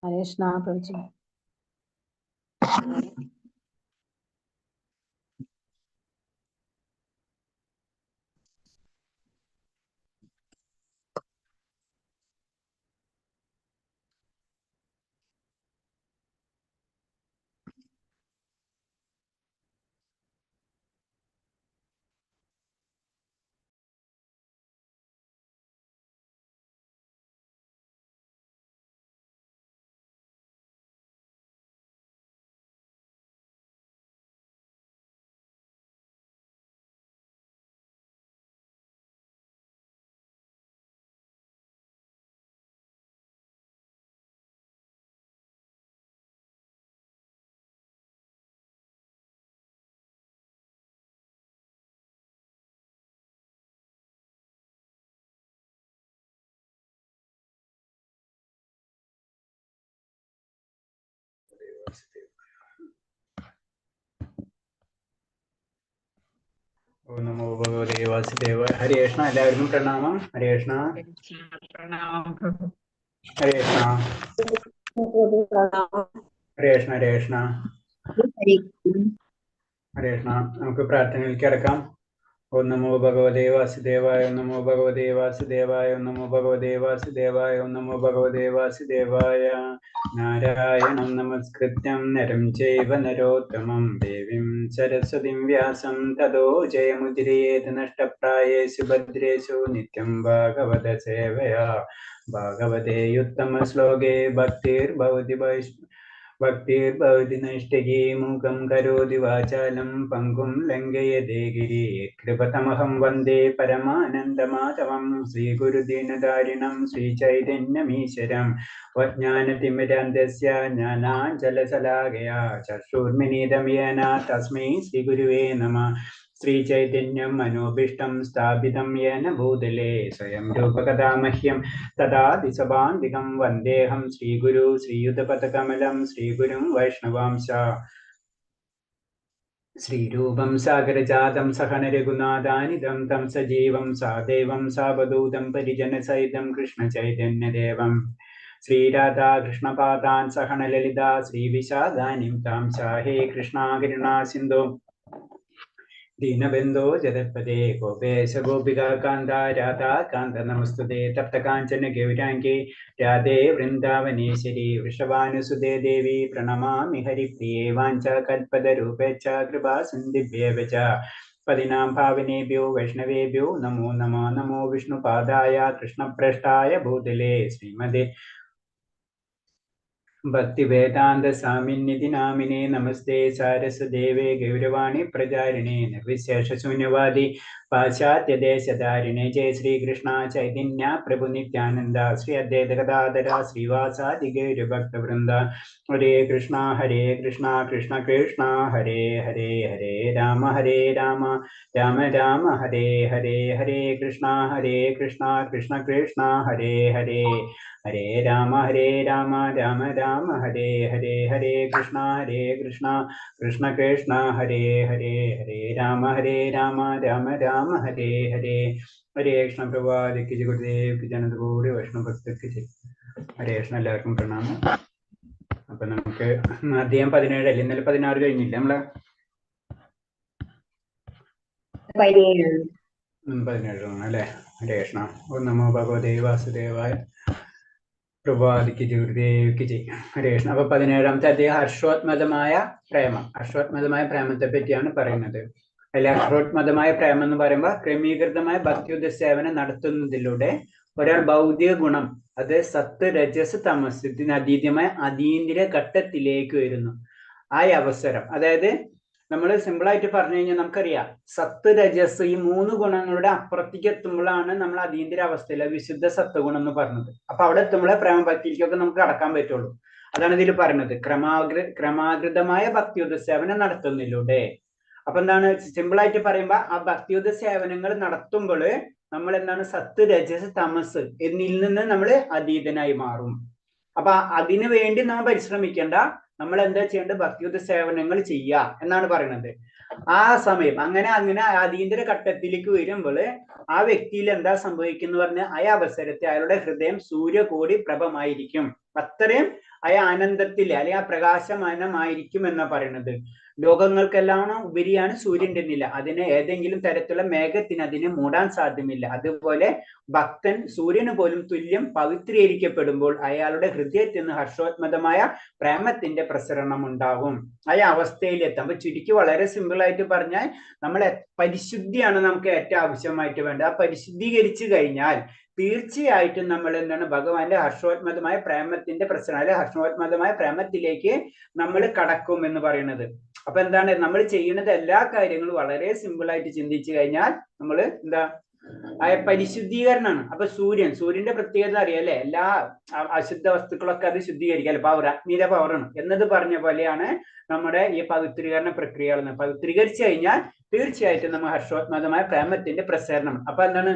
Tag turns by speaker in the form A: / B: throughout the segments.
A: हरे कृष्णा प्रभु जी।
B: ഓം നമോ ഭഗവതേ വാസുദേവായ. ഹരേ കൃഷ്ണ. എല്ലാവർക്കും പ്രണാമം. ഹരേ കൃഷ്ണ. ഹരേ കൃഷ്ണ. ഹരേ കൃഷ്ണ. ഹരേ കൃഷ്ണ. ഹരേ കൃഷ്ണ. നമുക്ക് പ്രാർത്ഥനയിലേക്ക് കിടക്കാം. ഓം നമോ ഭഗവതേ വാസുദേവായ. ഓം നമോ ഭഗവതേ വാസുദേവായ. ഓം നമോ ഭഗവതേ വാസുദേവായ. ഓം നമോ ഭഗവതേ വാസുദേവായ. നാരായണം നമസ്കൃത്യം നരം ചൈവ നരോത്തമം ദേവീം സരസ്വതീം വ്യാസം തതോ ജയമുദ്രയേത് നഷ്ടപ്രായേഷു ഭദ്രേഷു നിത്യം ഭാഗവത സേവയാ. ഭാഗവതേ ഉത്തമ ശ്ലോകേ ഭക്തിർഭവതി നൈഷ്ടകീ മൂകം കരോതി വാചാലം പങ്കും ലംഘയതേ ഗിരി കൃപതമഹം വന്ദേ പരമാനന്ദമാധവം ശ്രീഗുരുദീനധാരിണം ശ്രീചൈതന്യമീശ്വരം വജ്ഞാനതിമിരാന്ധസ്യ ജ്ഞാനാഞ്ജലശലാകയാ ചക്ഷുർമിലിതം യേന തസ്മൈ ശ്രീഗുരുവേ നമഃ. ശ്രീചൈതന്യം മനോഭീഷ്ടം സ്ഥാപിതം യേന ഭൂതലേ സ്വയം രൂപകഥാ മഹ്യം തദാതി സഭാന്തികം വന്ദേഹം ശ്രീഗുരു ശ്രീയുതപദകമലം ശ്രീഗുരും വൈഷ്ണവാംശ. ശ്രീരൂപം സാഗരജാതം സഹന രഘുനാഥാനിധം തം സജീവം സാദേവം സാവധൂതം പരിജനസഹിതം കൃഷ്ണചൈതന്യദേവം ശ്രീരാധാകൃഷ്ണപാദാൻ സഹന ലളിതാ ശ്രീവിശാഖാനിം താം ചാഹേ കൃഷ്ണാ കരുണാ സിന്ധു ദീനബന്ധോ ജഗത്പദേ ഗോപേശ ഗോപികാന്ത രാധാകാന്ത നമസ്തുതേ തപ്തകാഞ്ചന ഗൗരാംഗേ രാധേ വൃന്ദാവനേശ്വരി വൃഷഭാനുസുതേ ദേവി പ്രണമാമി ഹരിപ്രിയേ വാഞ്ചാകൽപതരൂപേച്ഛ കൃപാ സിന്ധിഭ്യേവ ച പതിനാം ഭാവനേഭ്യോ വൈഷ്ണവേഭ്യോ നമോ നമഃ. നമോ വിഷ്ണുപാദായ കൃഷ്ണപ്രഷ്ഠായ ഭൂതലേ ശ്രീമതേ ഭക്തിവേദാന്ത സ്വാമിനിധി നാമിനെ നമസ്തേ സാരസ്വദേവേ ഗൗരവാണി പ്രചാരിണേ നിർവിശേഷ ശൂന്യവാദി പാശ്ചാത്യദേശധാരിണേ. ജയ ശ്രീകൃഷ്ണ ചൈതന്യ പ്രഭു നിത്യാനന്ദ ശ്രീ അദ്വൈത ഗദാധര ശ്രീവാസാദി ഗൗരഭക്തവൃന്ദ. ഹരേ കൃഷ്ണ കൃഷ്ണ കൃഷ്ണ ഹരേ ഹരേ ഹരേ രാമ രാമ രാമ ഹരേ ഹരേ. ഹരേ കൃഷ്ണ കൃഷ്ണ കൃഷ്ണ ഹരേ ഹരേ ഹരേ രാമ രാമ രാമ ഹരേ ഹരേ. ഹരേ കൃഷ്ണ കൃഷ്ണ കൃഷ്ണ ഹരേ ഹരേ. ഹരേ രാമ രാമ രാമ ഹരേ ഹരേ. ഹരേ കൃഷ്ണ. പ്രഭാതിക്ക് ഗുരുദേവ് ജനതകൂടി വൈഷ്ണവ ഭക്തർക്ക് ഹരേ കൃഷ്ണ. എല്ലാവർക്കും പ്രണാമം. അപ്പൊ നമുക്ക് അധ്യായം 17 അല്ലേ, ഇന്നലെ 16 കഴിഞ്ഞില്ല നമ്മള് 17 അല്ലേ. ഹരേ കൃഷ്ണ. ഓം നമോ ഭഗവതേ വാസുദേവായ. പ്രഭാതിക്ക് ഗുരുദേവിക്ക് ജയ്. ഹരേ കൃഷ്ണ. അപ്പൊ 17ാമത്തെ അധ്യായം ഹർഷോത്മതമായ പ്രേമം. ഹർഷോത്മതമായ പ്രേമത്തെ പറ്റിയാണ് പറയുന്നത്. അല്ലെ, ഹർഷോത്മതമായ പ്രേമം എന്ന് പറയുമ്പോൾ ക്രമീകൃതമായ ഭക്തിയുദ്ധ സേവനം നടത്തുന്നതിലൂടെ ഒരാൾ ഭൗതിക ഗുണം, അത് സത്ത് രജസ് തമസ് ഇതിനതീതമായ അതീന്ദ്രിയ ഘട്ടത്തിലേക്ക് വരുന്നു. ആ അവസരം, അതായത് നമ്മൾ സിമ്പിളായിട്ട് പറഞ്ഞു കഴിഞ്ഞാൽ നമുക്കറിയാം, സത്ത് രജസ് ഈ 3 ഗുണങ്ങളുടെ അപ്പുറത്തേക്ക് എത്തുമ്പോഴാണ് നമ്മൾ അതീന്ദ്രിയ അവസ്ഥയിലെ വിശുദ്ധ സത്വഗുണം എന്ന് പറഞ്ഞത്. അപ്പൊ അവിടെ എത്തുമ്പോഴേ പ്രേമഭക്തിയിലേക്കൊക്കെ നമുക്ക് കടക്കാൻ പറ്റുള്ളൂ. അതാണ് ഇതിൽ പറയുന്നത്, ക്രമാകൃതമായ ഭക്തിയുദ്ധ സേവനം നടത്തുന്നതിലൂടെ. അപ്പൊ എന്താണ്, സിമ്പിളായിട്ട് പറയുമ്പോ ആ ഭക്തിയുദ്ധ സേവനങ്ങൾ നടത്തുമ്പോൾ നമ്മൾ എന്താണ്, സത്ത് രജസ് തമസ് എന്നിൽ നിന്ന് നമ്മൾ അതീതനായി മാറും. അപ്പൊ അതിനു വേണ്ടി നമ്മൾ പരിശ്രമിക്കേണ്ട, നമ്മൾ എന്താ ചെയ്യേണ്ടത്, ഭക്തിയുദ്ധ സേവനങ്ങൾ ചെയ്യുക എന്നാണ് പറയുന്നത്. ആ സമയം അങ്ങനെ അധീന്ദ്ര ഘട്ടത്തിലേക്ക് വരുമ്പോൾ ആ വ്യക്തിയിൽ എന്താ സംഭവിക്കുന്നു പറഞ്ഞാൽ ആ അവസരത്തെ അയാളുടെ ഹൃദയം സൂര്യകോടി പ്രഭമായിരിക്കും. അത്രയും ആനന്ദത്തിൽ അല്ലെങ്കിൽ ആ പ്രകാശമാനമായിരിക്കും എന്നാ പറയുന്നത്. ലോകങ്ങൾക്കെല്ലാം ഉപരിയാണ് സൂര്യന്റെ നില. അതിനെ ഏതെങ്കിലും തരത്തിലുള്ള മേഘത്തിന് അതിനെ മൂടാൻ സാധ്യമല്ല. അതുപോലെ ഭക്തൻ സൂര്യന് പോലും തുല്യം പവിത്രീകരിക്കപ്പെടുമ്പോൾ അയാളുടെ ഹൃദയത്തിൽ നിന്ന് ഹർഷോത്മതമായ പ്രേമത്തിന്റെ പ്രസരണം ഉണ്ടാകും. ആ അവസ്ഥയിലെത്താം. അപ്പൊ ചുരുക്കി വളരെ സിമ്പിൾ ആയിട്ട് പറഞ്ഞാൽ നമ്മളെ പരിശുദ്ധിയാണ് നമുക്ക് ഏറ്റവും ആവശ്യമായിട്ട് വേണ്ടത്. ആ പരിശുദ്ധീകരിച്ചു കഴിഞ്ഞാൽ തീർച്ചയായിട്ടും നമ്മൾ എന്താണ് ഭഗവാന്റെ ഹർഷോത്മതമായ പ്രേമത്തിന്റെ പ്രസരണം അല്ലെ ഹർഷോത്മതമായ പ്രേമത്തിലേക്ക് നമ്മൾ കടക്കും എന്ന് പറയുന്നത്. അപ്പൊ എന്താണ് നമ്മൾ ചെയ്യുന്നത് എല്ലാ കാര്യങ്ങളും വളരെ സിമ്പിൾ ആയിട്ട് ചിന്തിച്ചു കഴിഞ്ഞാൽ നമ്മൾ എന്താ പരിശുദ്ധീകരണമാണ്. അപ്പൊ സൂര്യന്റെ പ്രത്യേകത അറിയാലേ, എല്ലാ അശുദ്ധ വസ്തുക്കളൊക്കെ അത് ശുദ്ധീകരിക്കാല്ലേ, പവർ, അഗ്നിയുടെ പവറാണ് എന്നത് പറഞ്ഞ പോലെയാണ് നമ്മുടെ ഈ പവിത്രീകരണ പ്രക്രിയകൾ. പവിത്രീകരിച്ചു കഴിഞ്ഞാൽ തീർച്ചയായിട്ടും നമ്മൾ ഹർഷോത്മകമായ പ്രേമത്തിന്റെ പ്രസരണം. അപ്പൊ എന്താണ്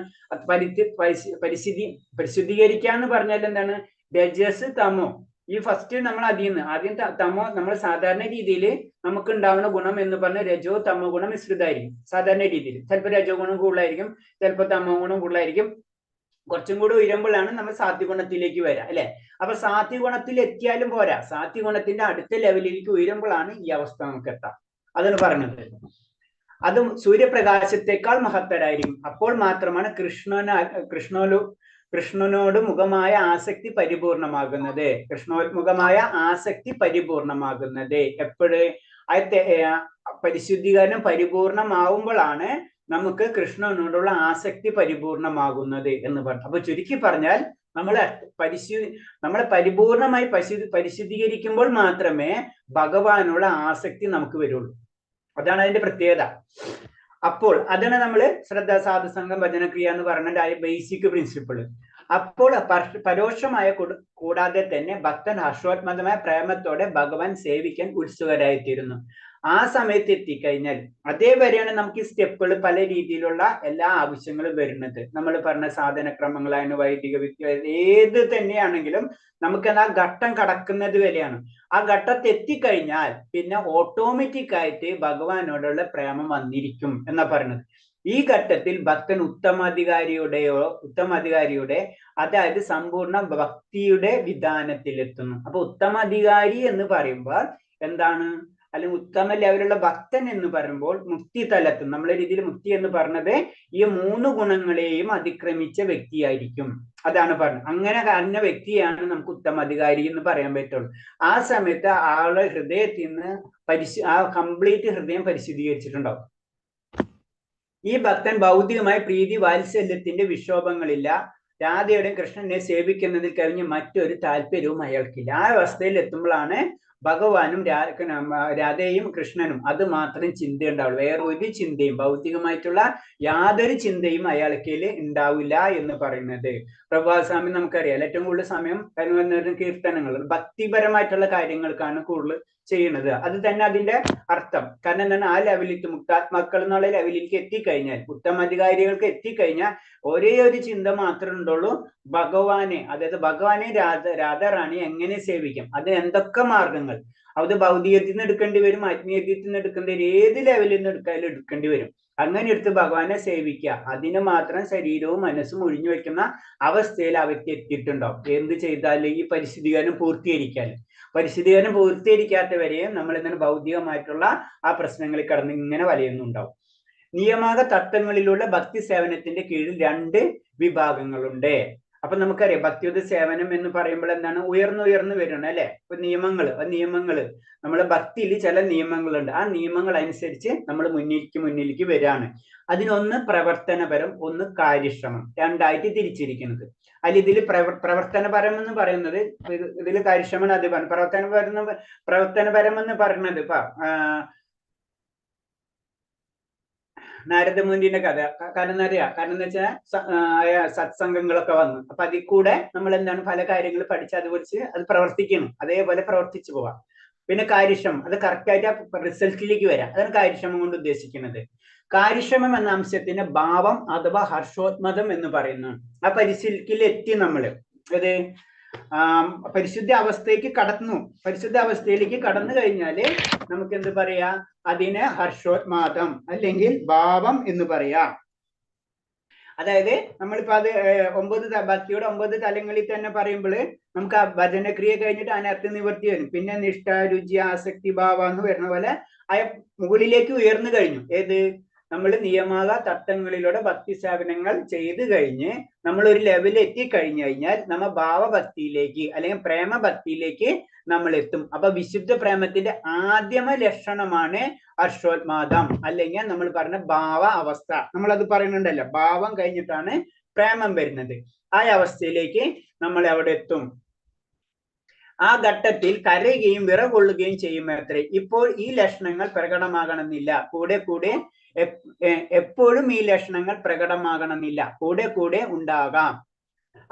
B: പരിശുദ്ധീകരിക്കാന്ന് പറഞ്ഞാൽ എന്താണ് രജസ് തമോ, ഈ ഫസ്റ്റ് നമ്മൾ ആദ്യം തമോ, നമ്മൾ സാധാരണ രീതിയിൽ നമുക്ക് ഉണ്ടാവുന്ന ഗുണം എന്ന് പറഞ്ഞാൽ രജോ തമോ ഗുണം മിശ്രിതമായിരിക്കും സാധാരണ രീതിയിൽ. ചിലപ്പോൾ രജോ ഗുണം കൂടുതലായിരിക്കും, ചിലപ്പോൾ തമോ ഗുണം കൂടുതലായിരിക്കും. കുറച്ചും കൂടി ഉയരുമ്പോഴാണ് നമ്മൾ സാത്വികഗുണത്തിലേക്ക് വരാം അല്ലെ. അപ്പൊ സാത്വികഗുണത്തിൽ എത്തിയാലും പോരാ, സാത്വികഗുണത്തിന്റെ അടുത്ത ലെവലിലേക്ക് ഉയരുമ്പോഴാണ് ഈ അവസ്ഥ നമുക്ക് എത്താം. അതാണ് പറഞ്ഞത്. അതും സൂര്യപ്രകാശത്തെക്കാൾ മഹത്തരായിരിക്കും. അപ്പോൾ മാത്രമാണ് കൃഷ്ണനോട് മുഖമായ ആസക്തി പരിപൂർണമാകുന്നത്. കൃഷ്ണോന്മുഖമായ ആസക്തി പരിപൂർണമാകുന്നത് എപ്പോഴ് പരിശുദ്ധീകരണം പരിപൂർണമാവുമ്പോഴാണ് നമുക്ക് കൃഷ്ണനോടുള്ള ആസക്തി പരിപൂർണമാകുന്നത് എന്ന് പറഞ്ഞു. അപ്പൊ ചുരുക്കി പറഞ്ഞാൽ നമ്മളെ പരിപൂർണമായി പരിശുദ്ധീകരിക്കുമ്പോൾ മാത്രമേ ഭഗവാനുള്ള ആസക്തി നമുക്ക് വരുള്ളൂ. അതാണ് അതിന്റെ പ്രത്യേകത. അപ്പോൾ അതാണ് നമ്മൾ ശ്രദ്ധ, സാധുസംഘം, ഭജനക്രിയ എന്ന് പറഞ്ഞ ബേസിക് പ്രിൻസിപ്പിൾ. അപ്പോൾ പരോക്ഷമായ കൂടാതെ തന്നെ ഭക്തൻ ഹർഷോത്മകമായ പ്രേമത്തോടെ ഭഗവാൻ സേവിക്കാൻ ഉത്സുകരായിത്തീരുന്നു. ആ സമയത്ത് എത്തിക്കഴിഞ്ഞാൽ അതേവരെയാണ് നമുക്ക് ഈ സ്റ്റെപ്പുകൾ പല രീതിയിലുള്ള എല്ലാ ആവശ്യങ്ങളും വരുന്നത്. നമ്മൾ പറഞ്ഞ സാധനക്രമങ്ങളാണ്, വൈദിക വിദ്യ, ഏത് തന്നെയാണെങ്കിലും നമുക്ക് ആ ഘട്ടം കടക്കുന്നത് വരെയാണ്. ആ ഘട്ടത്തിൽ എത്തിക്കഴിഞ്ഞാൽ പിന്നെ ഓട്ടോമാറ്റിക് ആയിട്ട് ഭഗവാനോടുള്ള പ്രേമം വന്നിരിക്കും എന്നാ പറയുന്നത്. ഈ ഘട്ടത്തിൽ ഭക്തൻ ഉത്തമാധികാരിയുടെ അതായത് സമ്പൂർണ്ണ ഭക്തിയുടെ വിധാനത്തിലെത്തുന്നു. അപ്പൊ ഉത്തമാധികാരി എന്ന് പറയുമ്പോൾ എന്താണ്, അല്ലെങ്കിൽ ഉത്തമ ലെവലുള്ള ഭക്തൻ എന്ന് പറയുമ്പോൾ മുക്തി തലത്തിൽ, നമ്മളെ രീതിയിൽ മുക്തി എന്ന് പറഞ്ഞത് ഈ 3 ഗുണങ്ങളെയും അതിക്രമിച്ച വ്യക്തിയായിരിക്കും. അതാണ് പറഞ്ഞത്. അങ്ങനെ അറിഞ്ഞ വ്യക്തിയാണ് നമുക്ക് ഉത്തമാധികാരി എന്ന് പറയാൻ പറ്റുള്ളൂ. ആ സമയത്ത് ആളുടെ ഹൃദയത്തിൽ നിന്ന് ആ കംപ്ലീറ്റ് ഹൃദയം പരിശുദ്ധീകരിച്ചിട്ടുണ്ടാവും. ഈ ഭക്തൻ ഭൗതികമായ പ്രീതി വാത്സല്യത്തിന്റെ വിക്ഷോഭങ്ങളില്ല. രാധയുടെയും കൃഷ്ണനെ സേവിക്കുന്നതിൽ കഴിഞ്ഞ് മറ്റൊരു താല്പര്യവും അയാൾക്കില്ല. ആ അവസ്ഥയിൽ എത്തുമ്പോഴാണ് ഭഗവാനും രാധയും കൃഷ്ണനും അത് മാത്രം ചിന്തയുണ്ടാവുള്ളൂ. വേറെ ഒരു ചിന്തയും, ഭൗതികമായിട്ടുള്ള യാതൊരു ചിന്തയും അയാൾക്കിൽ ഉണ്ടാവില്ല എന്ന് പറയുന്നത്. പ്രഭാസ്വാമി നമുക്കറിയാം ഏറ്റവും കൂടുതൽ സമയം കീർത്തനങ്ങൾ, ഭക്തിപരമായിട്ടുള്ള കാര്യങ്ങൾക്കാണ് കൂടുതൽ ചെയ്യുന്നത്. അത് തന്നെ അതിന്റെ അർത്ഥം. കാരണം എന്താണ്, ആ ലെവലിലേക്ക് മുക്താത്മാക്കൾ എന്നുള്ള ലെവലിലേക്ക് എത്തിക്കഴിഞ്ഞാൽ, ഉത്തമാധികാരികൾക്ക് എത്തിക്കഴിഞ്ഞാൽ ഒരേ ഒരു ചിന്ത മാത്രമേ ഉണ്ടുള്ളൂ, ഭഗവാനെ, അതായത് ഭഗവാനെ രാധാറാണി എങ്ങനെ സേവിക്കാം, അതിന് എന്തൊക്കെ മാർഗങ്ങൾ. അത് ഭൗതികത്തിൽ നിന്ന് എടുക്കേണ്ടി വരും, ആത്മീയത്തിൽ നിന്ന് എടുക്കേണ്ടി വരും, ഏത് ലെവലിൽ നിന്ന് എടുക്കേണ്ടി വരും. അങ്ങനെ എടുത്ത് ഭഗവാനെ സേവിക്കുക. അതിന് മാത്രം ശരീരവും മനസ്സും ഒഴിഞ്ഞു വെക്കുന്ന അവസ്ഥയിൽ ആ വ്യക്തി എത്തിയിട്ടുണ്ടാവും. എന്ത് ചെയ്താൽ ഈ പരിശുദ്ധീകരണം പൂർത്തീകരിക്കാത്തവരെയും നമ്മൾ എന്താണ് ഭൗതികമായിട്ടുള്ള ആ പ്രശ്നങ്ങളിൽ കടന്ന് ഇങ്ങനെ വലയുന്നുണ്ടാവും. നിയമാക തത്വങ്ങളിലുള്ള ഭക്തി സേവനത്തിന്റെ കീഴിൽ 2 വിഭാഗങ്ങളുണ്ട്. അപ്പൊ നമുക്കറിയാം ഭക്തിയുത സേവനം എന്ന് പറയുമ്പോൾ എന്താണ്, ഉയർന്നു വരണം അല്ലെ. ഇപ്പൊ നിയമങ്ങള് നമ്മളെ ഭക്തിയിൽ ചില നിയമങ്ങളുണ്ട്. ആ നിയമങ്ങൾ അനുസരിച്ച് നമ്മൾ മുന്നിലേക്ക് വരികയാണ്. അതിനൊന്ന് പ്രവർത്തനപരം, ഒന്ന് കാര്യക്ഷമം, 2ആയിട്ട് തിരിച്ചിരിക്കുന്നത്. അതിൽ ഇതിൽ പ്രവർത്തനപരം എന്ന് പറയുന്നത്, ഇതിൽ കാര്യക്ഷമം അത് പ്രവർത്തനപരം എന്ന് പറയുന്നത് ഇപ്പൊ നാരദമുനിയുടെ കഥ. കാരണം എന്ന് വെച്ചാൽ സത്സംഗങ്ങളൊക്കെ വന്നു. അപ്പൊ അതിൽ കൂടെ നമ്മൾ എന്താണ് പല കാര്യങ്ങൾ പഠിച്ച് അതുപോലെ അത് പ്രവർത്തിക്കണം, അതേപോലെ പ്രവർത്തിച്ചു പോവാം. പിന്നെ കാര്യക്ഷമം, അത് കറക്റ്റായിട്ട് ആ റിസൾട്ടിലേക്ക് വരാം. അതാണ് കാര്യക്ഷമം കൊണ്ട് ഉദ്ദേശിക്കുന്നത്. കാര്യക്ഷമം എന്ന അംശത്തിന്റെ ഭാവം അഥവാ ഹർഷോത്മതം എന്ന് പറയുന്നു. ആ പരിശീലനത്തിൽ എത്തി നമ്മള്. അത് പരിശുദ്ധ അവസ്ഥയ്ക്ക് പരിശുദ്ധ അവസ്ഥയിലേക്ക് കടന്നു കഴിഞ്ഞാല് നമുക്ക് എന്ത് പറയാ? അതിന് ഹർഷോന്മാദം അല്ലെങ്കിൽ ഭാവം എന്ന് പറയാം. അതായത് നമ്മളിപ്പോ അത് ഭക്തിയുടെ 9 തലങ്ങളിൽ തന്നെ പറയുമ്പോൾ നമുക്ക് ആ ഭജനക്രിയ കഴിഞ്ഞിട്ട് അനർത്ഥ നിവർത്തി വരും. പിന്നെ നിഷ്ഠ, രുചി, ആസക്തി, ഭാവ എന്ന് വരുന്ന പോലെ മുകളിലേക്ക് ഉയർന്നു കഴിഞ്ഞു. ഏത്? നമ്മൾ നിയമാക തത്വങ്ങളിലൂടെ ഭക്തി സ്ഥാപനങ്ങൾ ചെയ്തു കഴിഞ്ഞ് നമ്മൾ ഒരു ലെവലിൽ എത്തിക്കഴിഞ്ഞു കഴിഞ്ഞാൽ നമ്മൾ ഭാവഭക്തിയിലേക്ക് അല്ലെങ്കിൽ പ്രേമഭക്തിയിലേക്ക് നമ്മൾ എത്തും. അപ്പൊ വിശുദ്ധ പ്രേമത്തിന്റെ ആദ്യമ ലക്ഷണമാണ് ഹർഷോന്മാദം, അല്ലെങ്കിൽ നമ്മൾ പറഞ്ഞ ഭാവ അവസ്ഥ. നമ്മൾ അത് പറയുന്നുണ്ടല്ലോ, ഭാവം കഴിഞ്ഞിട്ടാണ് പ്രേമം വരുന്നത്. ആ അവസ്ഥയിലേക്ക് നമ്മൾ എവിടെ എത്തും? ആ ഘട്ടത്തിൽ കരയുകയും വിറകൊള്ളുകയും ചെയ്യുമത്രേ. ഇപ്പോൾ ഈ ലക്ഷണങ്ങൾ പ്രകടമാകണമെന്നില്ല, കൂടെ എപ്പോഴും ഈ ലക്ഷണങ്ങൾ പ്രകടമാകണമെന്നില്ല, കൂടെ ഉണ്ടാകാം.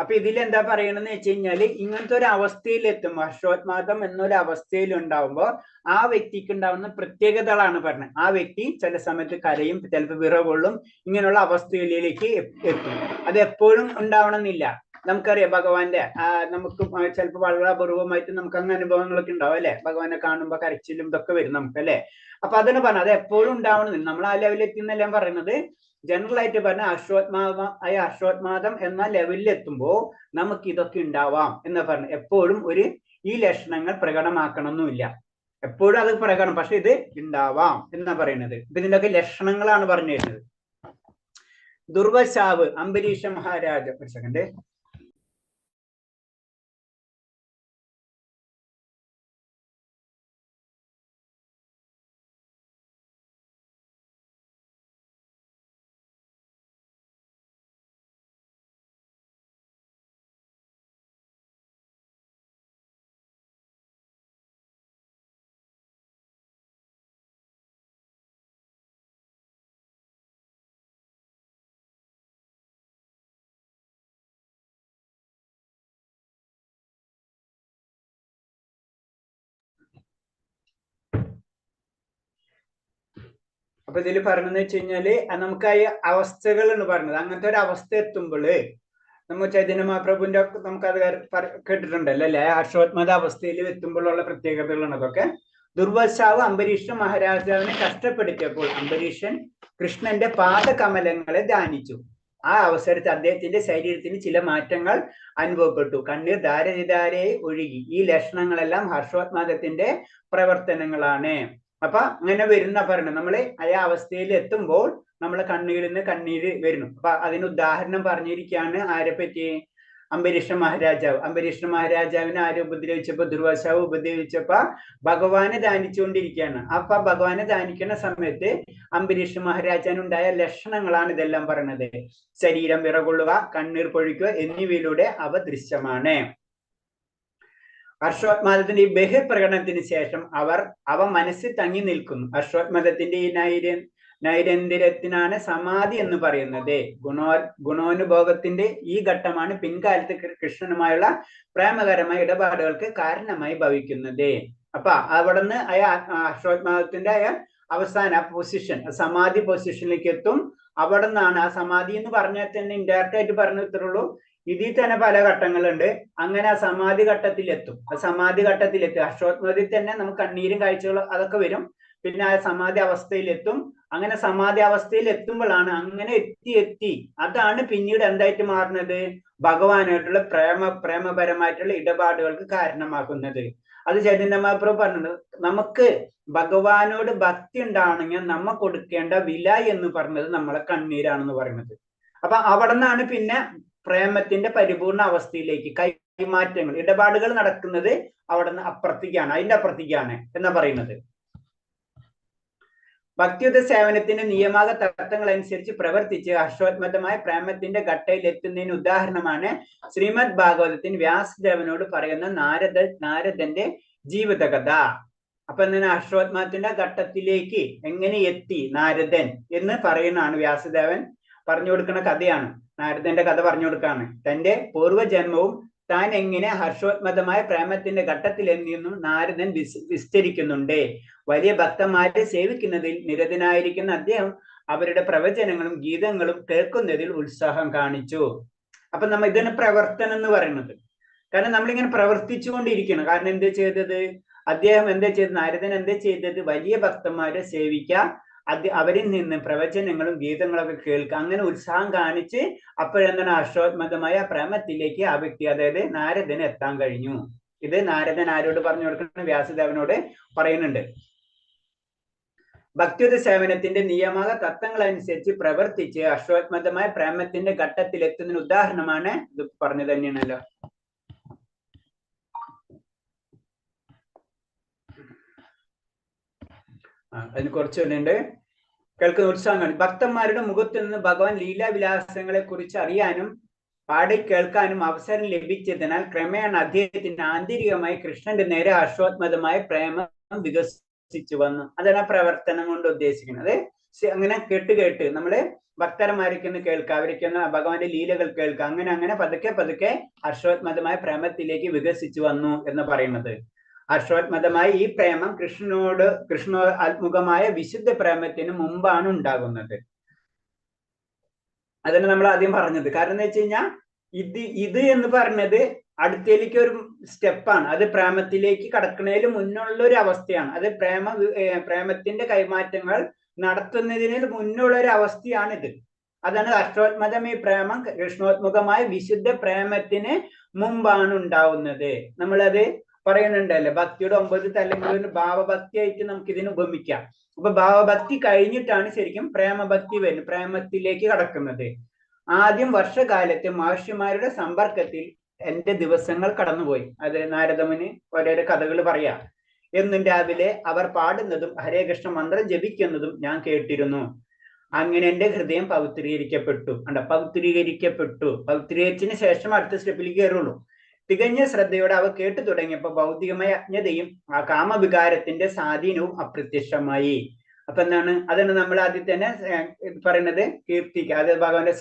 B: അപ്പൊ ഇതിൽ എന്താ പറയണെന്ന് വെച്ച് കഴിഞ്ഞാല് ഇങ്ങനത്തെ ഒരു അവസ്ഥയിൽ എത്തുമ്പോൾ, ഹർഷോന്മാദം എന്നൊരു അവസ്ഥയിൽ ഉണ്ടാവുമ്പോൾ ആ വ്യക്തിക്ക് ഉണ്ടാവുന്ന പ്രത്യേകതകളാണ് പറഞ്ഞത്. ആ വ്യക്തി ചില സമയത്ത് കരയും, ചിലപ്പോൾ വിറകൊള്ളും, ഇങ്ങനെയുള്ള അവസ്ഥയിലേക്ക് എത്തും. അത് എപ്പോഴും ഉണ്ടാവണമെന്നില്ല. നമുക്കറിയാം ഭഗവാന്റെ നമുക്ക് ചിലപ്പോൾ വളരെ അപൂർവമായിട്ട് നമുക്ക് അങ്ങനെ അനുഭവങ്ങളൊക്കെ ഉണ്ടാവും അല്ലെ? ഭഗവാനെ കാണുമ്പോൾ കരച്ചിലും ഇതൊക്കെ വരും നമുക്ക് അല്ലെ? അപ്പൊ അതിന് പറഞ്ഞത് അത് എപ്പോഴും ഉണ്ടാവണമെന്നില്ല. നമ്മൾ ആ ലെവലിൽ എല്ലാം പറയുന്നത് ജനറൽ ആയിട്ട് പറഞ്ഞ ഹർഷോന്മാദം എന്ന ലെവലിൽ എത്തുമ്പോൾ നമുക്ക് ഇതൊക്കെ ഉണ്ടാവാം എന്ന് പറഞ്ഞു. എപ്പോഴും ഈ ലക്ഷണങ്ങൾ പ്രകടമാക്കണമെന്നില്ല, എപ്പോഴും അത് പ്രകടനം, പക്ഷെ ഇത് ഉണ്ടാവാം എന്നാ പറയുന്നത്. ഇപ്പൊ ഇതിന്റെയൊക്കെ ലക്ഷണങ്ങളാണ് പറഞ്ഞു തരുന്നത്. ദുർവശാവ് അംബരീഷ മഹാരാജ. ഒരു സെക്കൻഡ്. അപ്പൊ ഇതിൽ പറഞ്ഞെന്ന് വെച്ച് കഴിഞ്ഞാല് നമുക്ക് ഈ അവസ്ഥകൾ എന്ന് പറഞ്ഞത്, അങ്ങനത്തെ ഒരു അവസ്ഥ എത്തുമ്പോള് നമ്മൾ ചൈതന്യ മഹാപ്രഭുവിന്റെ നമുക്കത് കേട്ടിട്ടുണ്ടല്ലോ അല്ലെ? ഹർഷോന്മാദ അവസ്ഥയിൽ എത്തുമ്പോഴുള്ള പ്രത്യേകതകളാണ് അതൊക്കെ. ദുർവശാവ് അംബരീഷ മഹാരാജാവിനെ കഷ്ടപ്പെടുത്തിയപ്പോൾ അംബരീഷൻ കൃഷ്ണന്റെ പാദകമലങ്ങളെ ധ്യാനിച്ചു. ആ അവസരത്തിൽ അദ്ദേഹത്തിന്റെ ശരീരത്തിന് ചില മാറ്റങ്ങൾ അനുഭവപ്പെട്ടു. കണ്ണീർ ധാരധാരയായി ഒഴുകി. ഈ ലക്ഷണങ്ങളെല്ലാം ഹർഷോന്മാദത്തിന്റെ പ്രവർത്തനങ്ങളാണ്. അപ്പൊ അങ്ങനെ വരുന്ന പറഞ്ഞു നമ്മള് ആ അവസ്ഥയിൽ എത്തുമ്പോൾ നമ്മളെ കണ്ണീരിൽ നിന്ന് കണ്ണീര് വരുന്നു. അപ്പൊ അതിന് ഉദാഹരണം പറഞ്ഞിരിക്കുകയാണ് ആരെ പറ്റി? അംബരീഷ മഹാരാജാവ്. അംബരീഷ മഹാരാജാവിനെ ആര് ഉപദ്രവിച്ചപ്പോ? ദുർവാസാവ് ഉപദ്രവിച്ചപ്പോ ഭഗവാനെ ധ്യാനിച്ചുകൊണ്ടിരിക്കുകയാണ്. അപ്പൊ ഭഗവാനെ ധ്യാനിക്കുന്ന സമയത്ത് അംബരീഷ മഹാരാജാവിനുണ്ടായ ലക്ഷണങ്ങളാണ് ഇതെല്ലാം പറയുന്നത്. ശരീരം വിറകൊള്ളുക, കണ്ണീർ പൊഴിക്കുക എന്നിവയിലൂടെ അവ ദൃശ്യമാണ്. ഹർഷോന്മാദത്തിന്റെ ഈ ബഹിർപ്രകടനത്തിന് ശേഷം അവ മനസ്സിൽ തങ്ങി നിൽക്കുന്നു. ഹർഷോന്മാദത്തിന്റെ ഈ നൈരന്തര്യത്തിനാണ് സമാധി എന്ന് പറയുന്നത്. ഗുണോനുഭോഗത്തിന്റെ ഈ ഘട്ടമാണ് പിൻകാലത്ത് കൃഷ്ണനുമായുള്ള പ്രേമകരമായ ഇടപാടുകൾക്ക് കാരണമായി ഭവിക്കുന്നത്. അപ്പൊ അവിടുന്ന് ഹർഷോന്മാദത്തിന്റെ അവസാന പൊസിഷൻ, സമാധി പൊസിഷനിലേക്ക് എത്തും. അവിടെ നിന്നാണ് ആ സമാധി എന്ന് പറഞ്ഞാൽ തന്നെ ഇൻഡയറക്റ്റ് ആയിട്ട് പറഞ്ഞു ഇത്രയുള്ളൂ. ഇതിൽ തന്നെ പല ഘട്ടങ്ങളുണ്ട്. അങ്ങനെ ആ സമാധി ഘട്ടത്തിലെത്തും. ആ സമാധി ഘട്ടത്തിലെത്തും. ഹർഷോന്മാദിൽ തന്നെ നമുക്ക് കണ്ണീരും കാഴ്ചകളും അതൊക്കെ വരും. പിന്നെ ആ സമാധി അവസ്ഥയിലെത്തും. അങ്ങനെ സമാധി അവസ്ഥയിൽ എത്തുമ്പോഴാണ് അങ്ങനെ എത്തി അതാണ് പിന്നീട് എന്തായിട്ട് മാറുന്നത്? ഭഗവാനായിട്ടുള്ള പ്രേമപരമായിട്ടുള്ള ഇടപാടുകൾക്ക് കാരണമാക്കുന്നത്. അത് ചൈതന്യ മഹാപ്രഭു പറഞ്ഞത്, നമുക്ക് ഭഗവാനോട് ഭക്തി ഉണ്ടാവണമെങ്കിൽ നമ്മ കൊടുക്കേണ്ട വില എന്ന് പറഞ്ഞത് നമ്മളെ കണ്ണീരാണെന്ന് പറയുന്നത്. അപ്പൊ അവിടെ നിന്നാണ് പിന്നെ പ്രേമത്തിന്റെ പരിപൂർണ അവസ്ഥയിലേക്ക് കൈമാറ്റങ്ങൾ, ഇടപാടുകൾ നടക്കുന്നത് അവിടെ നിന്ന് അപ്പുറത്തേക്കാണ്, അതിന്റെ അപ്പുറത്തേക്കാണ് എന്നാ പറയുന്നത്. ഭക്തിയുത സേവനത്തിന്റെ നിയമാക തത്വങ്ങൾ അനുസരിച്ച് പ്രവർത്തിച്ച് ഹർഷോന്മതമായ പ്രേമത്തിന്റെ ഘട്ടയിൽ എത്തുന്നതിന് ഉദാഹരണമാണ് ശ്രീമദ് ഭാഗവതത്തിന് വ്യാസദേവനോട് പറയുന്ന നാരദന്റെ ജീവിതകഥ. അപ്പൊ എന്തിനാ ഹർഷോന്മതത്തിന്റെ ഘട്ടത്തിലേക്ക് എങ്ങനെ എത്തി നാരദൻ എന്ന് പറയുന്നതാണ് വ്യാസദേവൻ പറഞ്ഞു കൊടുക്കുന്ന കഥയാണ്. നാരദന്റെ കഥ പറഞ്ഞു കൊടുക്കാണ്. തന്റെ പൂർവ്വജന്മവും താൻ എങ്ങനെ ഹർഷോന്മതമായ പ്രേമത്തിന്റെ ഘട്ടത്തിൽ എന്നും നാരദൻ വിസ്തരിക്കുന്നുണ്ട്. വലിയ ഭക്തന്മാരെ സേവിക്കുന്നതിൽ നിരതനായിരിക്കുന്ന അദ്ദേഹം അവരുടെ പ്രവചനങ്ങളും ഗീതങ്ങളും കേൾക്കുന്നതിൽ ഉത്സാഹം കാണിച്ചു. അപ്പൊ ഇതിന് പ്രവർത്തനം എന്ന് പറയുന്നത്, കാരണം നമ്മളിങ്ങനെ പ്രവർത്തിച്ചു കൊണ്ടിരിക്കണം. കാരണം എന്താ ചെയ്തത്, അദ്ദേഹം എന്താ ചെയ്തത്, നാരദൻ എന്താ ചെയ്തത്, വലിയ ഭക്തന്മാരെ സേവിക്കുക, അവരിൽ നിന്ന് പ്രവചനങ്ങളും ഗീതങ്ങളൊക്കെ കേൾക്കുക, അങ്ങനെ ഉത്സാഹം കാണിച്ച് അപ്പോഴെന്താണ് അശ്വത്ഥമായ പ്രേമത്തിലേക്ക് ആ വ്യക്തി, അതായത് നാരദന് എത്താൻ കഴിഞ്ഞു. ഇത് നാരദൻ ആരോട് പറഞ്ഞു കൊടുക്കണം, വ്യാസദേവനോട് പറയുന്നുണ്ട്. ഭക്തിയുത സേവനത്തിന്റെ നിയമക തത്വങ്ങൾ അനുസരിച്ച് പ്രവർത്തിച്ച് അശ്വത്ഥമായ പ്രേമത്തിന്റെ ഘട്ടത്തിൽ എത്തുന്നതിന് ഉദാഹരണമാണ് ഇത് പറഞ്ഞു തന്നെയാണല്ലോ. അതിന് കുറച്ചുണ്ട്. കേൾക്കുന്ന ഉത്സാഹം, ഭക്തന്മാരുടെ മുഖത്ത് നിന്ന് ഭഗവാൻ ലീലാവിലാസങ്ങളെ കുറിച്ച് അറിയാനും പാടി കേൾക്കാനും അവസരം ലഭിച്ചതിനാൽ ക്രമേണ അദ്ദേഹത്തിന് ആന്തരികമായി കൃഷ്ണന്റെ നേരെ അശ്വത്ഥമായ പ്രേമം വികസിച്ചു വന്നു. അതാണ് ആ പ്രവർത്തനം കൊണ്ട് ഉദ്ദേശിക്കുന്നത്. അങ്ങനെ കേട്ട് നമ്മള് ഭക്തന്മാരൊക്കെ കേൾക്കുക, അവരൊക്കെ ഭഗവാന്റെ ലീലകൾ കേൾക്കുക, അങ്ങനെ അങ്ങനെ പതുക്കെ അശ്വത്ഥമായ പ്രേമത്തിലേക്ക് വികസിച്ചു വന്നു എന്ന് പറയുന്നത്. അശ്വത്ഥമായ ഈ പ്രേമം കൃഷ്ണോന്മുഖമായ വിശുദ്ധ പ്രേമത്തിന് മുമ്പാണ് ഉണ്ടാകുന്നത്. അതാണ് നമ്മൾ ആദ്യം പറഞ്ഞത്. കാരണം എന്താ വെച്ച് കഴിഞ്ഞാൽ ഇത് എന്ന് പറഞ്ഞത് അടുത്തേക്ക് ഒരു സ്റ്റെപ്പാണ്. അത് പ്രേമത്തിലേക്ക് കടക്കുന്നതിന് മുന്നുള്ള ഒരു അവസ്ഥയാണ്. അത് പ്രേമത്തിന്റെ കൈമാറ്റങ്ങൾ നടത്തുന്നതിന് മുന്നുള്ള ഒരു അവസ്ഥയാണിത്. അതാണ് അശ്വത്ഥമായ ഈ പ്രേമം കൃഷ്ണോന്മുഖമായ വിശുദ്ധ പ്രേമത്തിന് മുമ്പാണ് ഉണ്ടാവുന്നത്. നമ്മളത് പറയുന്നുണ്ടല്ലോ, ഭക്തിയുടെ 9 തലങ്ങളിൽ ഭാവഭക്തിയായിട്ട് നമുക്ക് ഇതിന് ഉപമിക്കാം. അപ്പൊ ഭാവഭക്തി കഴിഞ്ഞിട്ടാണ് ശരിക്കും പ്രേമഭക്തി വരുന്നത്, പ്രേമത്തിലേക്ക് കടക്കുന്നത്. ആദ്യം വർഷകാലത്ത് മഹർഷിമാരുടെ സമ്പർക്കത്തിൽ എന്റെ ദിവസങ്ങൾ കടന്നുപോയി. അത് നാരദമുനി ഓരോരോ കഥകൾ പറയാ. എന്നും രാവിലെ അവർ പാടുന്നതും ഹരേ കൃഷ്ണ മന്ത്രം ജപിക്കുന്നതും ഞാൻ കേട്ടിരുന്നു. അങ്ങനെ എന്റെ ഹൃദയം പവിത്രീകരിക്കപ്പെട്ടു. പവിത്രീകരിച്ചതിന് ശേഷം അടുത്ത സ്റ്റെപ്പിലേക്ക് കയറുള്ളൂ. തികഞ്ഞ ശ്രദ്ധയോടെ അവ കേട്ടു തുടങ്ങിയപ്പോൾ ഭൗതികമായ അജ്ഞതയും ആ കാമവികാരത്തിന്റെ സ്വാധീനവും അപ്രത്യക്ഷമായി. അപ്പൊ എന്താണ്, അതാണ് നമ്മൾ ആദ്യം തന്നെ പറയുന്നത് കീർത്തിക്ക, അത് ഭഗവാന്റെ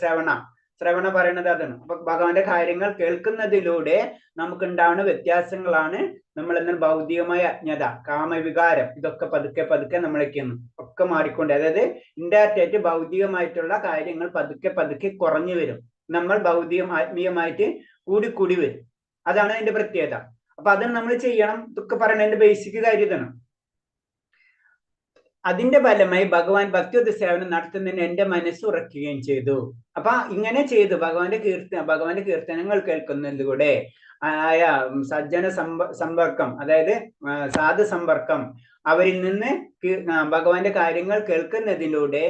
B: ശ്രവണ പറയുന്നത് അതാണ്. അപ്പൊ ഭഗവാന്റെ കാര്യങ്ങൾ കേൾക്കുന്നതിലൂടെ നമുക്ക് ഉണ്ടാവുന്ന വ്യത്യാസങ്ങളാണ് നമ്മൾ എന്നാൽ ഭൗതികമായ അജ്ഞത, കാമവികാരം, ഇതൊക്കെ പതുക്കെ നമ്മളൊക്കെ ഒക്കെ മാറിക്കൊണ്ട്, അതായത് ഇൻഡയറക്റ്റ് ഭൗതികമായിട്ടുള്ള കാര്യങ്ങൾ പതുക്കെ കുറഞ്ഞു വരും. നമ്മൾ ആത്മീയമായിട്ട് കൂടി വരും. അതാണ് അതിന്റെ പ്രത്യേകത. അപ്പൊ അത് നമ്മൾ ചെയ്യണം. ഇതൊക്കെ പറയുന്നതിന്റെ ബേസിക് കാര്യം ഇതാണ്. അതിന്റെ ഫലമായി ഭഗവാൻ ഭക്തിയുത സേവനം നടത്തുന്നതിന് എന്റെ മനസ്സ് ഉറക്കുകയും ചെയ്തു. അപ്പൊ ഇങ്ങനെ ചെയ്തു ഭഗവാന്റെ കീർത്തനങ്ങൾ കേൾക്കുന്നതിലൂടെ ആയ സജ്ജന സമ്പർക്കം, അതായത് സാധു സമ്പർക്കം, അവരിൽ നിന്ന് ഭഗവാന്റെ കാര്യങ്ങൾ കേൾക്കുന്നതിലൂടെ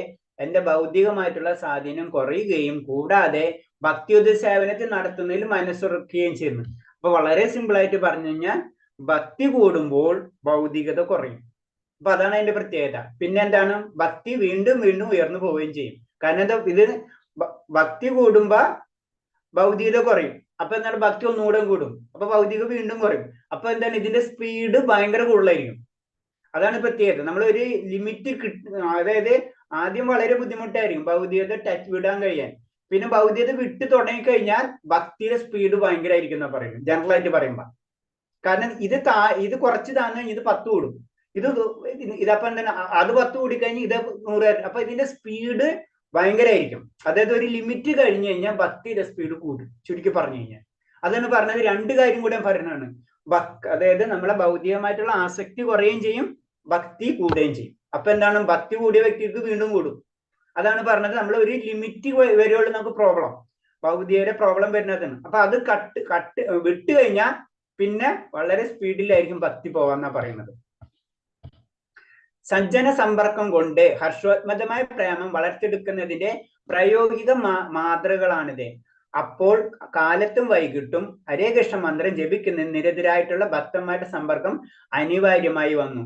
B: എന്റെ ഭൗതികമായിട്ടുള്ള സ്വാധീനം കുറയുകയും കൂടാതെ ഭക്തിയുത സേവനത്തിൽ നടത്തുന്നതിൽ മനസ്സുറക്കുകയും ചെയ്യുന്നു. അപ്പൊ വളരെ സിമ്പിൾ ആയിട്ട് പറഞ്ഞു കഴിഞ്ഞാൽ ഭക്തി കൂടുമ്പോൾ ഭൗതികത കുറയും. അപ്പൊ അതാണ് അതിന്റെ പ്രത്യേകത. പിന്നെ എന്താണ്, ഭക്തി വീണ്ടും ഉയർന്നു പോവുകയും ചെയ്യും. കാരണം ഇത് ഭക്തി കൂടുമ്പോ ഭൗതികത കുറയും. അപ്പൊ എന്താണ്, ഭക്തി ഒന്നുകൂടെ കൂടും. അപ്പൊ ഭൗതിക വീണ്ടും കുറയും. അപ്പൊ എന്താണ്, ഇതിന്റെ സ്പീഡ് ഭയങ്കര കൂടുതലായിരിക്കും. അതാണ് പ്രത്യേകത. നമ്മൾ ഒരു ലിമിറ്റ് അതായത് ആദ്യം വളരെ ബുദ്ധിമുട്ടായിരിക്കും ഭൗതികത ടച്ച് വിടാൻ കഴിയാൻ. പിന്നെ ഭൗതികത വിട്ട് തുടങ്ങിക്കഴിഞ്ഞാൽ ഭക്തിയുടെ സ്പീഡ് ഭയങ്കരമായിരിക്കും എന്നാ പറയുന്നത്, ജനറൽ ആയിട്ട് പറയുമ്പോ. കാരണം ഇത് കുറച്ച് താന്ന് കഴിഞ്ഞാൽ ഇത് 10 കൂടും. ഇതപ്പം എന്താണ്, അത് 10 കൂടിക്കഴിഞ്ഞാൽ ഇത് 100. അപ്പൊ ഇതിന്റെ സ്പീഡ് ഭയങ്കരമായിരിക്കും. അതായത് ഒരു ലിമിറ്റ് കഴിഞ്ഞു കഴിഞ്ഞാൽ ഭക്തിയുടെ സ്പീഡ് കൂടും, ചുരുക്കി പറഞ്ഞു കഴിഞ്ഞാൽ. അതാണ് പറഞ്ഞത്. 2 കാര്യം കൂടെ പറയുന്നതാണ്. അതായത് നമ്മളെ ഭൗതികമായിട്ടുള്ള ആസക്തി കുറയുകയും ചെയ്യും, ഭക്തി കൂടുകയും ചെയ്യും. അപ്പൊ എന്താണ്, ഭക്തി കൂടിയ വ്യക്തിക്ക് വീണ്ടും കൂടും. അതാണ് പറഞ്ഞത്. നമ്മൾ ഒരു ലിമിറ്റ് വരെയുള്ള നമുക്ക് പ്രോബ്ലം, ഭൗതികയുടെ പ്രോബ്ലം വരുന്നതാണ്. അപ്പൊ അത് വിട്ട് കഴിഞ്ഞാൽ പിന്നെ വളരെ സ്പീഡിലായിരിക്കും ഭക്തി പോവാന്നാ പറയുന്നത്. സജ്ജന സമ്പർക്കം കൊണ്ട് ഹർഷോത്മതമായ പ്രേമം വളർത്തിയെടുക്കുന്നതിന്റെ പ്രായോഗിക മാതൃകളാണിത്. അപ്പോൾ കാലത്തും വൈകിട്ടും ഹരേ കൃഷ്ണ മന്ത്രം ജപിക്കുന്ന നിരതരായിട്ടുള്ള ഭക്തന്മാരുടെ സമ്പർക്കം അനിവാര്യമായി വന്നു.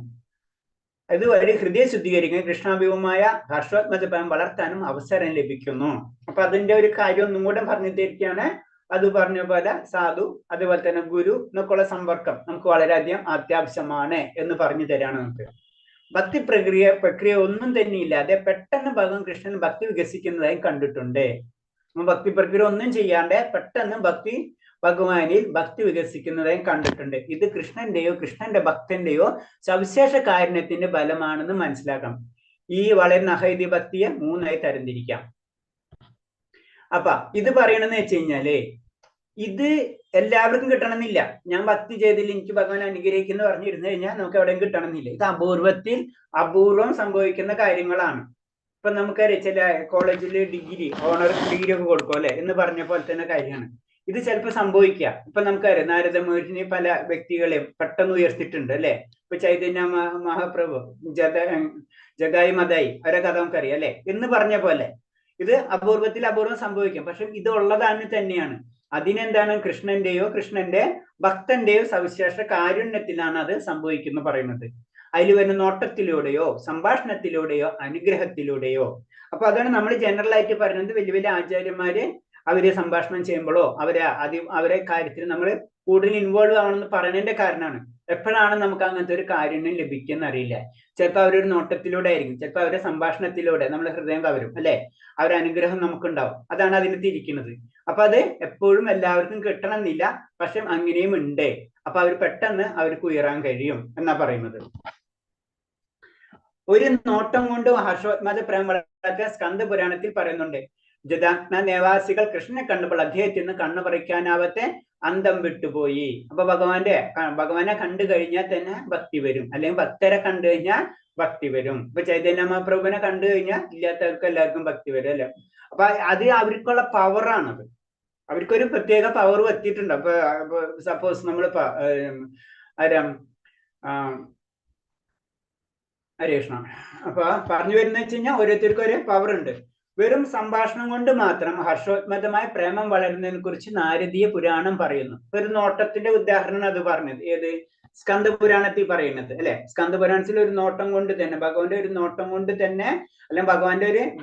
B: അതുവഴി ഹൃദയം ശുദ്ധീകരിക്കാൻ കൃഷ്ണാഭിമുഖമായ ഹർഷോത്മത പ്രേമം വളർത്താനും അവസരം ലഭിക്കുന്നു. അപ്പൊ അതിന്റെ ഒരു കാര്യം ഒന്നും കൂടെ പറഞ്ഞു തരികയാണ്. അത് പറഞ്ഞ പോലെ സാധു, അതുപോലെ തന്നെ ഗുരു എന്നൊക്കെയുള്ള സമ്പർക്കം നമുക്ക് വളരെയധികം അത്യാവശ്യമാണ് എന്ന് പറഞ്ഞു തരാണ് നമുക്ക്. ഭക്തി പ്രക്രിയ ഒന്നും തന്നെ ഇല്ലാതെ പെട്ടെന്ന് ഭഗവാൻ കൃഷ്ണൻ ഭക്തി വികസിക്കുന്നതായി കണ്ടിട്ടുണ്ട്. ഭക്തി പ്രക്രിയ ഒന്നും ചെയ്യാണ്ട് പെട്ടെന്ന് ഭഗവാനിൽ ഭക്തി വികസിക്കുന്നതായി കണ്ടിട്ടുണ്ട്. ഇത് കൃഷ്ണന്റെ ഭക്തന്റെയോ സവിശേഷ കാരുണ്യത്തിന്റെ ഫലമാണെന്ന് മനസ്സിലാക്കാം. ഈ വളരെ നഹൈതി ഭക്തിയെ 3 ആയി തരംതിരിക്കാം. അപ്പൊ ഇത് പറയണെന്ന് വെച്ച് കഴിഞ്ഞാല് ഇത് എല്ലാവർക്കും കിട്ടണമെന്നില്ല. ഞാൻ ഭക്തി ചെയ്തില്ല എനിക്ക് ഭഗവാൻ അനുഗ്രഹിക്കുന്നു പറഞ്ഞിരുന്നു കഴിഞ്ഞാൽ നമുക്ക് എവിടെയും കിട്ടണമെന്നില്ല. ഇത് അപൂർവം സംഭവിക്കുന്ന കാര്യങ്ങളാണ്. ഇപ്പൊ നമുക്കറിയാം ചില കോളേജിൽ ഓണർ ഡിഗ്രി ഒക്കെ കൊടുക്കും അല്ലെ എന്ന് പറഞ്ഞ പോലെ തന്നെ കാര്യമാണ്. ഇത് ചിലപ്പോൾ സംഭവിക്കുക. ഇപ്പൊ നമുക്കറിയാം നാരദ മഹർഷി പല വ്യക്തികളെയും പെട്ടെന്ന് ഉയർത്തിയിട്ടുണ്ട് അല്ലെ. ഇപ്പൊ ചൈതന്യ മഹാപ്രഭു, ജഗായി മതായി അവരെ കഥ നമുക്കറിയാം അല്ലെ എന്ന് പറഞ്ഞ പോലെ ഇത് അപൂർവം സംഭവിക്കും. പക്ഷെ ഇത് ഉള്ളതാണ് തന്നെയാണ്. അതിനെന്താണ് കൃഷ്ണന്റെ ഭക്തന്റെയോ സവിശേഷ കാരുണ്യത്തിലാണ് അത് സംഭവിക്കുന്നു പറയുന്നത്. അതിൽ വരുന്ന നോട്ടത്തിലൂടെയോ സംഭാഷണത്തിലൂടെയോ അനുഗ്രഹത്തിലൂടെയോ. അപ്പൊ അതാണ് നമ്മൾ ജനറൽ ആയിട്ട് പറയുന്നത്. വലിയ വലിയ ആചാര്യന്മാര് അവര് സംഭാഷണം ചെയ്യുമ്പോഴോ അവരെ കാര്യത്തിൽ നമ്മൾ കൂടുതൽ ഇൻവോൾവ് ആവണമെന്ന് പറയുന്നതിന്റെ കാരണമാണ്. എപ്പോഴാണ് നമുക്ക് അങ്ങനത്തെ ഒരു കാരുണ്യം ലഭിക്കുന്ന അറിയില്ല. ചിലപ്പോൾ അവരൊരു നോട്ടത്തിലൂടെ ആയിരിക്കും, ചിലപ്പോൾ അവരുടെ സംഭാഷണത്തിലൂടെ നമ്മുടെ ഹൃദയം കവരും അല്ലെ. അവരുടെ അനുഗ്രഹം നമുക്കുണ്ടാവും. അതാണ് അതിന് തിരിക്കുന്നത്. അപ്പൊ അത് എപ്പോഴും എല്ലാവർക്കും കിട്ടണമെന്നില്ല, പക്ഷെ അങ്ങനെയും ഉണ്ട്. അപ്പൊ അവർ പെട്ടെന്ന് അവർക്ക് ഉയരാൻ കഴിയും എന്നാ പറയുന്നത്. ഒരു നോട്ടം കൊണ്ട് ഹർഷോത്മത പ്രേമം വളർത്താൻ സ്കന്ദ പുരാണത്തിൽ പറയുന്നുണ്ട്. ജദാഗ്ന നേവാസികൾ കൃഷ്ണനെ കണ്ടപ്പോൾ അദ്ദേഹത്തിൽ നിന്ന് കണ്ണു പറിക്കാനാവത്തെ അന്തം വിട്ടുപോയി. അപ്പൊ ഭഗവാനെ കണ്ടു കഴിഞ്ഞാൽ തന്നെ ഭക്തി വരും, അല്ലെങ്കിൽ ഭക്തരെ കണ്ടു കഴിഞ്ഞാൽ ഭക്തി വരും. ഇപ്പൊ ചൈതന്യ മഹാപ്രഭുവിനെ കണ്ടു കഴിഞ്ഞാൽ ഇല്ലാത്തവർക്ക് എല്ലാവർക്കും ഭക്തി വരും അല്ലെ. അപ്പൊ അത് അവർക്കുള്ള പവറാണത്. അവർക്കൊരു പ്രത്യേക പവർ എത്തിയിട്ടുണ്ട്. അപ്പൊ സപ്പോസ് നമ്മളിപ്പോ ഹരേഷ്ണ അപ്പൊ പറഞ്ഞു വരുന്ന വെച്ച് കഴിഞ്ഞാൽ ഓരോരുത്തർക്കും ഒരു പവർ ഉണ്ട്. വെറും സംഭാഷണം കൊണ്ട് മാത്രം ഹർഷോത്മതമായ പ്രേമം വളരുന്നതിനെ കുറിച്ച് നാരദീയ പുരാണം പറയുന്നു. ഒരു നോട്ടത്തിന്റെ ഉദാഹരണം അത് പറഞ്ഞത് ഏത് സ്കന്ദ പുരാണത്തിൽ പറയുന്നത് അല്ലെ. സ്കന്ദ പുരാണത്തിൽ ഒരു നോട്ടം കൊണ്ട് തന്നെ, ഭഗവാന്റെ ഒരു നോട്ടം കൊണ്ട് തന്നെ, അല്ലെങ്കിൽ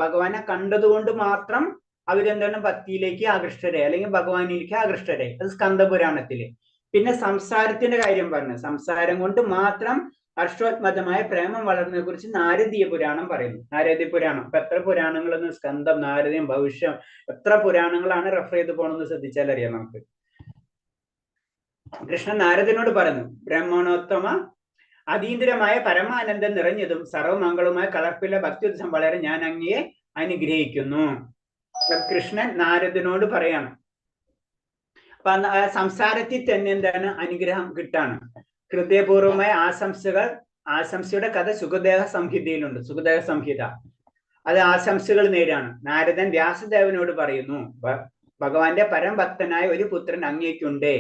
B: ഭഗവാനെ കണ്ടതുകൊണ്ട് മാത്രം അവരെന്താണ് ഭക്തിയിലേക്ക് ആകൃഷ്ടരായി, അല്ലെങ്കിൽ ഭഗവാനിലേക്ക് ആകൃഷ്ടരായി. അത് സ്കന്ദ പുരാണത്തില്. പിന്നെ സംസാരത്തിന്റെ കാര്യം പറഞ്ഞു. സംസാരം കൊണ്ട് മാത്രം ഹർഷോത്മതമായ പ്രേമം വളർന്നതിനെ കുറിച്ച് നാരദീയ പുരാണം പറയുന്നു. നാരദീയ പുരാണം ഇപ്പൊ എത്ര പുരാണങ്ങളെന്ന്, സ്കന്ധം, നാരദീയം, ഭവിഷ്യം, എത്ര പുരാണങ്ങളാണ് റെഫർ ചെയ്ത് പോകണമെന്ന് ശ്രദ്ധിച്ചാൽ അറിയാം നമുക്ക്. കൃഷ്ണൻ നാരദനോട് പറഞ്ഞു, ബ്രഹ്മണോത്തമ അതീന്ദ്രമായ പരമാനന്ദം നിറഞ്ഞതും സർവമംഗളവുമായ കളർപ്പില്ല ഭക്തിയുദ്ധം വളരെ ഞാൻ അങ്ങയെ അനുഗ്രഹിക്കുന്നു. കൃഷ്ണൻ നാരദനോട് പറയാണ്. അപ്പൊ സംസാരത്തിൽ തന്നെ എന്താണ് അനുഗ്രഹം കിട്ടാണ്. ഹൃദയപൂർവമായ ആശംസയുടെ കഥ സുഖദേഹ സംഹിതയിലുണ്ട്. സുഖദേഹ സംഹിത അത് ആശംസകൾ നേരാണ്. നാരദൻ വ്യാസദേവനോട് പറയുന്നു, ഭഗവാന്റെ പരംഭക്തനായ ഒരു പുത്രൻ അങ്ങേക്കുണ്ട്.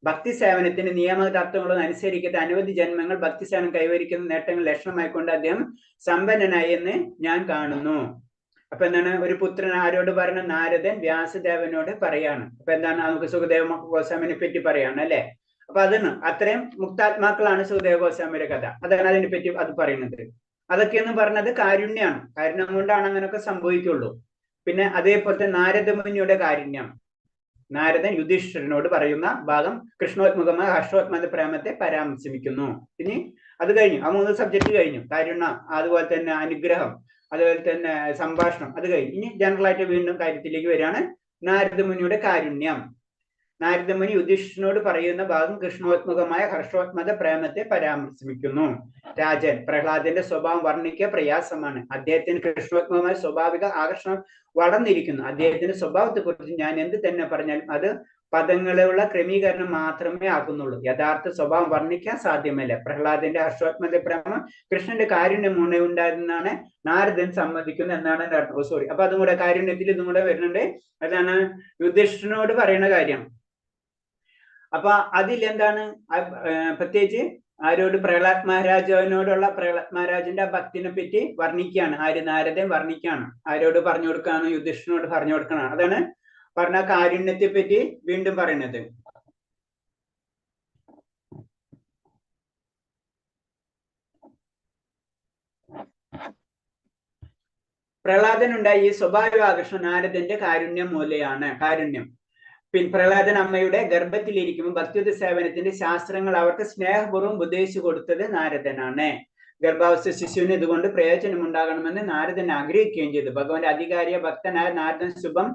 B: ഭക്തി സേവനത്തിന് നിയമതത്വങ്ങളൊന്നും അനുസരിക്കാത്ത അനവധി ജന്മങ്ങൾ ഭക്തി സേവനം കൈവരിക്കുന്ന നേട്ടങ്ങൾ ലക്ഷണമായിക്കൊണ്ട് അദ്ദേഹം സമ്പന്നനായി എന്ന് ഞാൻ കാണുന്നു. അപ്പൊ എന്താണ് ഒരു പുത്രൻ ആരോട് പറഞ്ഞ? നാരദൻ വ്യാസദേവനോട് പറയാണ്. അപ്പൊ എന്താണ് നമുക്ക് സുഖദേവ ഗോസ്വാമിനെ പറ്റി പറയാണ് അല്ലെ. അപ്പൊ അതാണ് അത്രയും മുക്താത്മാക്കളാണ് സുഖദേവ ഗോസ്വാമിയുടെ കഥ. അതാണ് അതിനെ പറ്റി അത് പറയുന്നത്. അതൊക്കെയെന്ന് പറഞ്ഞത് കാരുണ്യാണ്. കാരുണ്യം കൊണ്ടാണ് അങ്ങനെയൊക്കെ സംഭവിക്കുള്ളൂ. പിന്നെ അതേപോലത്തെ നാരദമുനിയുടെ കാരുണ്യം. നാരദൻ യുധിഷ്ഠിരനോട് പറയുന്ന ഭാഗം കൃഷ്ണോത്മുഖമായ ഹർഷോത്മത പ്രേമത്തെ പരാമർശിക്കുന്നു. ഇനി അത് കഴിഞ്ഞു, ആ 3 സബ്ജക്ട് കഴിഞ്ഞു. കാരുണ്യം, അതുപോലെ തന്നെ അനുഗ്രഹം, അതുപോലെ തന്നെ സംഭാഷണം, അത് കഴിഞ്ഞു. ഇനി ജനറൽ ആയിട്ട് വീണ്ടും കാര്യത്തിലേക്ക് വരികയാണ്. നാരദമുനിയുടെ കാരുണ്യം. നാരദമുനി യുധിഷ്ഠിരനോട് പറയുന്ന ഭാഗം കൃഷ്ണോത്മുഖമായ ഹർഷോത്മത പ്രേമത്തെ പരാമർശിക്കുന്നു. രാജൻ, പ്രഹ്ലാദന്റെ സ്വഭാവം വർണ്ണിക്കുക പ്രയാസമാണ്. അദ്ദേഹത്തിന് കൃഷ്ണോത്മകമായ സ്വാഭാവിക ആകർഷണം വളർന്നിരിക്കുന്നു. അദ്ദേഹത്തിന്റെ സ്വഭാവത്തെ കുറിച്ച് ഞാൻ എന്ത് തന്നെ പറഞ്ഞാലും അത് പദങ്ങളുള്ള ക്രമീകരണം മാത്രമേ ആകുന്നുള്ളൂ. യഥാർത്ഥ സ്വഭാവം വർണ്ണിക്കാൻ സാധ്യമല്ല. പ്രഹ്ലാദന്റെ ഹർഷോത്മത പ്രേമം കൃഷ്ണന്റെ കാരുണ്യം ഉണ്ടായിരുന്നാണ് നാരദൻ സമ്മതിക്കുന്നത് എന്നാണ് എൻ്റെ അർത്ഥം. സോറി, അപ്പൊ അതും കൂടെ കാരുണ്യത്തിൽ ഇതും കൂടെ വരുന്നുണ്ട്. അതാണ് യുധിഷ്ഠിരനോട് പറയുന്ന കാര്യം. അപ്പൊ അതിൽ എന്താണ് പ്രത്യേകിച്ച് ആരോട്? പ്രഹ്ലാദ് മഹാരാജാവിനോടുള്ള പ്രഹ്ലാദ് മഹാരാജിന്റെ ഭക്തിനെ പറ്റി വർണ്ണിക്കുകയാണ്. നാരദൻ വർണ്ണിക്കുകയാണ്. ആരോട് പറഞ്ഞു കൊടുക്കാണ്? യുധിഷ്ഠിരനോട് പറഞ്ഞു കൊടുക്കണം. അതാണ് പറഞ്ഞ കാരുണ്യത്തെ പറ്റി വീണ്ടും പറയുന്നത്. പ്രഹ്ലാദനുണ്ടായ ഈ സ്വാഭാവിക ആകർഷണം നാരദന്റെ കാരുണ്യം മൂലയാണ്. കാരുണ്യം പ്രഹ്ലാദൻ അമ്മയുടെ ഗർഭത്തിലിരിക്കുമ്പോൾ ഭക്തിയുദ്ധ സേവനത്തിന്റെ ശാസ്ത്രങ്ങൾ അവർക്ക് സ്നേഹപൂർവ്വം ഉപദേശിച്ചു കൊടുത്തത് നാരദനാണ്. ഗർഭാവസ്ഥ ശിശുവിന് ഇതുകൊണ്ട് പ്രയോജനം ഉണ്ടാകണമെന്ന് നാരദൻ ആഗ്രഹിക്കുകയും ചെയ്തു. ഭഗവാന്റെ അധികാരിയ ഭക്തനായ നാരദൻ ശുഭം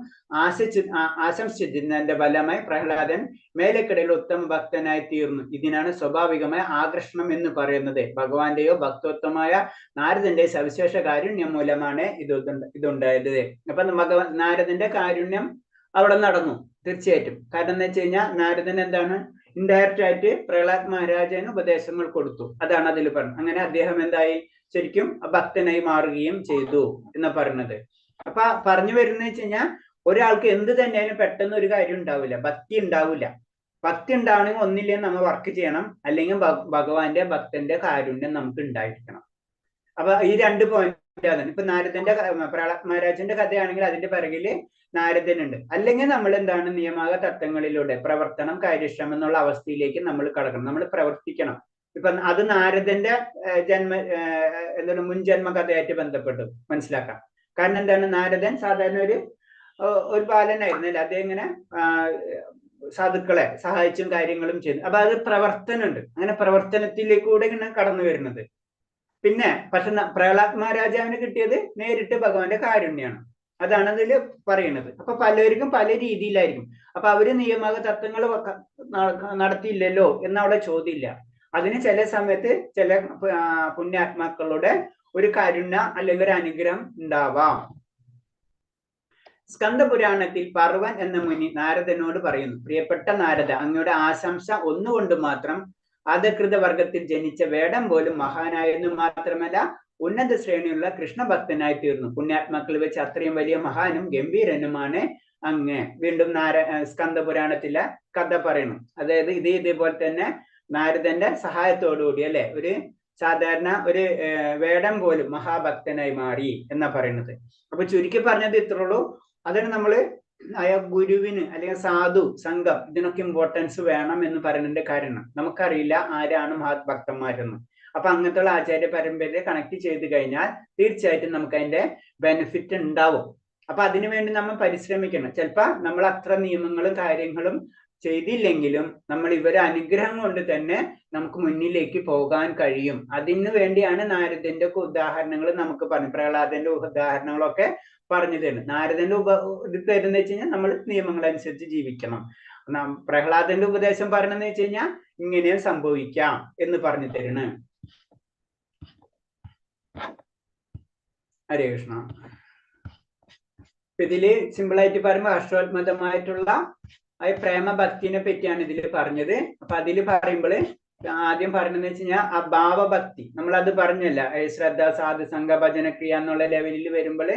B: ആശംസിച്ചതിന്റെ ഫലമായി പ്രഹ്ലാദൻ മേലക്കിടയിൽ ഉത്തമ ഭക്തനായി തീർന്നു. ഇതിനാണ് സ്വാഭാവികമായ ആകർഷണം എന്ന് പറയുന്നത്. ഭഗവാന്റെയോ ഭക്തോത്തമായ നാരദന്റെ സവിശേഷ കാരുണ്യം മൂലമാണ് ഇതുണ്ടായത്. അപ്പൊ നാരദന്റെ കാരുണ്യം അവിടെ നടന്നു. തീർച്ചയായിട്ടും. കാരണം എന്താ വെച്ച് കഴിഞ്ഞാൽ നാരദൻ എന്താണ് ഇൻഡയറക്റ്റ് ആയിട്ട് പ്രഹ്ലാദ് മഹാരാജന് ഉപദേശങ്ങൾ കൊടുത്തു. അതാണ് അതിൽ പറഞ്ഞത്. അങ്ങനെ അദ്ദേഹം എന്തായി ശരിക്കും ഭക്തനായി മാറുകയും ചെയ്തു എന്ന് പറയുന്നത്. അപ്പൊ പറഞ്ഞു വരുന്നത് വെച്ച് കഴിഞ്ഞാൽ ഒരാൾക്ക് എന്ത് തന്നെയാലും പെട്ടെന്ന് ഒരു കാര്യം ഉണ്ടാവില്ല, ഭക്തി ഉണ്ടാവില്ല. ഭക്തി ഉണ്ടാവണമെങ്കിൽ ഒന്നില്ലെങ്കിൽ നമ്മൾ വർക്ക് ചെയ്യണം, അല്ലെങ്കിൽ ഭഗവാന്റെ ഭക്തന്റെ കാരുണ്യം നമുക്ക് ഉണ്ടായിരിക്കണം. അപ്പൊ ഈ 2 പോയിന്റ് ആണ്. ഇപ്പൊ നാരദന്റെ പ്രഹ്ലാദ് മഹാരാജന്റെ കഥയാണെങ്കിൽ അതിന്റെ പിറകില് നാരദനുണ്ട്. അല്ലെങ്കിൽ നമ്മൾ എന്താണ് നിയമാക തത്വങ്ങളിലൂടെ പ്രവർത്തനം കാര്യക്ഷമം എന്നുള്ള അവസ്ഥയിലേക്ക് നമ്മൾ കടക്കണം, നമ്മൾ പ്രവർത്തിക്കണം. ഇപ്പൊ അത് നാരദന്റെ എന്താണ് മുൻജന്മ കഥയായിട്ട് ബന്ധപ്പെട്ട് മനസ്സിലാക്കാം. കാരണം എന്താണ്, നാരദൻ സാധാരണ ഒരു ബാലനായിരുന്നില്ല, അദ്ദേഹം ഇങ്ങനെ സാധുക്കളെ സഹായിച്ചും കാര്യങ്ങളും ചെയ്തു. അപ്പൊ അത് പ്രവർത്തനമുണ്ട്, അങ്ങനെ പ്രവർത്തനത്തിലേക്കൂടെ ഇങ്ങനെ കടന്നു വരുന്നത്. പിന്നെ പക്ഷെ പ്രഹ്ലാദ് മഹാരാജാവിന് കിട്ടിയത് നേരിട്ട് ഭഗവാന്റെ കാരുണ്യാണ്. അതാണ് അതിൽ പറയുന്നത്. അപ്പൊ പലർക്കും പല രീതിയിലായിരിക്കും. അപ്പൊ അവര് നിയമക തത്വങ്ങൾ നടത്തിയില്ലല്ലോ എന്നവിടെ ചോദ്യമില്ല. അതിന് ചില സമയത്ത് ചില പുണ്യാത്മാക്കളുടെ ഒരു കാരുണ്യ അല്ലെങ്കിൽ ഒരു അനുഗ്രഹം ഉണ്ടാവാം. സ്കന്ദപുരാണത്തിൽ പർവൻ എന്ന മുനി നാരദനോട് പറയുന്നു, പ്രിയപ്പെട്ട നാരദ, അങ്ങയുടെ ആശംസ ഒന്നുകൊണ്ട് മാത്രം അധകൃത വർഗത്തിൽ ജനിച്ച വേടം പോലും മഹാനായെന്നു മാത്രമല്ല ഉന്നത ശ്രേണിയുള്ള കൃഷ്ണഭക്തനായി തീർന്നു. പുണ്യാത്മാക്കൾ വെച്ച് അത്രയും വലിയ മഹാനും ഗംഭീരനുമാണ് അങ്ങ്. വീണ്ടും സ്കന്ദപുരാണത്തിലെ കഥ പറയുന്നു. അതായത് ഇതേപോലെ തന്നെ നാരദന്റെ സഹായത്തോടുകൂടി അല്ലെ ഒരു സാധാരണ ഒരു വേടം പോലും മഹാഭക്തനായി മാറി എന്നാ പറയുന്നത്. അപ്പൊ ചുരുക്കി പറഞ്ഞത് ഇത്രയുള്ളൂ. അതാണ് നമ്മള് ഗുരുവിന് അല്ലെങ്കിൽ സാധു സംഘം ഇതിനൊക്കെ ഇമ്പോർട്ടൻസ് വേണം എന്ന് പറയുന്നതിന്റെ കാരണം നമുക്കറിയില്ല ആരാണ് മഹാഭക്തന്മാരെന്ന്. അപ്പൊ അങ്ങനത്തെ ആചാര്യ പരമ്പരയെ കണക്ട് ചെയ്ത് കഴിഞ്ഞാൽ തീർച്ചയായിട്ടും നമുക്ക് അതിന്റെ ബെനിഫിറ്റ് ഉണ്ടാവും. അപ്പൊ അതിനുവേണ്ടി നമ്മൾ പരിശ്രമിക്കണം. ചിലപ്പോ നമ്മൾ അത്ര നിയമങ്ങളും കാര്യങ്ങളും ചെയ്തില്ലെങ്കിലും നമ്മൾ ഇവരെ അനുഗ്രഹം കൊണ്ട് തന്നെ നമുക്ക് മുന്നിലേക്ക് പോകാൻ കഴിയും. അതിനു വേണ്ടിയാണ് നാരദന്റെ ഉദാഹരണങ്ങൾ നമുക്ക് പറഞ്ഞു, പ്രഹ്ലാദന്റെ ഉദാഹരണങ്ങളൊക്കെ പറഞ്ഞു തരുന്നത്. നാരദന്റെ ഇത് തരുന്ന വെച്ച് കഴിഞ്ഞാൽ നമ്മൾ നിയമങ്ങൾ അനുസരിച്ച് ജീവിക്കണം. പ്രഹ്ലാദന്റെ ഉപദേശം പറഞ്ഞെന്ന് വെച്ച് കഴിഞ്ഞാൽ ഇങ്ങനെ സംഭവിക്കാം എന്ന് പറഞ്ഞു തരുന്നു. ഹരേ കൃഷ്ണ. ഇതില് സിമ്പിളായിട്ട് പറയുമ്പോൾ ഹർഷോത്മതമായിട്ടുള്ള പ്രേമഭക്തിനെ പറ്റിയാണ് ഇതിൽ പറഞ്ഞത്. അപ്പൊ അതിൽ പറയുമ്പോൾ ആദ്യം പറഞ്ഞെന്ന് വെച്ച് കഴിഞ്ഞാൽ ആ ഭാവഭക്തി, നമ്മൾ അത് പറഞ്ഞല്ല, ശ്രദ്ധ സാധു സംഘ ഭജനക്രിയ എന്നുള്ള ലെവലിൽ വരുമ്പോൾ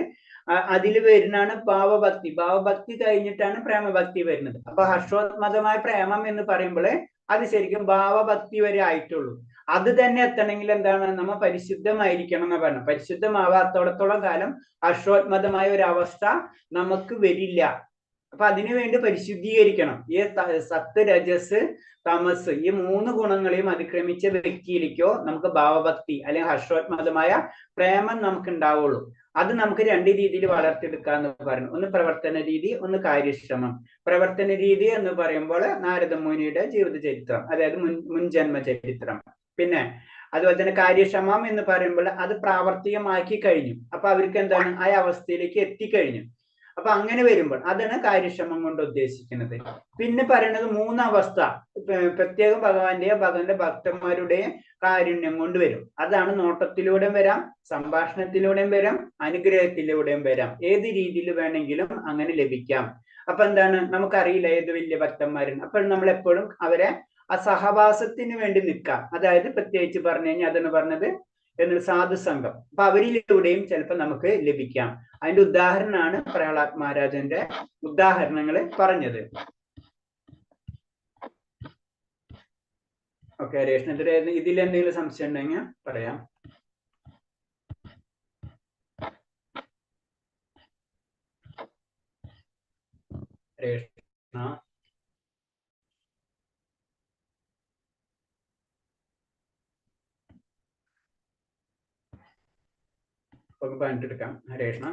B: അതിൽ വരുന്നതാണ് ഭാവഭക്തി. ഭാവഭക്തി കഴിഞ്ഞിട്ടാണ് പ്രേമഭക്തി വരുന്നത്. അപ്പൊ ഹർഷോത്മതമായ പ്രേമം എന്ന് പറയുമ്പോൾ അത് ശരിക്കും ഭാവഭക്തി വരെ ആയിട്ടുള്ളൂ. അത് തന്നെ എത്തണമെങ്കിൽ എന്താണ്, നമ്മൾ പരിശുദ്ധമായിരിക്കണം എന്ന് പറഞ്ഞു. പരിശുദ്ധമാവാത്തോടത്തോളം കാലം ഹർഷോത്മതമായ ഒരു അവസ്ഥ നമുക്ക് വരില്ല. അപ്പൊ അതിനു വേണ്ടി പരിശുദ്ധീകരിക്കണം. ഈ സത്ത് രജസ് തമസ് ഈ 3 ഗുണങ്ങളെയും അതിക്രമിച്ച വ്യക്തിയിലേക്കോ നമുക്ക് ഭാവഭക്തി അല്ലെങ്കിൽ ഹർഷോത്മതമായ പ്രേമം നമുക്ക് ഉണ്ടാവുള്ളൂ. അത് നമുക്ക് 2 രീതിയിൽ വളർത്തിയെടുക്കാന്ന് പറഞ്ഞു. ഒന്ന് പ്രവർത്തന രീതി, ഒന്ന് കാര്യശ്രമം. പ്രവർത്തന രീതി എന്ന് പറയുമ്പോൾ നാരദ മുനിയുടെ ജീവിത ചരിത്രം, അതായത് മുൻജന്മ ചരിത്രം. പിന്നെ അതുപോലെ തന്നെ കാര്യക്ഷമം എന്ന് പറയുമ്പോൾ അത് പ്രാവർത്തികമാക്കി കഴിഞ്ഞു. അപ്പൊ അവർക്ക് എന്താണ്, ആ അവസ്ഥയിലേക്ക് എത്തിക്കഴിഞ്ഞു. അപ്പൊ അങ്ങനെ വരുമ്പോൾ അതാണ് കാര്യക്ഷമം കൊണ്ട് ഉദ്ദേശിക്കുന്നത്. പിന്നെ പറയുന്നത് 3 അവസ്ഥ പ്രത്യേകം ഭഗവാന്റെ ഭക്തന്മാരുടെയും കാരുണ്യം കൊണ്ട് വരും. അതാണ് നോട്ടത്തിലൂടെയും വരാം, സംഭാഷണത്തിലൂടെയും വരാം, അനുഗ്രഹത്തിലൂടെയും വരാം. ഏത് രീതിയിൽ വേണമെങ്കിലും അങ്ങനെ ലഭിക്കാം. അപ്പൊ എന്താണ്, നമുക്കറിയില്ല ഏത് വലിയ ഭക്തന്മാരുണ്ട്. അപ്പോൾ നമ്മൾ എപ്പോഴും അവരെ ആ സഹവാസത്തിന് വേണ്ടി നിൽക്കാം. അതായത് പ്രത്യേകിച്ച് പറഞ്ഞു കഴിഞ്ഞാൽ അതാണ് പറഞ്ഞത് എന്നൊരു സാധുസംഘം. അപ്പൊ അവരിലൂടെയും ചിലപ്പോൾ നമുക്ക് ലഭിക്കാം. അതിന്റെ ഉദാഹരണമാണ് പ്രഹ്ലാദ് മഹാരാജന്റെ ഉദാഹരണങ്ങൾ പറഞ്ഞത്. ഓക്കെ രേഷ്ണ, ഇതിൽ എന്തെങ്കിലും സംശയം ഉണ്ടെങ്കിൽ പറയാം. രേഷ്ണ പറഞ്ഞിട്ടെടുക്കാം. രേഷ്ണ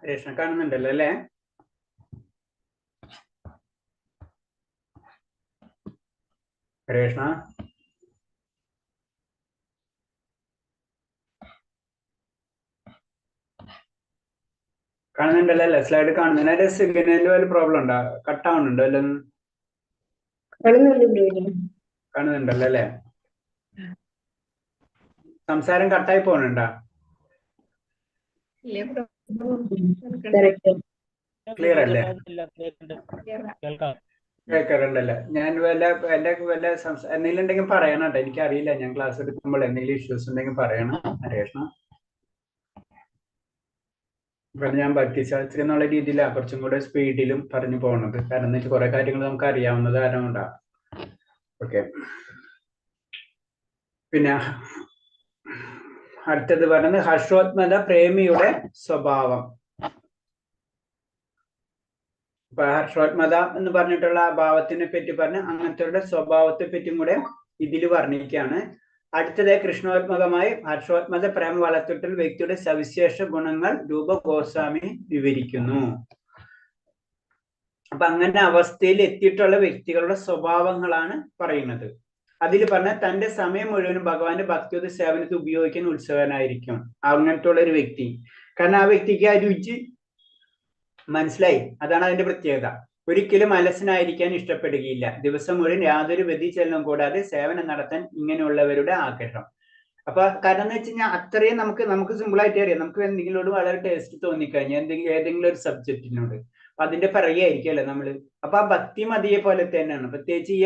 B: രേഷ്ണ കാണുന്നുണ്ടല്ലോ അല്ലേ? രേഷ്ണ കാണുന്നുണ്ടല്ലോ അല്ലേ? സ്ലൈഡ് കാണുന്നുണ്ട്. സിഗ്നലിൽ വല്ല പ്രോബ്ലം ഉണ്ടോ? കട്ടാവുന്നുണ്ടോ അല്ലേ? കാണുന്നുണ്ടല്ലോ അല്ലേ? സംസാരം കട്ടായി പോകുന്നുണ്ടോ? ക്ലിയർ അല്ലേ? കേൾക്കാറുണ്ടല്ലേ? ഞാൻ വല്ല എന്തെങ്കിലും ഉണ്ടെങ്കിൽ പറയണം കേട്ടോ. എനിക്കറിയില്ല, ഞാൻ ക്ലാസ് എടുക്കുമ്പോൾ എന്തെങ്കിലും ഇഷ്യൂസ് ഉണ്ടെങ്കിൽ പറയണം രേഷ്ണ. അപ്പം ഞാൻ ഭക്തിശാസ്ത്രി എന്നുള്ള രീതിയിലാണ് കുറച്ചും കൂടെ സ്പീഡിലും പറഞ്ഞു പോകുന്നത്. കാരണം എന്ന് വെച്ചാൽ കുറെ കാര്യങ്ങൾ നമുക്ക് അറിയാവുന്നത് കാരണം കൊണ്ടാണ്. ഓക്കെ, പിന്നെ അടുത്തത് പറയുന്നത് ഹർഷോത്മത പ്രേമിയുടെ സ്വഭാവം. ഇപ്പൊ ഹർഷോത്മത എന്ന് പറഞ്ഞിട്ടുള്ള ആ ഭാവത്തിനെ പറ്റി പറഞ്ഞ് അങ്ങനത്തെ സ്വഭാവത്തെ പറ്റിയും കൂടെ ഇതിൽ വർണ്ണിക്കുകയാണ്. അടുത്തത് കൃഷ്ണോത്മകമായി ഹർഷോത്മത പ്രേമ വളർത്തിട്ടുള്ള വ്യക്തിയുടെ സവിശേഷ ഗുണങ്ങൾ രൂപ ഗോസ്വാമി വിവരിക്കുന്നു. അപ്പൊ അങ്ങനെ അവസ്ഥയിൽ എത്തിയിട്ടുള്ള വ്യക്തികളുടെ സ്വഭാവങ്ങളാണ് പറയുന്നത്. അതിൽ പറഞ്ഞ തന്റെ സമയം മുഴുവനും ഭഗവാന്റെ ഭക്തിയുടെ സേവനത്തിൽ ഉപയോഗിക്കാൻ ഉത്സവനായിരിക്കും അങ്ങനത്തെ ഉള്ള ഒരു വ്യക്തി. കാരണം ആ വ്യക്തിക്ക് ആ രുചി മനസ്സിലായി, അതാണ് അതിന്റെ പ്രത്യേകത. ഒരിക്കലും അലസനായിരിക്കാൻ ഇഷ്ടപ്പെടുകയില്ല. ദിവസം മുഴുവൻ യാതൊരു വ്യതിചലനവും കൂടാതെ സേവനം നടത്താൻ ഇങ്ങനെയുള്ളവരുടെ ആഗ്രഹം. അപ്പൊ കാരണം എന്ന് വെച്ച് കഴിഞ്ഞാൽ അത്രയും നമുക്ക് സിമ്പിൾ ആയിട്ട് അറിയാം. നമുക്ക് എന്തെങ്കിലോട് വളരെ ടേസ്റ്റ് തോന്നിക്കഴിഞ്ഞാൽ ഏതെങ്കിലും ഒരു സബ്ജക്റ്റിനോട് അതിന്റെ പിറകെ ആയിരിക്കുമല്ലോ നമ്മള്. അപ്പൊ ആ ഭക്തി മതിയെ പോലെ തന്നെയാണ്. പ്രത്യേകിച്ച് ഈ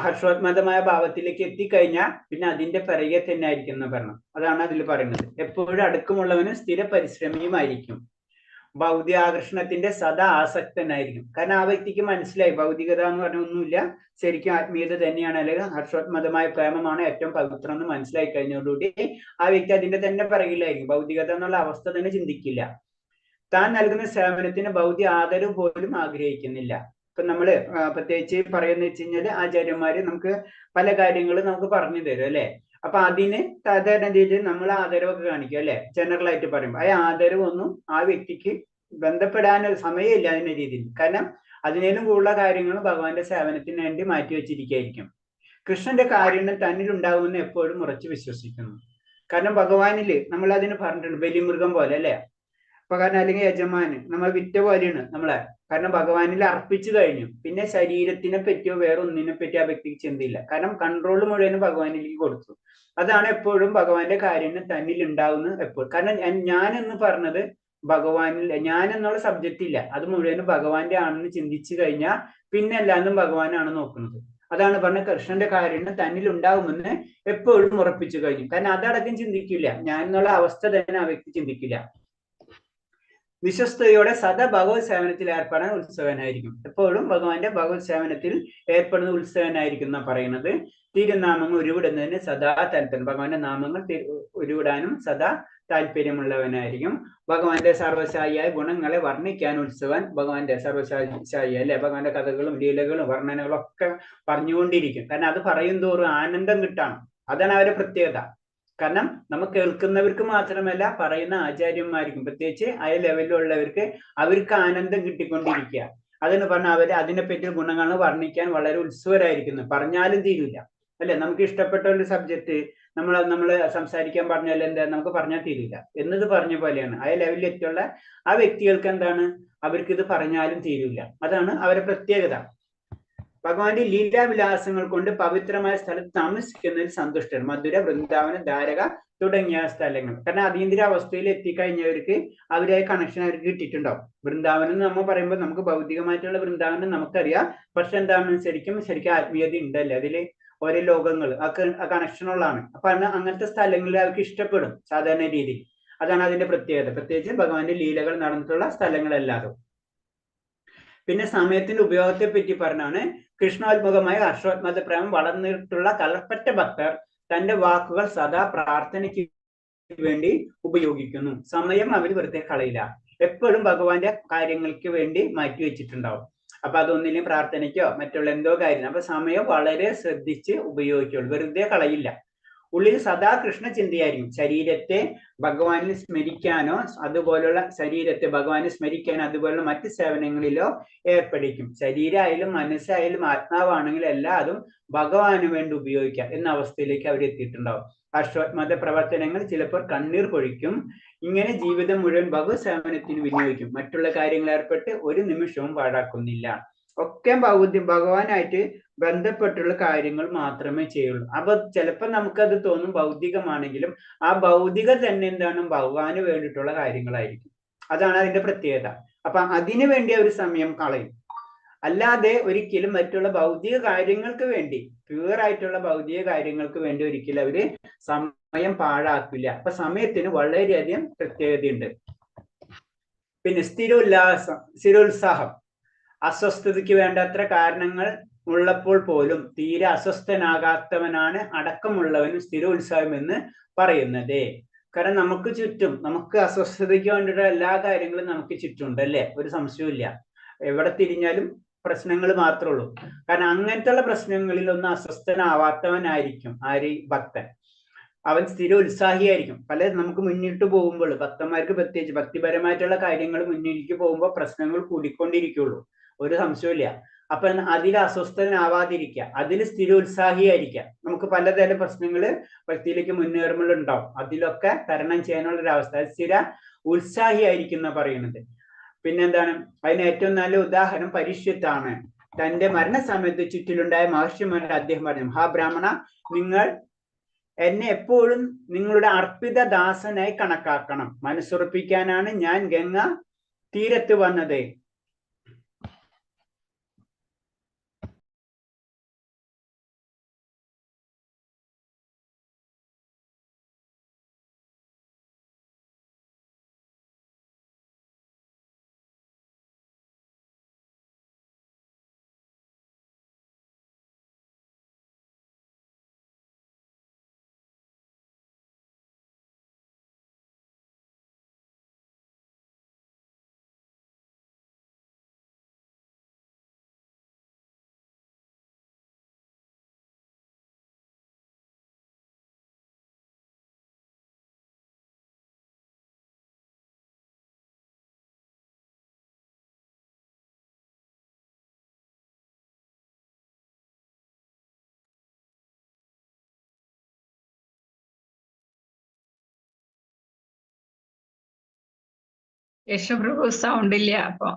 B: ഹർഷോത്മതമായ ഭാവത്തിലേക്ക് എത്തിക്കഴിഞ്ഞാൽ പിന്നെ അതിന്റെ പിറകെ തന്നെ ആയിരിക്കും എന്ന് പറഞ്ഞു. അതാണ് അതിൽ പറയുന്നത്. എപ്പോഴും അടുക്കമുള്ളവനും സ്ഥിര പരിശ്രമിയുമായിരിക്കും. ഭൗതിക ആകർഷണത്തിന്റെ സദാ ആസക്തനായിരിക്കും. കാരണം ആ വ്യക്തിക്ക് മനസ്സിലായി ഭൗതികത എന്ന് പറഞ്ഞ ഒന്നുമില്ല, ശരിക്കും ആത്മീയത തന്നെയാണ്, അല്ലെങ്കിൽ ഹർഷോത്മതമായ പ്രേമമാണ് ഏറ്റവും പവിത്രം എന്ന് മനസ്സിലായി കഴിഞ്ഞതോടുകൂടി ആ വ്യക്തി അതിന്റെ തന്നെ പിറകിലായിരിക്കും. ഭൗതികത എന്നുള്ള അവസ്ഥ തന്നെ ചിന്തിക്കില്ല. താൻ നൽകുന്ന സേവനത്തിന് ഭൗതിക ആദരവ് പോലും ആഗ്രഹിക്കുന്നില്ല. ഇപ്പൊ നമ്മള് പ്രത്യേകിച്ച് പറയുന്ന വെച്ച് കഴിഞ്ഞാല് ആചാര്യന്മാര് നമുക്ക് പല കാര്യങ്ങളും നമുക്ക് പറഞ്ഞു തരും അല്ലെ. അപ്പൊ അതിന് സാധാരണ രീതിയിൽ നമ്മൾ ആദരവൊക്കെ കാണിക്കും അല്ലെ, ജനറൽ ആയിട്ട് പറയുമ്പോൾ. ആ ആദരവൊന്നും ആ വ്യക്തിക്ക് ബന്ധപ്പെടാൻ സമയമില്ല അതിന്റെ രീതിയിൽ. കാരണം അതിനേലും കൂടുതലുള്ള കാര്യങ്ങൾ ഭഗവാന്റെ സേവനത്തിന് വേണ്ടി മാറ്റി വെച്ചിരിക്കുകയായിരിക്കും. കൃഷ്ണന്റെ കാരുണ്യം തന്നിൽ ഉണ്ടാകുമെന്ന് എപ്പോഴും ഉറച്ചു വിശ്വസിക്കുന്നു. കാരണം ഭഗവാനില് നമ്മൾ അതിന് പറഞ്ഞിട്ടുണ്ട് ബലിമൃഗം പോലെ അല്ലെ. അപ്പൊ കാരണം അല്ലെങ്കിൽ യജമാന് നമ്മൾ വിറ്റ പോലെയാണ് നമ്മളെ. കാരണം ഭഗവാനിൽ അർപ്പിച്ചു കഴിഞ്ഞു, പിന്നെ ശരീരത്തിനെ പറ്റിയോ വേറെ ഒന്നിനെ പറ്റിയോ ആ വ്യക്തിക്ക് ചിന്തയില്ല. കാരണം കൺട്രോൾ മുഴുവനും ഭഗവാനിലേക്ക് കൊടുത്തു. അതാണ് എപ്പോഴും ഭഗവാന്റെ കാരുണ്യം തന്നിൽ ഉണ്ടാവുന്നത് എപ്പോഴും. കാരണം ഞാൻ എന്ന് പറഞ്ഞത് ഭഗവാനിൽ, ഞാൻ എന്നുള്ള സബ്ജക്റ്റ് ഇല്ല, അത് മുഴുവനും ഭഗവാന്റെ ആണെന്ന് ചിന്തിച്ചു കഴിഞ്ഞാൽ പിന്നെ എല്ലാതും ഭഗവാനാണ് നോക്കുന്നത്. അതാണ് പറഞ്ഞ കൃഷ്ണന്റെ കാരുണ്യം തന്നിൽ ഉണ്ടാവുമെന്ന് എപ്പോഴും ഉറപ്പിച്ചു കഴിഞ്ഞു. കാരണം അതടക്കം ചിന്തിക്കില്ല, ഞാൻ എന്നുള്ള അവസ്ഥ തന്നെ ആ വ്യക്തി ചിന്തിക്കില്ല. വിശ്വസ്തയോടെ സദാ ഭഗവത് സേവനത്തിൽ ഏർപ്പെടാൻ ഉത്സവനായിരിക്കും. എപ്പോഴും ഭഗവാന്റെ ഭഗവത് സേവനത്തിൽ ഏർപ്പെടുന്ന ഉത്സവനായിരിക്കും എന്നാ പറയുന്നത്. തിരുനാമങ്ങൾ ഉരുവിടുന്നതിന് സദാ താല്പര്യം, ഭഗവാന്റെ നാമങ്ങൾ ഉരുവിടാനും സദാ താല്പര്യമുള്ളവനായിരിക്കും. ഭഗവാന്റെ സർവശായിയായ ഗുണങ്ങളെ വർണ്ണിക്കാൻ ഉത്സവൻ, ഭഗവാന്റെ സർവശായി അല്ലെ, ഭഗവാന്റെ കഥകളും ലീലകളും വർണ്ണനകളും ഒക്കെ പറഞ്ഞുകൊണ്ടിരിക്കും. കാരണം അത് പറയും തോറും ആനന്ദം കിട്ടണം. അതാണ് അവരുടെ പ്രത്യേകത. കാരണം നമുക്ക് കേൾക്കുന്നവർക്ക് മാത്രമല്ല പറയുന്ന ആചാര്യന്മാർക്കും, പ്രത്യേകിച്ച് ആ ലെവലിലുള്ളവർക്ക് അവർക്ക് ആനന്ദം കിട്ടിക്കൊണ്ടിരിക്കുക. അതെന്ന് പറഞ്ഞാൽ അവര് അതിനെപ്പറ്റി ഗുണങ്ങൾ വർണ്ണിക്കാൻ വളരെ ഉത്സുകരായിരിക്കുന്നു. പറഞ്ഞാലും തീരില്ല അല്ലെ. നമുക്ക് ഇഷ്ടപ്പെട്ട ഒരു സബ്ജക്റ്റ് നമ്മൾ സംസാരിക്കാൻ പറഞ്ഞാൽ എന്താ, നമുക്ക് പറഞ്ഞാൽ തീരില്ല എന്നത് പറഞ്ഞ പോലെയാണ്. ആ ലെവലിലെത്തിയുള്ള ആ വ്യക്തികൾക്ക് എന്താണ്, അവർക്ക് ഇത് പറഞ്ഞാലും തീരില്ല. അതാണ് അവരുടെ പ്രത്യേകത. ഭഗവാന്റെ ലീലാവിലാസങ്ങൾ കൊണ്ട് പവിത്രമായ സ്ഥലത്ത് താമസിക്കുന്നതിൽ സന്തുഷ്ടർ. മധുര, വൃന്ദാവനം, ദ്വാരക തുടങ്ങിയ സ്ഥലങ്ങൾ. കാരണം അതീന്ദ്ര അവസ്ഥയിൽ എത്തിക്കഴിഞ്ഞവർക്ക് അവരായ കണക്ഷൻ അവർക്ക് കിട്ടിയിട്ടുണ്ടാവും. വൃന്ദാവനം നമ്മൾ പറയുമ്പോൾ നമുക്ക് ഭൗതികമായിട്ടുള്ള വൃന്ദാവനം നമുക്കറിയാം. പക്ഷെ എന്താണ് ശരിക്കും ആത്മീയത ഉണ്ടല്ലേ അതില്, ഓരോ ലോകങ്ങൾ ആ കണക്ഷനുള്ളതാണ്. അപ്പൊ അങ്ങനത്തെ സ്ഥലങ്ങളിൽ അവർക്ക് ഇഷ്ടപ്പെടും സാധാരണ രീതിയിൽ. അതാണ് അതിന്റെ പ്രത്യേകത, പ്രത്യേകിച്ച് ഭഗവാന്റെ ലീലകൾ നടന്നിട്ടുള്ള സ്ഥലങ്ങളല്ലാതെ. പിന്നെ സമയത്തിന്റെ ഉപയോഗത്തെ പറ്റി പറഞ്ഞാണ് കൃഷ്ണോത്മുഖമായ ഹർഷോത്മത പ്രേമം വളർന്നിട്ടുള്ള കളർപ്പറ്റ ഭക്തർ തന്റെ വാക്കുകൾ സദാ പ്രാർത്ഥനയ്ക്ക് വേണ്ടി ഉപയോഗിക്കുന്നു. സമയം അവർ വെറുതെ കളയില്ല, എപ്പോഴും ഭഗവാന്റെ കാര്യങ്ങൾക്ക് വേണ്ടി മാറ്റി വെച്ചിട്ടുണ്ടാവും. അപ്പൊ അതൊന്നിലും പ്രാർത്ഥനയ്ക്കോ മറ്റുള്ള എന്തോ കാര്യം. അപ്പൊ സമയം വളരെ ശ്രദ്ധിച്ച് ഉപയോഗിക്കുള്ളൂ, വെറുതെ കളയില്ല. ഉള്ളിൽ സദാ കൃഷ്ണ ചിന്തയായിരിക്കും. ശരീരത്തെ ഭഗവാനിൽ സ്മരിക്കാനോ അതുപോലുള്ള ശരീരത്തെ ഭഗവാനെ സ്മരിക്കാനോ അതുപോലുള്ള മറ്റ് സേവനങ്ങളിലോ ഏർപ്പെടിക്കും. ശരീരമായാലും മനസ്സായാലും ആത്മാവാണെങ്കിലും എല്ലാതും ഭഗവാന് വേണ്ടി ഉപയോഗിക്കാം എന്ന അവസ്ഥയിലേക്ക് അവർ എത്തിയിട്ടുണ്ടാവും. അശ്വത്ഥമത പ്രവർത്തനങ്ങൾ ചിലപ്പോൾ കണ്ണീർ പൊഴിക്കും. ഇങ്ങനെ ജീവിതം മുഴുവൻ ഭഗവത് സേവനത്തിന് വിനിയോഗിക്കും. മറ്റുള്ള കാര്യങ്ങൾ ഏർപ്പെട്ട് ഒരു നിമിഷവും പാഴാക്കുന്നില്ല. ഒക്കെ ഭഗവാനായിട്ട് ബന്ധപ്പെട്ടുള്ള കാര്യങ്ങൾ മാത്രമേ ചെയ്യുള്ളൂ. അപ്പൊ ചിലപ്പോൾ നമുക്കത് തോന്നും ഭൗതികമാണെങ്കിലും ആ ഭൗതിക തന്നെ എന്താണ് ഭഗവാന് വേണ്ടിയിട്ടുള്ള കാര്യങ്ങളായിരിക്കും. അതാണ് അതിന്റെ പ്രത്യേകത. അപ്പൊ അതിനു വേണ്ടി ഒരു സമയം കളയും. അല്ലാതെ ഒരിക്കലും മറ്റുള്ള ഭൗതിക കാര്യങ്ങൾക്ക് വേണ്ടി, പ്യൂർ ആയിട്ടുള്ള ഭൗതിക കാര്യങ്ങൾക്ക് വേണ്ടി ഒരിക്കലും അവര് സമയം പാഴാക്കില്ല. അപ്പൊ സമയത്തിന് വളരെയധികം പ്രത്യേകതയുണ്ട്. പിന്നെ സ്ഥിരോത്സാഹം. അസ്വസ്ഥതയ്ക്ക് വേണ്ടത്ര കാരണങ്ങൾ ഉള്ളപ്പോൾ പോലും തീരെ അസ്വസ്ഥനാകാത്തവനാണ് അടക്കമുള്ളവനും സ്ഥിരോത്സാഹം എന്ന് പറയുന്നത്. കാരണം നമുക്ക് ചുറ്റും, നമുക്ക് അസ്വസ്ഥതയ്ക്ക് വേണ്ടിയിട്ട് എല്ലാ കാര്യങ്ങളും നമുക്ക് ചുറ്റുമുണ്ട് അല്ലേ, ഒരു സംശയവും. എവിടെ തിരിഞ്ഞാലും പ്രശ്നങ്ങൾ മാത്രമേ ഉള്ളൂ. കാരണം അങ്ങനത്തെ ഉള്ള പ്രശ്നങ്ങളിലൊന്നും അസ്വസ്ഥനാവാത്തവനായിരിക്കും ആര്? ഭക്തൻ. അവൻ സ്ഥിര ഉത്സാഹിയായിരിക്കും. പല നമുക്ക് മുന്നിട്ട് പോകുമ്പോൾ, ഭക്തന്മാർക്ക് പ്രത്യേകിച്ച് ഭക്തിപരമായിട്ടുള്ള കാര്യങ്ങൾ മുന്നിലേക്ക് പോകുമ്പോൾ പ്രശ്നങ്ങൾ കൂടിക്കൊണ്ടിരിക്കുള്ളൂ, ഒരു സംശയമില്ല. അപ്പൊ അതിൽ അസ്വസ്ഥനാവാതിരിക്കുക, അതിൽ സ്ഥിര ഉത്സാഹിയായിരിക്കുക. നമുക്ക് പലതരം പ്രശ്നങ്ങൾ ഭക്തിയിലേക്ക് മുന്നേറുമ്പോൾ ഉണ്ടാവും, അതിലൊക്കെ തരണം ചെയ്യാനുള്ള ഒരു അവസ്ഥ. സ്ഥിര ഉത്സാഹിയായിരിക്കുന്ന പറയുന്നത്. പിന്നെന്താണ്, അതിന് ഏറ്റവും നല്ല ഉദാഹരണം പരീക്ഷത്താണ്. തന്റെ മരണസമയത്ത് ചുറ്റിലുണ്ടായ മഹർഷിമാരുടെ അദ്ദേഹം പറഞ്ഞു, മഹാബ്രാഹ്മണ, നിങ്ങൾ എന്നെ എപ്പോഴും നിങ്ങളുടെ അർപ്പിത ദാസനായി കണക്കാക്കണം. മനസ്സുറപ്പിക്കാനാണ് ഞാൻ ഗംഗ തീരത്ത് വന്നത്.
A: യശുപ്രഭു സൗണ്ട് ഇല്ല. അപ്പൊ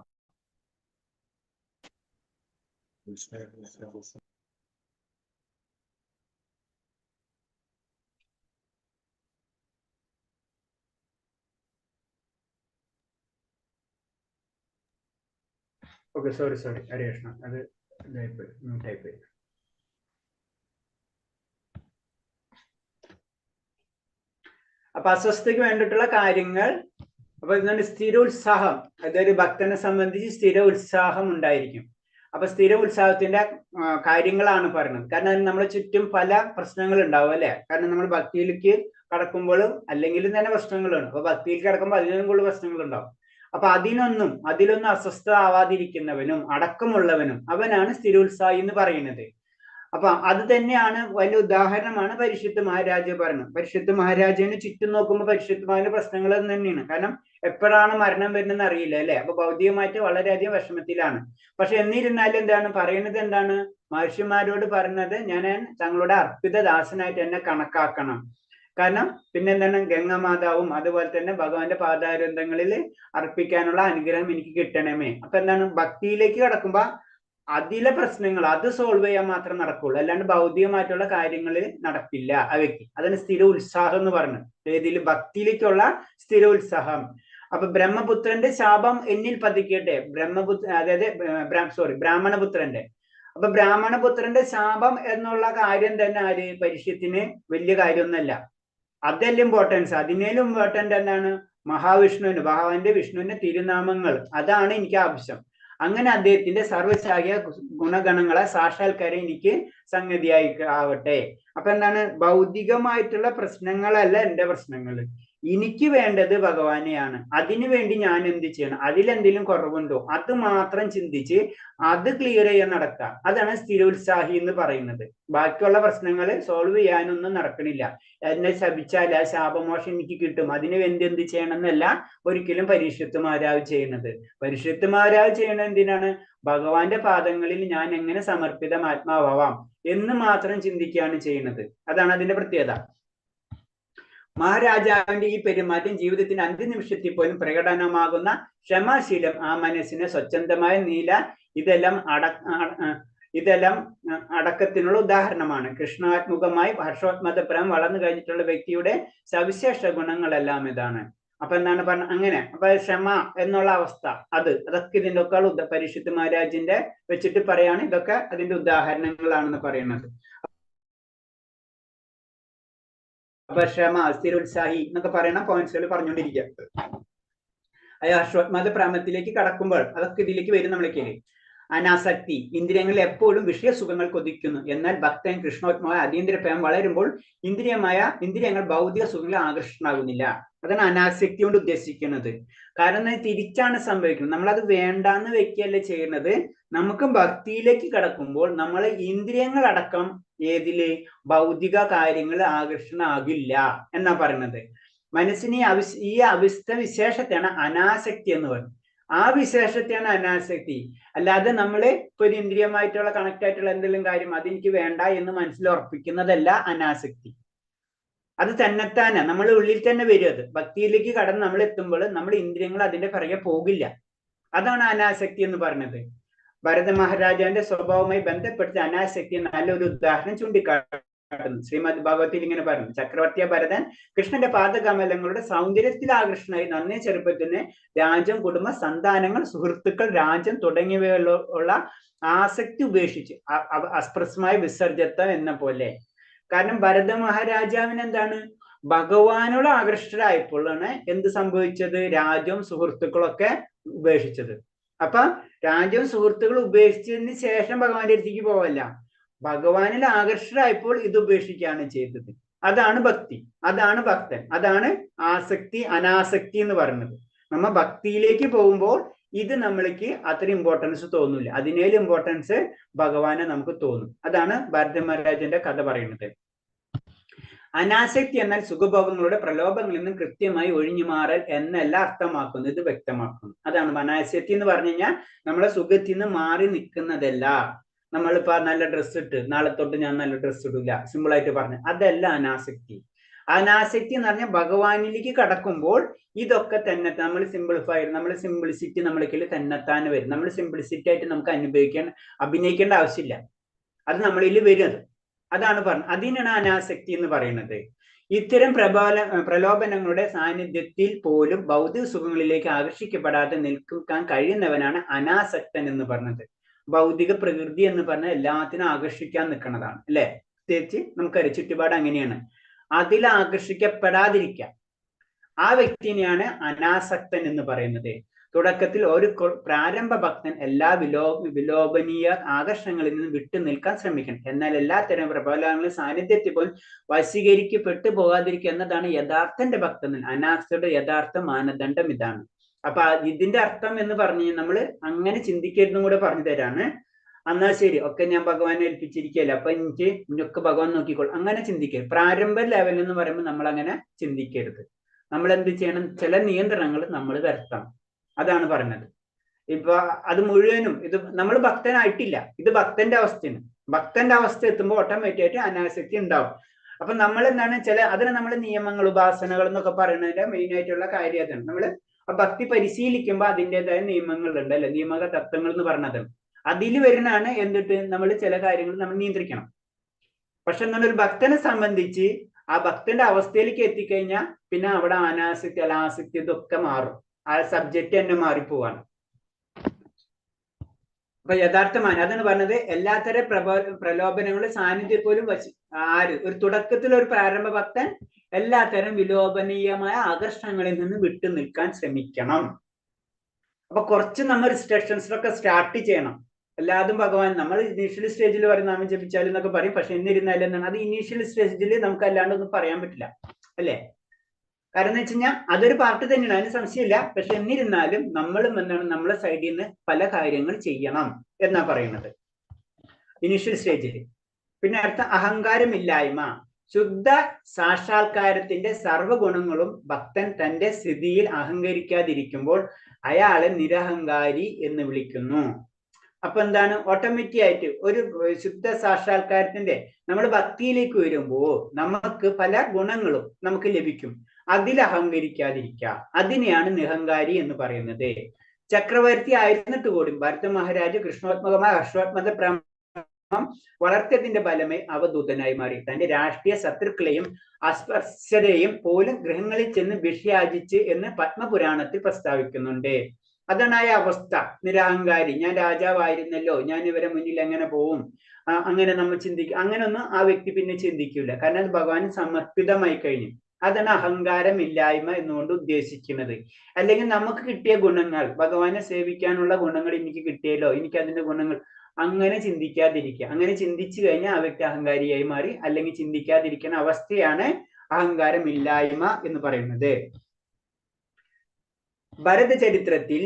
B: ഓക്കെ, സോറി ഹരേ കൃഷ്ണ, അത് മ്യൂട്ടായിപ്പോയി. അപ്പൊ അസ്വസ്ഥയ്ക്ക് വേണ്ടിയിട്ടുള്ള കാര്യങ്ങൾ, അപ്പൊ എന്താണ് സ്ഥിരോത്സാഹം, അതൊരു ഭക്തനെ സംബന്ധിച്ച് സ്ഥിര ഉത്സാഹം ഉണ്ടായിരിക്കും. അപ്പൊ സ്ഥിര ഉത്സാഹത്തിന്റെ കാര്യങ്ങളാണ് പറയുന്നത്. കാരണം നമ്മളെ ചുറ്റും പല പ്രശ്നങ്ങൾ ഉണ്ടാവും അല്ലെ. കാരണം നമ്മൾ ഭക്തിയിലേക്ക് കടക്കുമ്പോഴും അല്ലെങ്കിലും തന്നെ പ്രശ്നങ്ങളാണ്. അപ്പൊ ഭക്തിയിലേക്ക് കടക്കുമ്പോൾ അതിനും കൂടുതൽ പ്രശ്നങ്ങൾ ഉണ്ടാവും. അപ്പൊ അതിലൊന്നും അസ്വസ്ഥ ആവാതിരിക്കുന്നവനും അടക്കമുള്ളവനും അവനാണ് സ്ഥിരോത്സാഹി എന്ന് പറയുന്നത്. അപ്പൊ അത് തന്നെയാണ് വലിയ ഉദാഹരണമാണ് പരീക്ഷിത്ത് മഹാരാജ പറയുന്നത്. പരീക്ഷിത്ത് മഹാരാജന് ചുറ്റും നോക്കുമ്പോൾ പരീക്ഷിത്ത് പ്രശ്നങ്ങൾ തന്നെയാണ്. കാരണം എപ്പോഴാണ് മരണം വരുന്നതെന്ന് അറിയില്ല അല്ലെ. അപ്പൊ ഭൗതികമായിട്ട് വളരെയധികം വിഷമത്തിലാണ്. പക്ഷെ എന്നിരുന്നാലും എന്താണ് പറയുന്നത്, എന്താണ് മഹർഷിമാരോട് പറയുന്നത്, ഞാൻ തങ്ങളുടെ അർപ്പിത ദാസനായിട്ട് എന്നെ കണക്കാക്കണം. കാരണം പിന്നെന്താണ്, ഗംഗാമാതാവും അതുപോലെ തന്നെ ഭഗവാന്റെ പാദാരന്ധങ്ങളിൽ അർപ്പിക്കാനുള്ള അനുഗ്രഹം എനിക്ക് കിട്ടണമേ. അപ്പൊ എന്താണ്, ഭക്തിയിലേക്ക് കടക്കുമ്പോ അതിലെ പ്രശ്നങ്ങൾ അത് സോൾവ് ചെയ്യാൻ മാത്രം നടക്കുള്ളൂ, അല്ലാണ്ട് ഭൗതികമായിട്ടുള്ള കാര്യങ്ങൾ നടക്കില്ല ആ വ്യക്തി. അതാണ് സ്ഥിര ഉത്സാഹം എന്ന് പറഞ്ഞത്. ഏതിൽ? ഭക്തിയിലേക്കുള്ള സ്ഥിര ഉത്സാഹം. അപ്പൊ ബ്രഹ്മപുത്രന്റെ ശാപം എന്നിൽ പതിക്കട്ടെ. ബ്രാഹ്മണപുത്രന്റെ. അപ്പൊ ബ്രാഹ്മണപുത്രന്റെ ശാപം എന്നുള്ള കാര്യം തന്നെ ആര്? പരീക്ഷത്തിന് വലിയ കാര്യമൊന്നുമല്ല. അതല്ല ഇമ്പോർട്ടൻസ്. അതിനേലും ഇമ്പോർട്ടന്റ് എന്താണ്? മഹാവിഷ്ണുവിന്, ഭഗവാന്റെ വിഷ്ണുവിന്റെ തിരുനാമങ്ങൾ, അതാണ് എനിക്ക് ആവശ്യം. അങ്ങനെ അദ്ദേഹത്തിന്റെ സർവ്വശാഖ്യ ഗുണഗണങ്ങളെ സാക്ഷാത്കാരം എനിക്ക് സംഗതിയായി ആവട്ടെ. അപ്പൊ എന്താണ്, ഭൗതികമായിട്ടുള്ള പ്രശ്നങ്ങളല്ല എന്റെ പ്രശ്നങ്ങൾ, എനിക്ക് വേണ്ടത് ഭഗവാനെയാണ്. അതിനു വേണ്ടി ഞാൻ എന്ത് ചെയ്യണം, അതിലെന്തെങ്കിലും കുറവുണ്ടോ അത് മാത്രം ചിന്തിച്ച് അത് ക്ലിയർ ചെയ്യാൻ നടക്കുക. അതാണ് സ്ഥിരോത്സാഹി എന്ന് പറയുന്നത്. ബാക്കിയുള്ള പ്രശ്നങ്ങൾ സോൾവ് ചെയ്യാനൊന്നും നടക്കണില്ല. എന്നെ ശപിച്ചാൽ ആ ശാപമോഷം എനിക്ക് കിട്ടും, അതിന് വേണ്ടി എന്ത് ചെയ്യണം എന്നല്ല ഒരിക്കലും പരീക്ഷത്ത് മഹാരാജ് ചെയ്യുന്നത്. പരീക്ഷത്ത് മഹാരാജ് ചെയ്യണത് എന്തിനാണ്? ഭഗവാന്റെ പാദങ്ങളിൽ ഞാൻ എങ്ങനെ സമർപ്പിതം ആത്മാവാം എന്ന് മാത്രം ചിന്തിക്കുകയാണ് ചെയ്യുന്നത്. അതാണ് അതിന്റെ പ്രത്യേകത. മഹാരാജാവിന്റെ ഈ പെരുമാറ്റം ജീവിതത്തിന്റെ അന്ത്യനിമിഷത്തിൽ പോലും പ്രകടനമാകുന്ന ക്ഷമാശീലം, ആ മനസ്സിന് സ്വച്ഛന്തമായ നീല, ഇതെല്ലാം അടക്കത്തിനുള്ള ഉദാഹരണമാണ്. കൃഷ്ണാത്മുഖമായി ഹർഷോത്മതപ്രേമം വളർന്നു കഴിഞ്ഞിട്ടുള്ള വ്യക്തിയുടെ സവിശേഷ ഗുണങ്ങളെല്ലാം ഇതാണ്. അപ്പൊ എന്താണ് പറഞ്ഞ അങ്ങനെ അപ്പൊ ക്ഷമ എന്നുള്ള അവസ്ഥ, അതൊക്കെ ഇതിന്റെ ഒക്കെ പരിശുദ്ധ മഹാരാജിന്റെ വെച്ചിട്ട് പറയാണ്. ഇതൊക്കെ അതിന്റെ ഉദാഹരണങ്ങളാണെന്ന് പറയുന്നത്. അപ്പൊ ക്ഷമ, സ്ഥിരോത്സാഹി എന്നൊക്കെ പറയുന്ന പോയിന്റ്സുകൾ പറഞ്ഞുകൊണ്ടിരിക്കുക. ഹർഷോത്മത പ്രേമത്തിലേക്ക് കടക്കുമ്പോൾ അതൊക്കെ ഇതിലേക്ക് വരും. നമ്മളേക്ക് അനാസക്തി, ഇന്ദ്രിയങ്ങളിൽ എപ്പോഴും വിഷയസുഖങ്ങൾ കൊതിക്കുന്നു. എന്നാൽ ഭക്തൻ കൃഷ്ണോത്മമായ അതീന്ദ്രിയ പ്രേമം വളരുമ്പോൾ ഇന്ദ്രിയങ്ങൾ ഭൗതിക സുഖങ്ങളിൽ ആകർഷണമാകുന്നില്ല. അതാണ് അനാസക്തി കൊണ്ട് ഉദ്ദേശിക്കുന്നത്. കാരണം തിരിച്ചാണ് സംഭവിക്കുന്നത്. നമ്മളത് വേണ്ടാന്ന് വെക്കുകയല്ലേ ചെയ്യുന്നത്. നമുക്ക് ഭക്തിയിലേക്ക് കടക്കുമ്പോൾ നമ്മൾ ഇന്ദ്രിയങ്ങളടക്കം ഏതില് ഭൗതിക കാര്യങ്ങൾ ആകർഷണമാകില്ല എന്നാ പറയുന്നത്. മനസ്സിന് ഈ അവസ്ഥ വിശേഷത്തെയാണ് അനാസക്തി എന്ന് പറയുന്നത്. ആ വിശേഷത്തെയാണ് അനാസക്തി. അല്ലാതെ നമ്മള് ഇപ്പൊ ഒരു ഇന്ദ്രിയമായിട്ടുള്ള കണക്ട് ആയിട്ടുള്ള എന്തെങ്കിലും കാര്യം അതെനിക്ക് വേണ്ട എന്ന് മനസ്സിൽ ഉറപ്പിക്കുന്നതല്ല അനാസക്തി. അത് തന്നെത്താനെ നമ്മൾ ഉള്ളിൽ തന്നെ വരും. അത് ഭക്തിയിലേക്ക് കടന്ന് നമ്മൾ എത്തുമ്പോൾ നമ്മൾ ഇന്ദ്രിയങ്ങൾ അതിന്റെ പിറകെ പോകില്ല. അതാണ് അനാസക്തി എന്ന് പറഞ്ഞത്. ഭരത മഹാരാജാവിന്റെ സ്വഭാവവുമായി ബന്ധപ്പെടുത്തി അനാസക്തി നല്ലൊരു ഉദാഹരണം ചൂണ്ടിക്കാട്ടുന്നു. ശ്രീമദ് ഭാഗവത്തിൽ ഇങ്ങനെ പറഞ്ഞു: ചക്രവർത്തിയ ഭരതൻ കൃഷ്ണന്റെ പാദകമലങ്ങളുടെ സൗന്ദര്യത്തിൽ ആകൃഷ്ടനായി നന്നേ ചെറുപ്പത്തിന് രാജ്യം, കുടുംബ, സന്താനങ്ങൾ, സുഹൃത്തുക്കൾ, രാജ്യം തുടങ്ങിയവയുള്ള ആസക്തി ഉപേക്ഷിച്ച് അസ്പൃശ്യമായ വിസർജത്വം എന്ന പോലെ. കാരണം ഭരത മഹാരാജാവിന് എന്താണ്, ഭഗവാനോട് ആകൃഷ്ടരായപ്പോഴാണ് എന്ത് സംഭവിച്ചത്? രാജ്യവും സുഹൃത്തുക്കളും ഒക്കെ ഉപേക്ഷിച്ചത്. അപ്പൊ രാജ്യവും സുഹൃത്തുക്കളും ഉപേക്ഷിച്ചതിന് ശേഷം ഭഗവാന്റെ അടുത്തേക്ക് പോവല്ല, ഭഗവാനിൽ ആകർഷകരായപ്പോൾ ഇത് ഉപേക്ഷിക്കുകയാണ് ചെയ്തത്. അതാണ് ഭക്തി, അതാണ് ഭക്തൻ, അതാണ് ആസക്തി, അനാസക്തി എന്ന് പറയുന്നത്. നമ്മ ഭക്തിയിലേക്ക് പോകുമ്പോൾ ഇത് നമ്മൾക്ക് അത്ര ഇമ്പോർട്ടൻസ് തോന്നില്ല. അതിനേലും ഇമ്പോർട്ടൻസ് ഭഗവാനെ നമുക്ക് തോന്നും. അതാണ് ഭരത മഹാരാജന്റെ കഥ പറയുന്നത്. അനാസക്തി എന്നാൽ സുഖഭോഗങ്ങളുടെ പ്രലോഭങ്ങളിൽ നിന്നും കൃത്യമായി ഒഴിഞ്ഞു മാറൽ എന്നല്ല അർത്ഥമാക്കുന്നത്, ഇത് വ്യക്തമാക്കുന്നു. അതാണ് അനാസക്തി എന്ന് പറഞ്ഞു കഴിഞ്ഞാൽ നമ്മളെ സുഖത്തിൽ നിന്ന് മാറി നിൽക്കുന്നതല്ല. നമ്മളിപ്പോ നല്ല ഡ്രസ്സ് ഇട്ട് നാളെ തൊട്ട് ഞാൻ നല്ല ഡ്രസ്സ് ഇടില്ല, സിമ്പിൾ ആയിട്ട് പറഞ്ഞു, അതല്ല അനാസക്തി. അനാസക്തി എന്ന് പറഞ്ഞാൽ ഭഗവാനിലേക്ക് കടക്കുമ്പോൾ ഇതൊക്കെ തന്നെ നമ്മൾ സിംപിളിസിറ്റി നമ്മൾക്ക് തന്നെത്താൻ വരും. നമ്മൾ സിംപിളിസിറ്റി ആയിട്ട് നമുക്ക് അഭിനയിക്കേണ്ട ആവശ്യമില്ല. അത് നമ്മളിൽ വരും. അതാണ് പറഞ്ഞത്. അതിനാണ് അനാസക്തി എന്ന് പറയുന്നത്. ഇത്തരം പ്രലോഭനങ്ങളുടെ സാന്നിധ്യത്തിൽ പോലും ഭൗതിക സുഖങ്ങളിലേക്ക് ആകർഷിക്കപ്പെടാതെ നിൽക്കാൻ കഴിയുന്നവനാണ് അനാസക്തൻ എന്ന് പറഞ്ഞത്. ഭൗതിക പ്രകൃതി എന്ന് പറഞ്ഞാൽ എല്ലാത്തിനും ആകർഷിക്കാൻ നിൽക്കുന്നതാണ് അല്ലെ. പ്രത്യേകിച്ച് നമുക്കറിയാം ചുറ്റുപാട് അങ്ങനെയാണ്. അതിൽ ആകർഷിക്കപ്പെടാതിരിക്കുക, ആ വ്യക്തിനെയാണ് അനാസക്തൻ എന്ന് പറയുന്നത്. തുടക്കത്തിൽ ഒരു പ്രാരംഭ ഭക്തൻ എല്ലാ വിലോഭനീയ ആകർഷണങ്ങളിൽ നിന്ന് വിട്ടു നിൽക്കാൻ ശ്രമിക്കണം. എന്നാൽ എല്ലാത്തരം പ്രബലങ്ങളും സാന്നിധ്യത്തിൽ പോലും വശീകരിക്കപ്പെട്ടു പോകാതിരിക്കുക എന്നതാണ് യഥാർത്ഥന്റെ ഭക്തൻ. അനാസക്തയുടെ യഥാർത്ഥ മാനദണ്ഡം ഇതാണ്. അപ്പൊ ഇതിന്റെ അർത്ഥം എന്ന് പറഞ്ഞ് നമ്മൾ അങ്ങനെ ചിന്തിക്കരുതെന്നും കൂടെ പറഞ്ഞു തരാണ്. എന്നാൽ ശരി, ഒക്കെ ഞാൻ ഭഗവാനെ ഏൽപ്പിച്ചിരിക്കുകയല്ല, അപ്പൊ ഇന്നൊക്കെ ഭഗവാൻ നോക്കിക്കോളും, അങ്ങനെ ചിന്തിക്കരുത്. പ്രാരംഭ ലെവൽ എന്ന് പറയുമ്പോൾ നമ്മൾ അങ്ങനെ ചിന്തിക്കരുത്. നമ്മൾ എന്ത് ചെയ്യണം? ചില നിയന്ത്രണങ്ങൾ നമ്മൾ വരുത്തണം. അതാണ് പറഞ്ഞത്. ഇപ്പൊ അത് മുഴുവനും ഇത് നമ്മൾ ഭക്തനായിട്ടില്ല, ഇത് ഭക്തന്റെ അവസ്ഥയാണ്. ഭക്തന്റെ അവസ്ഥ എത്തുമ്പോൾ ഓട്ടോമാറ്റിക് ആയിട്ട് അനാസക്തി ഉണ്ടാവും. അപ്പൊ നമ്മൾ എന്താണ് അതിന് നമ്മൾ നിയമങ്ങൾ, ഉപാസനകൾ എന്നൊക്കെ പറയുന്നതിന്റെ മെയിൻ ആയിട്ടുള്ള കാര്യം അതാണ്. നമ്മള് ഭക്തി പരിശീലിക്കുമ്പോൾ അതിൻ്റെതായ നിയമങ്ങളുണ്ട് അല്ലെ, നിയമക തത്വങ്ങൾ എന്ന് പറഞ്ഞത്. അതിൽ വരുന്നതാണ് എന്നിട്ട് നമ്മൾ ചില കാര്യങ്ങൾ നമ്മൾ നിയന്ത്രിക്കണം. പക്ഷെ എന്താണ് ഒരു ഭക്തനെ സംബന്ധിച്ച് ആ ഭക്തന്റെ അവസ്ഥയിലേക്ക് എത്തിക്കഴിഞ്ഞാൽ പിന്നെ അവിടെ അനാസക്തി, അനാസക്തി ഇതൊക്കെ മാറും. ആ സബ്ജക്റ്റ് തന്നെ മാറിപ്പോവാണ്. അപ്പൊ യഥാർത്ഥമാണ് അതാണ് പറഞ്ഞത്. എല്ലാത്തരം പ്രലോഭനങ്ങളുടെ സാന്നിധ്യം പോലും ഒരു തുടക്കത്തിൽ ഒരു പ്രാരംഭ ഭക്തൻ എല്ലാത്തരം വിലോഭനീയമായ ആകർഷണങ്ങളിൽ നിന്ന് വിട്ടു നിൽക്കാൻ ശ്രമിക്കണം. അപ്പൊ കുറച്ച് നമ്മൾ റിസ്ട്രിക്ഷൻസിലൊക്കെ സ്റ്റാർട്ട് ചെയ്യണം. എല്ലാതും ഭഗവാൻ നമ്മൾ ഇനീഷ്യൽ സ്റ്റേജിൽ പറയും നാമം ജപിച്ചാലും എന്നൊക്കെ പറയും. പക്ഷെ എന്നിരുന്നാലും എന്താണ്, അത് ഇനീഷ്യൽ സ്റ്റേജിൽ നമുക്ക് അല്ലാണ്ട് ഒന്നും പറയാൻ പറ്റില്ല അല്ലേ. കാരണം എന്ന് വെച്ച് കഴിഞ്ഞാൽ അതൊരു പാർട്ട് തന്നെയാണ്, അതിന് സംശയമില്ല. പക്ഷെ എന്നിരുന്നാലും നമ്മളും എന്താണ് നമ്മളെ സൈഡിൽ നിന്ന് പല കാര്യങ്ങൾ ചെയ്യണം എന്നാ പറയുന്നത് ഇനീഷ്യൽ സ്റ്റേജിൽ. പിന്നെ അടുത്ത അഹങ്കാരമില്ലായ്മ. ശുദ്ധ സാക്ഷാത്കാരത്തിന്റെ സർവ്വഗുണങ്ങളും ഭക്തൻ തന്റെ സ്ഥിതിയിൽ അഹങ്കരിക്കാതിരിക്കുമ്പോൾ അയാളെ നിരഹങ്കാരി എന്ന് വിളിക്കുന്നു. അപ്പൊ എന്താണ്, ഓട്ടോമാറ്റിക് ആയിട്ട് ഒരു ശുദ്ധ സാക്ഷാത്കാരത്തിന്റെ നമ്മൾ ഭക്തിയിലേക്ക് വരുമ്പോൾ നമുക്ക് പല ഗുണങ്ങളും നമുക്ക് ലഭിക്കും. അതിൽ അഹങ്കരിക്കാതിരിക്കുക, അതിനെയാണ് നിഹങ്കാരി എന്ന് പറയുന്നത്. ചക്രവർത്തി ആയിരുന്നിട്ട് കൂടി ഭരത മഹാരാജ് കൃഷ്ണോത്മകമായ ഹർഷോത്മക വളർത്തിയതിന്റെ ഫലമായി അവധൂതനായി മാറി. തന്റെ രാഷ്ട്രീയ ശത്രുക്കളെയും അസ്പർശരെയും പോലും ഗൃഹങ്ങളിൽ ചെന്ന് ഭിക്ഷയാചിച്ച് എന്ന് പത്മപുരാണത്തിൽ പ്രസ്താവിക്കുന്നുണ്ട്. അതാണ് ആ അവസ്ഥ, നിരഹങ്കാരി. ഞാൻ രാജാവായിരുന്നല്ലോ, ഞാൻ ഇവരെ മുന്നിൽ എങ്ങനെ പോവും, അങ്ങനെ നമ്മൾ ചിന്തിക്കും. അങ്ങനെയൊന്നും ആ വ്യക്തി പിന്നെ ചിന്തിക്കില്ല, കാരണം അത് ഭഗവാന് സമർപ്പിതമായി കഴിഞ്ഞു. അതാണ് അഹങ്കാരമില്ലായ്മ എന്നുകൊണ്ട് ഉദ്ദേശിക്കുന്നത്. അല്ലെങ്കിൽ നമുക്ക് കിട്ടിയ ഗുണങ്ങൾ, ഭഗവാനെ സേവിക്കാനുള്ള ഗുണങ്ങൾ എനിക്ക് കിട്ടിയല്ലോ, എനിക്ക് അതിന്റെ ഗുണങ്ങൾ, അങ്ങനെ ചിന്തിക്കാതിരിക്കുക. അങ്ങനെ ചിന്തിച്ചു കഴിഞ്ഞാൽ ആ വ്യക്തി അഹങ്കാരിയായി മാറി. അല്ലെങ്കിൽ ചിന്തിക്കാതിരിക്കുന്ന അവസ്ഥയാണ് അഹങ്കാരമില്ലായ്മ എന്ന് പറയുന്നത്. ഭരത ചരിത്രത്തിൽ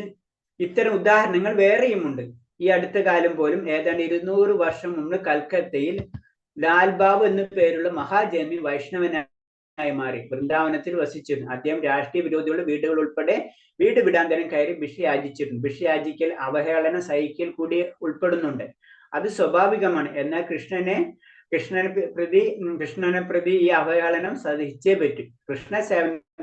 B: ഇത്തരം ഉദാഹരണങ്ങൾ വേറെയുമുണ്ട്. ഈ അടുത്ത കാലം പോലും ഏതാണ്ട് 200 വർഷം മുമ്പ് കൽക്കത്തയിൽ ലാൽബാബു എന്നു പേരുള്ള മഹാജന്മി വൈഷ്ണവനായി മാറി വൃന്ദാവനത്തിൽ വസിച്ചിരുന്നു. അദ്ദേഹം രാഷ്ട്രീയ വിരോധികളുടെ വീടുകൾ ഉൾപ്പെടെ വീട് വിടാന്തരം കയറി ഭിക്ഷയാചിച്ചിരുന്നു. ഭിക്ഷയാചിക്കൽ അവഹേളന സഹിക്കൽ കൂടി ഉൾപ്പെടുന്നുണ്ട്. അത് സ്വാഭാവികമാണ്. എന്നാൽ കൃഷ്ണനെ പ്രതി ഈ അവഹേളനം സഹിച്ചേ പറ്റും.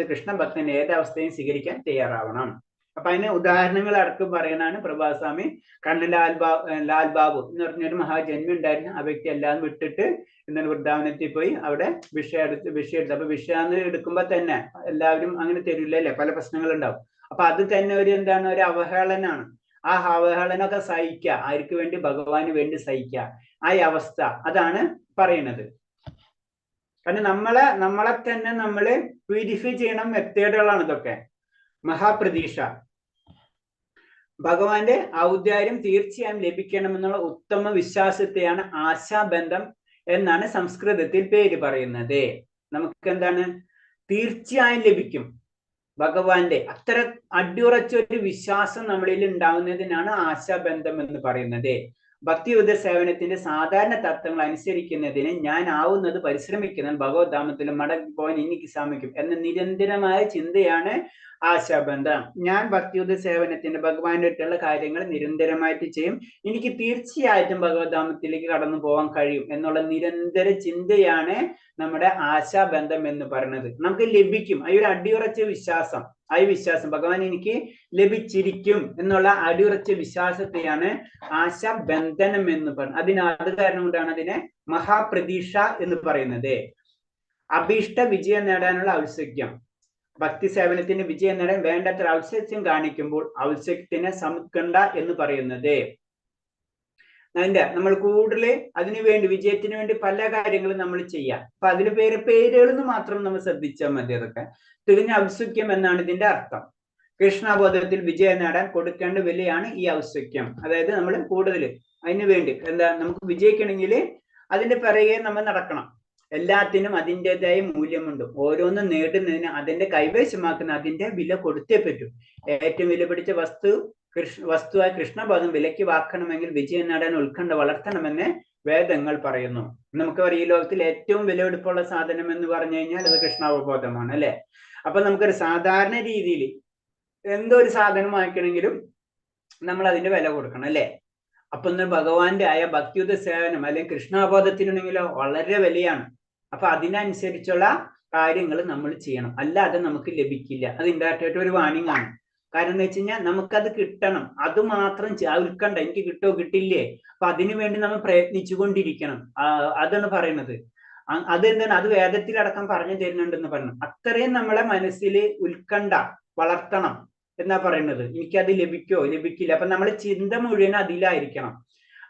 B: കൃഷ്ണ ഭക്തൻ ഏതവസ്ഥയും സ്വീകരിക്കാൻ തയ്യാറാവണം. അപ്പൊ അതിന് ഉദാഹരണങ്ങൾ അടക്കം പറയാനാണ് പ്രഭാസ്വാമി. കണ്ണൻ ലാൽബാബു എന്ന് പറഞ്ഞൊരു മഹാജന്മി ഉണ്ടായിരുന്നു. ആ വ്യക്തി എല്ലാം വിട്ടിട്ട് ഇന്നലെ വൃന്ദാവനത്തിൽ പോയി അവിടെ ഭിക്ഷ എടുത്ത് അപ്പൊ ഭിക്ഷ എടുക്കുമ്പോ തന്നെ എല്ലാവരും അങ്ങനെ തരില്ലല്ലേ, പല പ്രശ്നങ്ങളുണ്ടാവും. അപ്പൊ അത് തന്നെ ഒരു എന്താണ്, ഒരു അവഹേളനാണ്. ആ അവഹേളനമൊക്കെ സഹിക്കുക, ആർക്ക് വേണ്ടി, ഭഗവാന് വേണ്ടി സഹിക്കുക. ആ അവസ്ഥ അതാണ് പറയുന്നത്. കാരണം നമ്മളെ തന്നെ നമ്മള് പ്യൂരിഫൈ ചെയ്യണം മെത്തേഡുകളാണ് ഇതൊക്കെ. മഹാപ്രതീക്ഷ, ഭഗവാന്റെ ഔദാര്യം തീർച്ചയായും ലഭിക്കണമെന്നുള്ള ഉത്തമ വിശ്വാസത്തെയാണ് ആശാബന്ധം എന്നാണ് സംസ്കൃതത്തിൽ പേര് പറയുന്നത്. നമുക്ക് എന്താണ്, തീർച്ചയായും ലഭിക്കും ഭഗവാന്റെ അത്ര അടിയുറച്ച ഒരു വിശ്വാസം നമ്മളിൽ ഉണ്ടാവുന്നതിനാണ് ആശാബന്ധം എന്ന് പറയുന്നത്. ഭക്തിയുദ്ധ സേവനത്തിന്റെ സാധാരണ തത്വങ്ങൾ അനുസരിക്കുന്നതിന് ഞാൻ ആവുന്നത് പരിശ്രമിക്കുന്നത് ഭഗവത്ധാമത്തിലും മടങ്ങി പോകാൻ എനിക്ക് സാധിക്കും എന്ന നിരന്തരമായ ചിന്തയാണ് ആശാബന്ധം. ഞാൻ ഭക്തിയുദ്ധ സേവനത്തിന്റെ ഭഗവാന്റെ അടുത്തുള്ള കാര്യങ്ങൾ നിരന്തരമായിട്ട് ചെയ്യും, എനിക്ക് തീർച്ചയായിട്ടും ഭഗവത്ധാമത്തിലേക്ക് കടന്നു പോകാൻ കഴിയും എന്നുള്ള നിരന്തര ചിന്തയാണ് നമ്മുടെ ആശാബന്ധം എന്ന് പറയുന്നത്. നമുക്ക് ലഭിക്കും, ആ ഒരു അടിയുറച്ച വിശ്വാസം, ആ വിശ്വാസം ഭഗവാൻ എനിക്ക് ലഭിച്ചിരിക്കും എന്നുള്ള അടിയുറച്ച വിശ്വാസത്തെയാണ് ആശാബന്ധനം എന്ന് പറയുന്നത്. അത് കാരണം കൊണ്ടാണ് അതിനെ മഹാപ്രതീക്ഷ എന്ന് പറയുന്നത്. അഭീഷ്ട വിജയം നേടാനുള്ള ഔത്സുക്യം. ഭക്തി സേവനത്തിന് വിജയം നേടാൻ വേണ്ടത്ര ഔത്സുക്യം കാണിക്കുമ്പോൾ ഔത്സുക്യത്തിനെ സമുത്കണ്ഠ എന്ന് പറയുന്നത്. നമ്മൾ കൂടുതൽ അതിനുവേണ്ടി വിജയത്തിന് വേണ്ടി പല കാര്യങ്ങളും നമ്മൾ ചെയ്യാം. അപ്പൊ അതിന് പേരുകളെന്ന് മാത്രം നമ്മൾ ശ്രദ്ധിച്ചാൽ മതി. അതൊക്കെ തികഞ്ഞ ഔത്സുക്യം എന്നാണ് ഇതിന്റെ അർത്ഥം. കൃഷ്ണബോധത്തിൽ വിജയം നേടാൻ കൊടുക്കേണ്ട വിലയാണ് ഈ ഔത്സുക്യം. അതായത് നമ്മൾ കൂടുതൽ അതിനു വേണ്ടി നമുക്ക് വിജയിക്കണമെങ്കിൽ അതിന്റെ പിറകെ നമ്മൾ നടക്കണം. എല്ലാത്തിനും അതിൻ്റെതായ മൂല്യമുണ്ട്. ഓരോന്നും നേടുന്നതിന് അതിന്റെ കൈവശമാക്കുന്ന അതിന്റെ വില കൊടുത്തേ പറ്റൂ. ഏറ്റവും വില പിടിച്ച വസ്തുവായ കൃഷ്ണബോധം വിലയ്ക്ക് വാക്കണമെങ്കിൽ വിജയം നേടാൻ ഉത്കണ്ഠ വളർത്തണമെന്ന് വേദങ്ങൾ പറയുന്നു. നമുക്കറിയാം, ഈ ലോകത്തിൽ ഏറ്റവും വിലപിടിപ്പുള്ള സാധനം എന്ന് പറഞ്ഞു കഴിഞ്ഞാൽ അത് കൃഷ്ണാവബോധമാണ്, അല്ലെ? അപ്പൊ നമുക്കൊരു സാധാരണ രീതിയിൽ എന്തോ ഒരു സാധനം വാങ്ങിക്കണമെങ്കിലും നമ്മൾ അതിന്റെ വില കൊടുക്കണം, അല്ലെ? അപ്പൊ ഭഗവാന്റെ ആയ ഭക്തിയുദ്ധ സേവനം അല്ലെങ്കിൽ കൃഷ്ണാബോധത്തിനുണ്ടെങ്കിലോ വളരെ വിലയാണ്. അപ്പൊ അതിനനുസരിച്ചുള്ള കാര്യങ്ങൾ നമ്മൾ ചെയ്യണം, അല്ലാതെ നമുക്ക് ലഭിക്കില്ല. അത് ഇൻഡയറക്റ്റ് ആയിട്ട് ഒരു വാണിംഗ് ആണ്. കാരണം എന്ന് വെച്ച് കഴിഞ്ഞാൽ നമുക്കത് കിട്ടണം, അത് മാത്രം ഉൾക്കണ്ട എനിക്ക് കിട്ടോ കിട്ടില്ലേ, അപ്പൊ അതിനു വേണ്ടി നമ്മൾ പ്രയത്നിച്ചു കൊണ്ടിരിക്കണം. അതാണ് പറയുന്നത്. അതെന്താണ്, അത് വേദത്തിലടക്കം പറഞ്ഞു തരുന്നുണ്ടെന്ന് പറഞ്ഞു. അത്രയും നമ്മളെ മനസ്സിൽ ഉത്കണ്ഠ വളർത്തണം എന്നാ പറയുന്നത്. എനിക്കത് ലഭിക്കോ ലഭിക്കില്ല, അപ്പൊ നമ്മളെ ചിന്ത മുഴുവൻ അതിലായിരിക്കണം.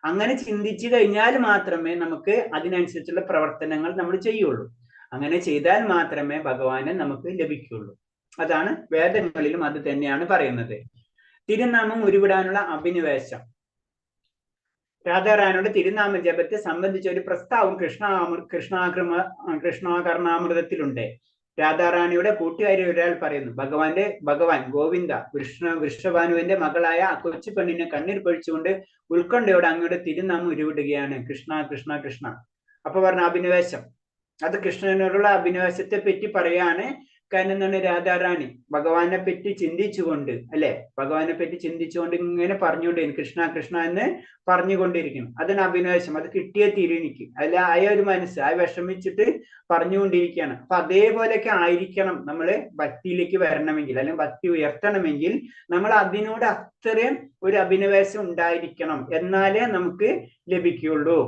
B: അങ്ങനെ ചിന്തിച്ചു കഴിഞ്ഞാൽ മാത്രമേ നമുക്ക് അതിനനുസരിച്ചുള്ള പ്രവർത്തനങ്ങൾ നമ്മൾ ചെയ്യുള്ളൂ. അങ്ങനെ ചെയ്താൽ മാത്രമേ ഭഗവാനെ നമുക്ക് ലഭിക്കുള്ളൂ. അതാണ് വേദങ്ങളിലും അത് തന്നെയാണ് പറയുന്നത്. തിരുനാമം ഉരുവിടാനുള്ള അഭിനിവേശം. രാധാറാണിയുടെ തിരുനാമ ജപത്തെ സംബന്ധിച്ച ഒരു പ്രസ്താവം കൃഷ്ണാകർണാമൃതത്തിലുണ്ട്. രാധാറാണിയുടെ കൂട്ടുകാരി ഒരാൾ പറയുന്നു, ഭഗവാൻ ഗോവിന്ദ വൃഷഭാനുവിന്റെ മകളായ ആ കൊച്ചു പെണ്ണിനെ കണ്ണീർ പൊഴിച്ചുകൊണ്ട് ഉത്കണ്ഠയോടെ അങ്ങയുടെ തിരുനാമം ഉരുവിടുകയാണ്, കൃഷ്ണ കൃഷ്ണ കൃഷ്ണ. അപ്പൊ പറഞ്ഞ അഭിനിവേശം, അത് കൃഷ്ണനോടുള്ള അഭിനിവേശത്തെ പറ്റി പറയാണ്. കാരണം എന്താണ്, രാധാറാണി ഭഗവാനെ പറ്റി ചിന്തിച്ചുകൊണ്ട് അല്ലെ, ഭഗവാനെ പറ്റി ചിന്തിച്ചുകൊണ്ട് ഇങ്ങനെ പറഞ്ഞുകൊണ്ടിരിക്കും, കൃഷ്ണ കൃഷ്ണ എന്ന് പറഞ്ഞുകൊണ്ടിരിക്കണം. അതിന് അഭിനിവേശം, അത് കിട്ടിയ തിരുനിക്ക് അല്ല, ആയ ഒരു മനസ്സ് ആ വിഷമിച്ചിട്ട് പറഞ്ഞുകൊണ്ടിരിക്കുകയാണ്. അപ്പൊ അതേപോലെയൊക്കെ ആയിരിക്കണം നമ്മള് ഭക്തിയിലേക്ക് വരണമെങ്കിൽ, അല്ലെങ്കിൽ ഭക്തി ഉയർത്തണമെങ്കിൽ നമ്മൾ അതിനോട് അത്രയും ഒരു അഭിനിവേശം ഉണ്ടായിരിക്കണം, എന്നാലേ നമുക്ക് ലഭിക്കുള്ളൂ.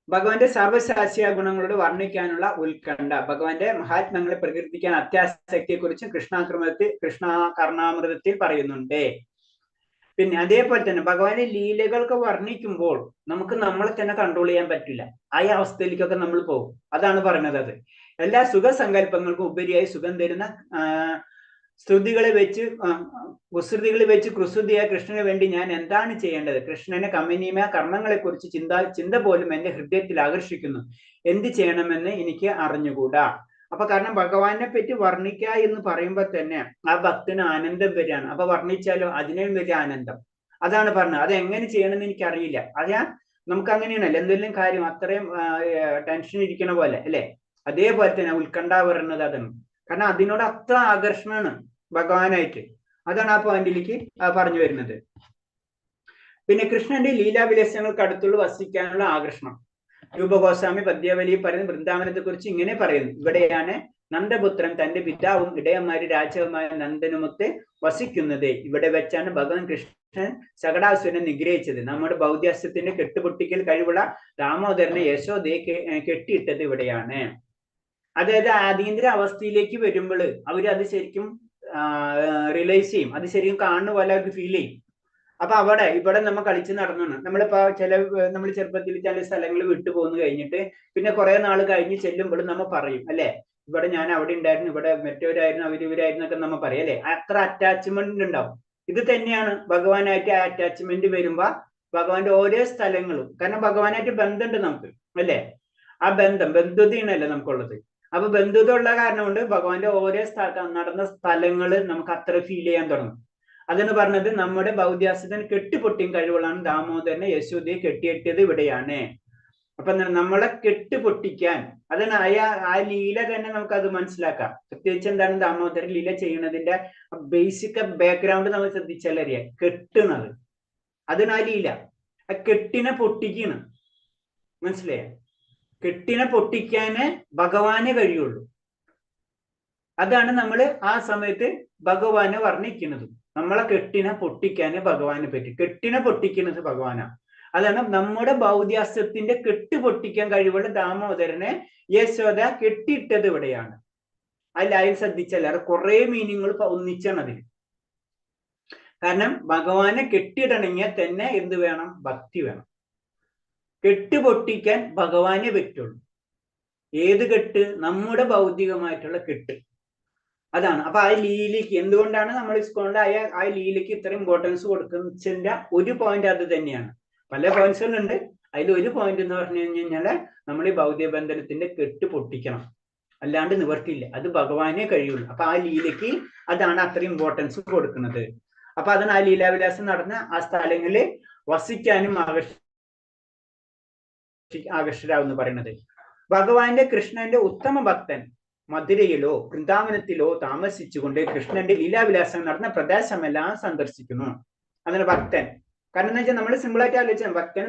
B: ഭഗവാന്റെ സർവശാസ്ത്രീയ ഗുണങ്ങളോട് വർണ്ണിക്കാനുള്ള ഉത്കണ്ഠ, ഭഗവാന്റെ മഹാത്മ്യങ്ങളെ പ്രകീർത്തിക്കാൻ അത്യാസക്തിയെ കുറിച്ചും കൃഷ്ണ കർണാമൃതത്തിൽ പറയുന്നുണ്ട്. പിന്നെ അതേപോലെ തന്നെ ഭഗവാന്റെ ലീലകൾക്ക് വർണ്ണിക്കുമ്പോൾ നമുക്ക് നമ്മളെ തന്നെ കൺട്രോൾ ചെയ്യാൻ പറ്റില്ല, ആ അവസ്ഥയിലേക്കൊക്കെ നമ്മൾ പോകും. അതാണ് പറയുന്നത്. അത് എല്ലാ സുഖസങ്കല്പങ്ങൾക്കും ഉപരിയായി സുഖം തരുന്ന കുസൃതികളെ വെച്ച് കുസൃതിയായ കൃഷ്ണന് വേണ്ടി ഞാൻ എന്താണ് ചെയ്യേണ്ടത്? കൃഷ്ണനെ കമനീയമായ കർമ്മങ്ങളെ കുറിച്ച് ചിന്ത പോലും എന്റെ ഹൃദയത്തിൽ ആകർഷിക്കുന്നു. എന്ത് ചെയ്യണമെന്ന് എനിക്ക് അറിഞ്ഞുകൂടാ. അപ്പൊ കാരണം ഭഗവാനെ പറ്റി വർണ്ണിക്കുക എന്ന് പറയുമ്പോൾ തന്നെ ആ ഭക്തന് ആനന്ദം വരികയാണ്. അപ്പൊ വർണ്ണിച്ചാലോ അതിനും വലിയ ആനന്ദം. അതാണ് പറഞ്ഞത്. അത് എങ്ങനെ ചെയ്യണമെന്ന് എനിക്കറിയില്ല. അത് നമുക്ക് അങ്ങനെയാണല്ലോ, എന്തെങ്കിലും കാര്യം അത്രയും ടെൻഷൻ ഇരിക്കണ പോലെ അല്ലെ, അതേപോലെ തന്നെ ഉത്കണ്ഠ പറയുന്നത് അതാണ്. കാരണം അതിനോട് അത്ര ആകർഷണമാണ് ഭഗവാനായിട്ട്. അതാണ് ആ പോയിന്റിലേക്ക് പറഞ്ഞു വരുന്നത്. പിന്നെ കൃഷ്ണന്റെ ലീലാവിലാസങ്ങൾക്ക് അടുത്തുള്ള വസിക്കാനുള്ള ആകർഷണം. രൂപഗോസ്വാമി പദ്യാവലിയിൽ പറയുന്ന വൃന്ദാവനത്തെ കുറിച്ച് ഇങ്ങനെ പറയുന്നു, ഇവിടെയാണ് നന്ദപുത്രൻ തന്റെ പിതാവും ഇടയന്മാരും രാജാവുമായ നന്ദനുമൊത്ത് വസിക്കുന്നത്. ഇവിടെ വെച്ചാണ് ഭഗവാൻ കൃഷ്ണൻ സകടാസുരനെ നിഗ്രഹിച്ചത്. നമ്മുടെ ബൗദ്ധ്യാസ്യത്തിന്റെ കെട്ടുപൊട്ടിക്കൽ കഴിവുള്ള ദാമോദരനെ യശോദയെ കെട്ടിയിട്ടത് ഇവിടെയാണ്. അതായത് ആതീന്ദ്ര അവസ്ഥയിലേക്ക് വരുമ്പോൾ അവർ അത് ശരിക്കും റിയലൈസ് ചെയ്യും, അത് ശരിക്കും കാണുന്ന പോലെ അവർക്ക് ഫീൽ ചെയ്യും. അപ്പൊ ഇവിടെ നമ്മൾ കളിച്ച് നടന്നാണ്. നമ്മളിപ്പോ നമ്മൾ ചെറുപ്പത്തിൽ ചില സ്ഥലങ്ങളിൽ വിട്ടുപോകുന്നു കഴിഞ്ഞിട്ട് പിന്നെ കുറെ നാൾ കഴിഞ്ഞ് ചെല്ലുമ്പോൾ നമ്മൾ പറയും അല്ലെ, ഇവിടെ ഞാൻ അവിടെ ഉണ്ടായിരുന്നു, ഇവിടെ മറ്റവരായിരുന്നു, അവരിവരായിരുന്നു ഒക്കെ നമ്മൾ പറയും അല്ലെ. അത്ര അറ്റാച്ച്മെന്റ് ഉണ്ടാവും. ഇത് തന്നെയാണ് ഭഗവാനായിട്ട് ആ അറ്റാച്ച്മെന്റ് വരുമ്പോ ഭഗവാന്റെ ഓരോ സ്ഥലങ്ങളും, കാരണം ഭഗവാനായിട്ട് ബന്ധമുണ്ട് നമുക്ക് അല്ലെ, ആ ബന്ധുതയാണല്ലേ നമുക്കുള്ളത്. അപ്പൊ ബന്ധുത ഉള്ള കാരണം കൊണ്ട് ഭഗവാന്റെ ഓരോ നടന്ന സ്ഥലങ്ങള് നമുക്ക് അത്ര ഫീൽ ചെയ്യാൻ തുടങ്ങും. അതെന്ന് പറഞ്ഞത് നമ്മുടെ ബൗദ്ധ്യാസത്തിന് കെട്ടുപൊട്ടിയും കഴിവുകളാണ് ദാമോദരനെ യശോദയെ കെട്ടിയെട്ടിയത് ഇവിടെയാണ്. അപ്പൊ നമ്മളെ കെട്ടുപൊട്ടിക്കാൻ അതാണ് ആ ലീല തന്നെ നമുക്ക് അത് മനസ്സിലാക്കാം. പ്രത്യേകിച്ച് എന്താണ് ദാമോദരൻ ലീല ചെയ്യുന്നതിന്റെ ബേസിക് ബാക്ക്ഗ്രൗണ്ട് നമ്മൾ ശ്രദ്ധിച്ചാൽ അറിയാം, കെട്ടുന്നത്. അതിന് ആ ലീല ആ കെട്ടിനെ പൊട്ടിക്കണം, മനസ്സിലായോ? കെട്ടിനെ പൊട്ടിക്കാന് ഭഗവാനെ കഴിയുള്ളൂ. അതാണ് നമ്മൾ ആ സമയത്ത് ഭഗവാനെ വർണ്ണിക്കുന്നത്. നമ്മളെ കെട്ടിനെ പൊട്ടിക്കാന് ഭഗവാനെ പറ്റി, കെട്ടിനെ പൊട്ടിക്കുന്നത് ഭഗവാനാണ്. അതാണ് നമ്മുടെ ബൗദ്ധ്യാസ്യത്തിന്റെ കെട്ട് പൊട്ടിക്കാൻ കഴിവുള്ള ദാമോദരനെ യശോദ കെട്ടിയിട്ടത് ഇവിടെയാണ്. ആ ലൈൻ ശ്രദ്ധിച്ചാൽ അത് കുറെ മീനിങ്ങൾ ഒന്നിച്ചാണ് അതിന്. കാരണം ഭഗവാനെ കെട്ടിയിടണമെങ്കിൽ തന്നെ എന്ത് വേണം? ഭക്തി വേണം. കെട്ട് പൊട്ടിക്കാൻ ഭഗവാനെ പറ്റുള്ളൂ. ഏത് കെട്ട്? നമ്മുടെ ഭൗതികമായിട്ടുള്ള കെട്ട്. അതാണ്. അപ്പൊ ആ ലീലയ്ക്ക് എന്തുകൊണ്ടാണ് നമ്മൾ ഇസ്കോണിന്റെ ആ ലീലയ്ക്ക് ഇത്ര ഇമ്പോർട്ടൻസ് കൊടുക്കുന്നതിന്റെ ഒരു പോയിന്റ് അത് തന്നെയാണ്. പല പോയിന്റ്സുകളുണ്ട്, അതിൽ ഒരു പോയിന്റ് എന്ന് പറഞ്ഞു കഴിഞ്ഞാൽ നമ്മൾ ഈ ഭൗതിക ബന്ധനത്തിന്റെ കെട്ട് പൊട്ടിക്കണം, അല്ലാണ്ട് നിവർത്തിയില്ല. അത് ഭഗവാനെ കഴിയുള്ളൂ. അപ്പൊ ആ ലീലയ്ക്ക് അതാണ് അത്ര ഇമ്പോർട്ടൻസ് കൊടുക്കുന്നത്. അപ്പൊ അതാണ് ആ ലീലാവിലാസം നടന്ന ആ സ്ഥലങ്ങളിൽ വസിക്കാനും ആകർഷരാവെന്ന് പറയുന്നത്. ഭഗവാന്റെ കൃഷ്ണന്റെ ഉത്തമ ഭക്തൻ മധുരയിലോ വൃന്ദാവനത്തിലോ താമസിച്ചുകൊണ്ട് കൃഷ്ണന്റെ ലീലാവിലാസം നടന്ന പ്രദേശമെല്ലാം സന്ദർശിക്കുന്നു. അതിന് ഭക്തൻ. കാരണം എന്താ വെച്ചാൽ നമ്മൾ സിമ്പിൾ ആയിട്ട് ആലോചിച്ചാൽ ഭക്തന്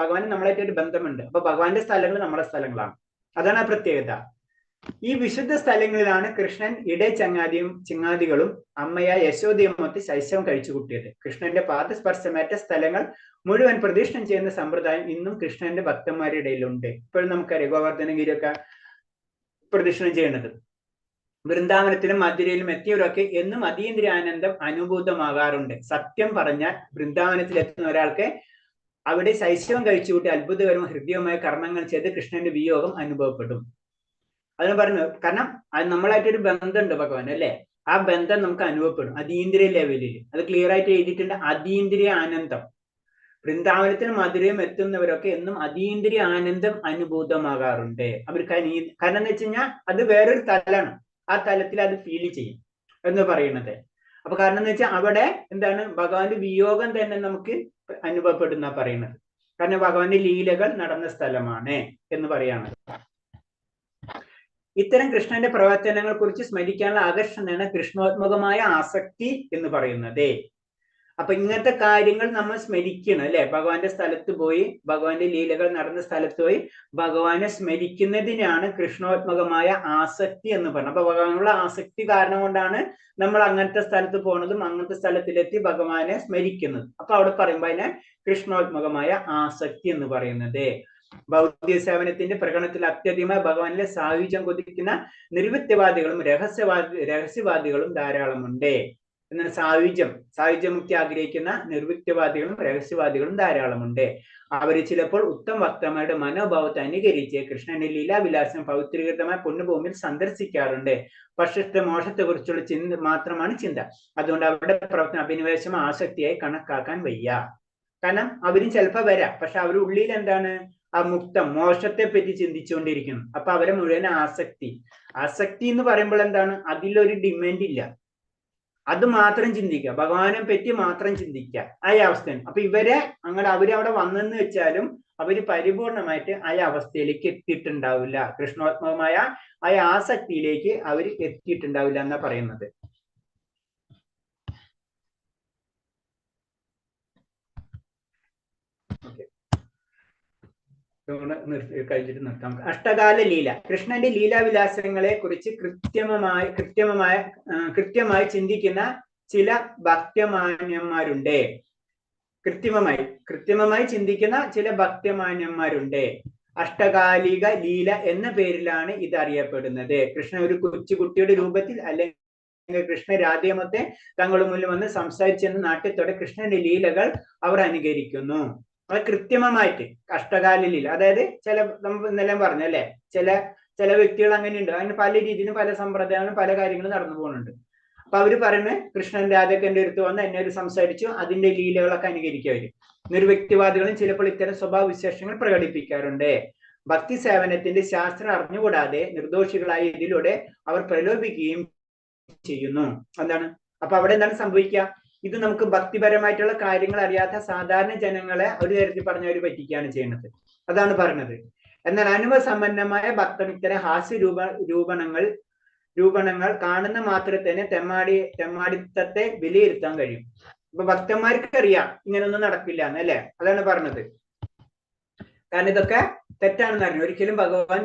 B: ഭഗവാന് നമ്മളായിട്ട് ഒരു ബന്ധമുണ്ട്. അപ്പൊ ഭഗവാന്റെ സ്ഥലങ്ങൾ നമ്മുടെ സ്ഥലങ്ങളാണ്. അതാണ് ആ പ്രത്യേകത. ഈ വിശുദ്ധ സ്ഥലങ്ങളിലാണ് കൃഷ്ണൻ ചങ്ങാതികളും അമ്മയായ യശോദയുമൊത്ത് ശൈശവം കഴിച്ചു കൂട്ടിയത്. കൃഷ്ണന്റെ പാദസ്പർശമേറ്റ സ്ഥലങ്ങൾ മുഴുവൻ പ്രദക്ഷിണം ചെയ്യുന്ന സമ്പ്രദായം ഇന്നും കൃഷ്ണന്റെ ഭക്തന്മാരുടെ ഇടയിലുണ്ട്. ഇപ്പോഴും നമുക്കറിയാം ഗോവർദ്ധനഗിരിയൊക്കെ പ്രദക്ഷിണം ചെയ്യുന്നത്. വൃന്ദാവനത്തിലും മധുരയിലും എത്തിയവരൊക്കെ എന്നും അതീന്ദ്രിയ ആനന്ദം അനുഭൂതമാകാറുണ്ട്. സത്യം പറഞ്ഞാൽ വൃന്ദാവനത്തിൽ എത്തുന്ന ഒരാൾക്ക് അവിടെ ശൈശവം കഴിച്ചുകൂട്ടി അത്ഭുതകരവും ഹൃദ്യവുമായ കർമ്മങ്ങൾ ചെയ്ത് കൃഷ്ണന്റെ വിയോഗം അനുഭവപ്പെടും. അതിന് പറഞ്ഞു. കാരണം അത് നമ്മളായിട്ടൊരു ബന്ധമുണ്ട് ഭഗവാൻ അല്ലെ, ആ ബന്ധം നമുക്ക് അനുഭവപ്പെടും അതീന്ദ്രിയ ലെവലിൽ. അത് ക്ലിയർ ആയിട്ട് എഴുതിയിട്ടുണ്ട്, അതീന്ദ്രിയ ആനന്ദം. വൃന്ദാവനത്തിന് മധുരയും എത്തുന്നവരൊക്കെ എന്നും അതീന്ദ്രിയ ആനന്ദം അനുഭൂതമാകാറുണ്ട്. അവർക്ക് കാരണം എന്ന് വെച്ച് കഴിഞ്ഞാൽ അത് വേറൊരു തലാണ്, ആ തലത്തിൽ അത് ഫീൽ ചെയ്യും എന്ന് പറയുന്നത്. അപ്പൊ കാരണം എന്ന് വെച്ചാൽ അവിടെ എന്താണ് ഭഗവാന്റെ വിയോഗം തന്നെ നമുക്ക് അനുഭവപ്പെടുന്ന പറയുന്നത്. കാരണം ഭഗവാന്റെ ലീലകൾ നടന്ന സ്ഥലമാണ് എന്ന് പറയാണ്. ഇത്തരം കൃഷ്ണന്റെ പ്രവർത്തനങ്ങളെ കുറിച്ച് സ്മരിക്കാനുള്ള ആകർഷണമാണ് കൃഷ്ണോത്മകമായ ആസക്തി എന്ന് പറയുന്നത്. അപ്പൊ ഇങ്ങനത്തെ കാര്യങ്ങൾ നമ്മൾ സ്മരിക്കണം അല്ലെ. ഭഗവാന്റെ സ്ഥലത്ത് പോയി, ഭഗവാന്റെ ലീലകൾ നടന്ന സ്ഥലത്ത് പോയി ഭഗവാനെ സ്മരിക്കുന്നതിനാണ് കൃഷ്ണോത്മകമായ ആസക്തി എന്ന് പറയുന്നത്. അപ്പൊ ഭഗവാനുള്ള ആസക്തി കാരണം കൊണ്ടാണ് നമ്മൾ അങ്ങനത്തെ സ്ഥലത്ത് പോകുന്നതും അങ്ങനത്തെ സ്ഥലത്തിലെത്തി ഭഗവാനെ സ്മരിക്കുന്നത്. അപ്പൊ അവിടെ പറയുമ്പോൾ അതിനെ കൃഷ്ണോത്മകമായ ആസക്തി എന്ന് പറയുന്നത്. ഭൗതിക സേവനത്തിന്റെ പ്രകടനത്തിൽ അത്യധികമായി ഭഗവാനിലെ സായുജ്യം കൊതിക്കുന്ന നിർവിത്യവാദികളും രഹസ്യവാദികളും ധാരാളമുണ്ട്. എന്നാൽ സായുജ്യമുക്തി ആഗ്രഹിക്കുന്ന നിർവിത്യവാദികളും രഹസ്യവാദികളും ധാരാളമുണ്ട്. അവർ ചിലപ്പോൾ ഉത്തമ ഭക്തന്മാരുടെ മനോഭാവത്തെ അനുകരിച്ച് കൃഷ്ണന്റെ ലീലാവിലാസം പൗത്രീകൃതമായ പുണ്യഭൂമിയിൽ സന്ദർശിക്കാറുണ്ട്. പക്ഷേ മോക്ഷത്തെ കുറിച്ചുള്ള ചിന്ത മാത്രമാണ് ചിന്ത. അതുകൊണ്ട് അവരുടെ പ്രവർത്തന അഭിനിവേശം ആസക്തിയായി കണക്കാക്കാൻ വയ്യ. കാരണം അവരും ചിലപ്പോൾ വരാം, പക്ഷെ അവരുടെ ഉള്ളിൽ എന്താണ് ആ മുക്തം മോക്ഷത്തെ പറ്റി ചിന്തിച്ചുകൊണ്ടിരിക്കുന്നു. അപ്പൊ അവരെ മുഴുവൻ ആസക്തി എന്ന് പറയുമ്പോൾ എന്താണ്, അതിലൊരു ഡിമാൻഡ് ഇല്ല, അത് മാത്രം ചിന്തിക്കുക, ഭഗവാനെ പറ്റി മാത്രം ചിന്തിക്കുക, ആ അവസ്ഥയാണ്. അപ്പൊ ഇവരെ അങ്ങനെ അവരവിടെ വന്നെന്ന് വെച്ചാലും അവര് പരിപൂർണമായിട്ട് ആ അവസ്ഥയിലേക്ക് എത്തിയിട്ടുണ്ടാവില്ല, കൃഷ്ണോത്മകമായ ആ ആസക്തിയിലേക്ക് അവർ എത്തിയിട്ടുണ്ടാവില്ല എന്നാ പറയുന്നത്. കഴിഞ്ഞിട്ട് നിർത്താം. അഷ്ടകാല ലീല. കൃഷ്ണന്റെ ലീലാവിലാസങ്ങളെ കുറിച്ച് കൃത്യമായി ചിന്തിക്കുന്ന ചില ഭക്തമാന്യന്മാരുണ്ട്. കൃത്രിമമായി ചിന്തിക്കുന്ന ചില ഭക്തമാന്യന്മാരുണ്ട്. അഷ്ടകാലിക ലീല എന്ന പേരിലാണ് ഇത് അറിയപ്പെടുന്നത്. കൃഷ്ണൻ ഒരു കൊച്ചുകുട്ടിയുടെ രൂപത്തിൽ അല്ലെങ്കിൽ കൃഷ്ണ രാധേയമൊക്കെ തങ്ങളുടെ മുന്നിൽ വന്ന് സംസാരിച്ചെന്ന നാട്യത്തോടെ കൃഷ്ണന്റെ ലീലകൾ അവർ അനുകരിക്കുന്നു. അത് കൃത്രിമമായിട്ട് അഷ്ടകാല ലീല, അതായത് നമ്മൾ ഇന്നലെ പറഞ്ഞല്ലേ, ചില വ്യക്തികൾ അങ്ങനെയുണ്ട്. അതിന് പല രീതിയിലും പല സമ്പ്രദായങ്ങളും പല കാര്യങ്ങളും നടന്നു പോകുന്നുണ്ട്. അപ്പൊ അവര് പറയുന്നത് കൃഷ്ണൻ രാധയൊക്കെ എന്റെ അടുത്ത് വന്ന് എന്നെ സംസാരിച്ചു, അതിന്റെ ലീലകളൊക്കെ അനുകരിക്കുക. അവര് നിർവ്യക്തിവാദികളും ചിലപ്പോൾ ഇത്തരം സ്വഭാവ വിശേഷങ്ങൾ പ്രകടിപ്പിക്കാറുണ്ട്. ഭക്തി സേവനത്തിന്റെ ശാസ്ത്രം അറിഞ്ഞുകൂടാതെ നിർദോഷികളായ ഇതിലൂടെ അവർ പ്രലോഭിക്കുകയും ചെയ്യുന്നു. എന്താണ് അപ്പൊ അവിടെ എന്താണ് സംഭവിക്കുക? ഇത് നമുക്ക് ഭക്തിപരമായിട്ടുള്ള കാര്യങ്ങൾ അറിയാത്ത സാധാരണ ജനങ്ങളെ ഒരു തരത്തിൽ പറഞ്ഞ അവർ പറ്റിക്കുകയാണ് ചെയ്യുന്നത്. അതാണ് പറഞ്ഞത്. എന്നാൽ അനുഭവസമ്പന്നമായ ഭക്തൻ ഇത്തരം ഹാസ്യ രൂപണങ്ങൾ കാണുന്ന മാത്രത്തിന് തെമ്മാടിത്തത്തെ വിലയിരുത്താൻ കഴിയും. അപ്പൊ ഭക്തന്മാർക്ക് അറിയാം ഇങ്ങനൊന്നും നടക്കില്ല എന്നല്ലേ, അതാണ് പറഞ്ഞത്. കാരണം ഇതൊക്കെ തെറ്റാണെന്ന് അറിഞ്ഞു. ഒരിക്കലും ഭഗവാൻ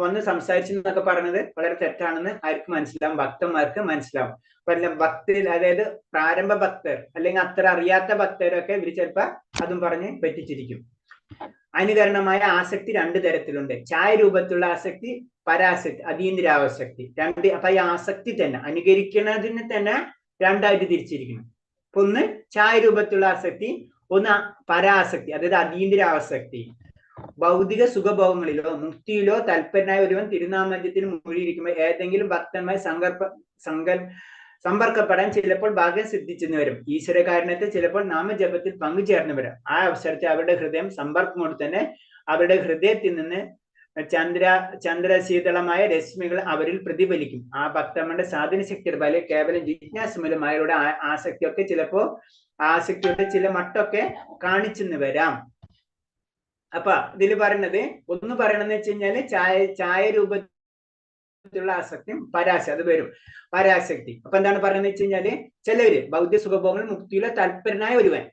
B: വന്ന് സംസാരിച്ചെന്നൊക്കെ പറഞ്ഞത് വളരെ തെറ്റാണെന്ന് ആർക്ക് മനസ്സിലാവും? ഭക്തന്മാർക്ക് മനസ്സിലാവും. ഭക്തിയിൽ, അതായത് പ്രാരംഭ ഭക്തർ അല്ലെങ്കിൽ അത്ര അറിയാത്ത ഭക്തരൊക്കെ ഇവർ ചിലപ്പോ അതും പറഞ്ഞ് പറ്റിച്ചിരിക്കും. അനുകരണമായ ആസക്തി രണ്ടു തരത്തിലുണ്ട്. ഛായ രൂപത്തിലുള്ള ആസക്തി, പരാസക്തി, അതീന്ദ്രിയാവസക്തി. അപ്പൊ ഈ ആസക്തി തന്നെ അനുകരിക്കുന്നതിന് തന്നെ രണ്ടായിട്ട് തിരിച്ചിരിക്കുന്നു. അപ്പൊ ഒന്ന് ഛായ രൂപത്തിലുള്ള ആസക്തി, ഒന്ന് പരാസക്തി, അതായത് അതീന്ദ്രിയാവസക്തി. ഭൗതിക സുഖഭോഗങ്ങളിലോ മുക്തിയിലോ തൽപരനായ ഒരുവൻ തിരുനാമജ്യത്തിന് മുഴുകിയിരിക്കുമ്പോൾ ഏതെങ്കിലും ഭക്തന്മായി സമ്പർക്കപ്പെടാൻ ചിലപ്പോൾ ഭാഗ്യം സിദ്ധിച്ചെന്ന് വരും. ഈശ്വരകാരണത്തിൽ ചിലപ്പോൾ നാമജപത്തിൽ പങ്കുചേർന്ന് വരും. ആ അവസരത്തിൽ അവരുടെ ഹൃദയം സമ്പർക്കം കൊണ്ട് തന്നെ അവരുടെ ഹൃദയത്തിൽ നിന്ന് ചന്ദ്രശീതളമായ രശ്മികൾ അവരിൽ പ്രതിഫലിക്കും. ആ ഭക്തന്മാരുടെ സാധന ശക്തിയുടെ ഫലം കേവലം ജിജ്ഞാസ മൂലമായവരുടെ ആസക്തിയൊക്കെ ചിലപ്പോ ആസക്തിയുടെ ചില മട്ടൊക്കെ കാണിച്ചെന്ന് വരാം. അപ്പൊ ഇതിൽ പറയുന്നത് ഒന്ന് പറയണെന്ന് വെച്ച് കഴിഞ്ഞാല് ഛായ രൂപത്തിലുള്ള ആസക്തിയും പരാശക്തി, അത് വരും പരാശക്തി. അപ്പൊ എന്താണ് പറയുന്നത് വെച്ച് കഴിഞ്ഞാല് ചിലവര് ഭൗതിക സുഖഭോഗങ്ങൾ മുക്തിയിലെ തൽപരനായ ഒരുവൻ,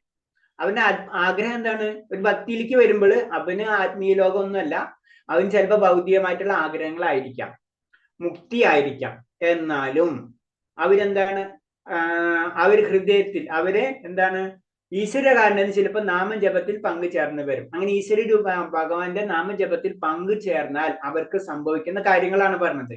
B: അവന്റെ ആഗ്രഹം എന്താണ്? ഒരു ഭക്തിയിലേക്ക് വരുമ്പോൾ അവന് ആത്മീയ ലോകമൊന്നുമല്ല, അവന് ചിലപ്പോ ഭൗതികമായിട്ടുള്ള ആഗ്രഹങ്ങളായിരിക്കാം, മുക്തി ആയിരിക്കാം. എന്നാലും അവരെന്താണ് അവർ ഹൃദയത്തിൽ അവരെ എന്താണ് ഈശ്വരകാരനെന്ന് ചിലപ്പോൾ നാമജപത്തിൽ പങ്കുചേർന്ന് വരും. അങ്ങനെ ഈശ്വര രൂപ ഭഗവാന്റെ നാമജപത്തിൽ പങ്കുചേർന്നാൽ അവർക്ക് സംഭവിക്കുന്ന കാര്യങ്ങളാണ് പറഞ്ഞത്.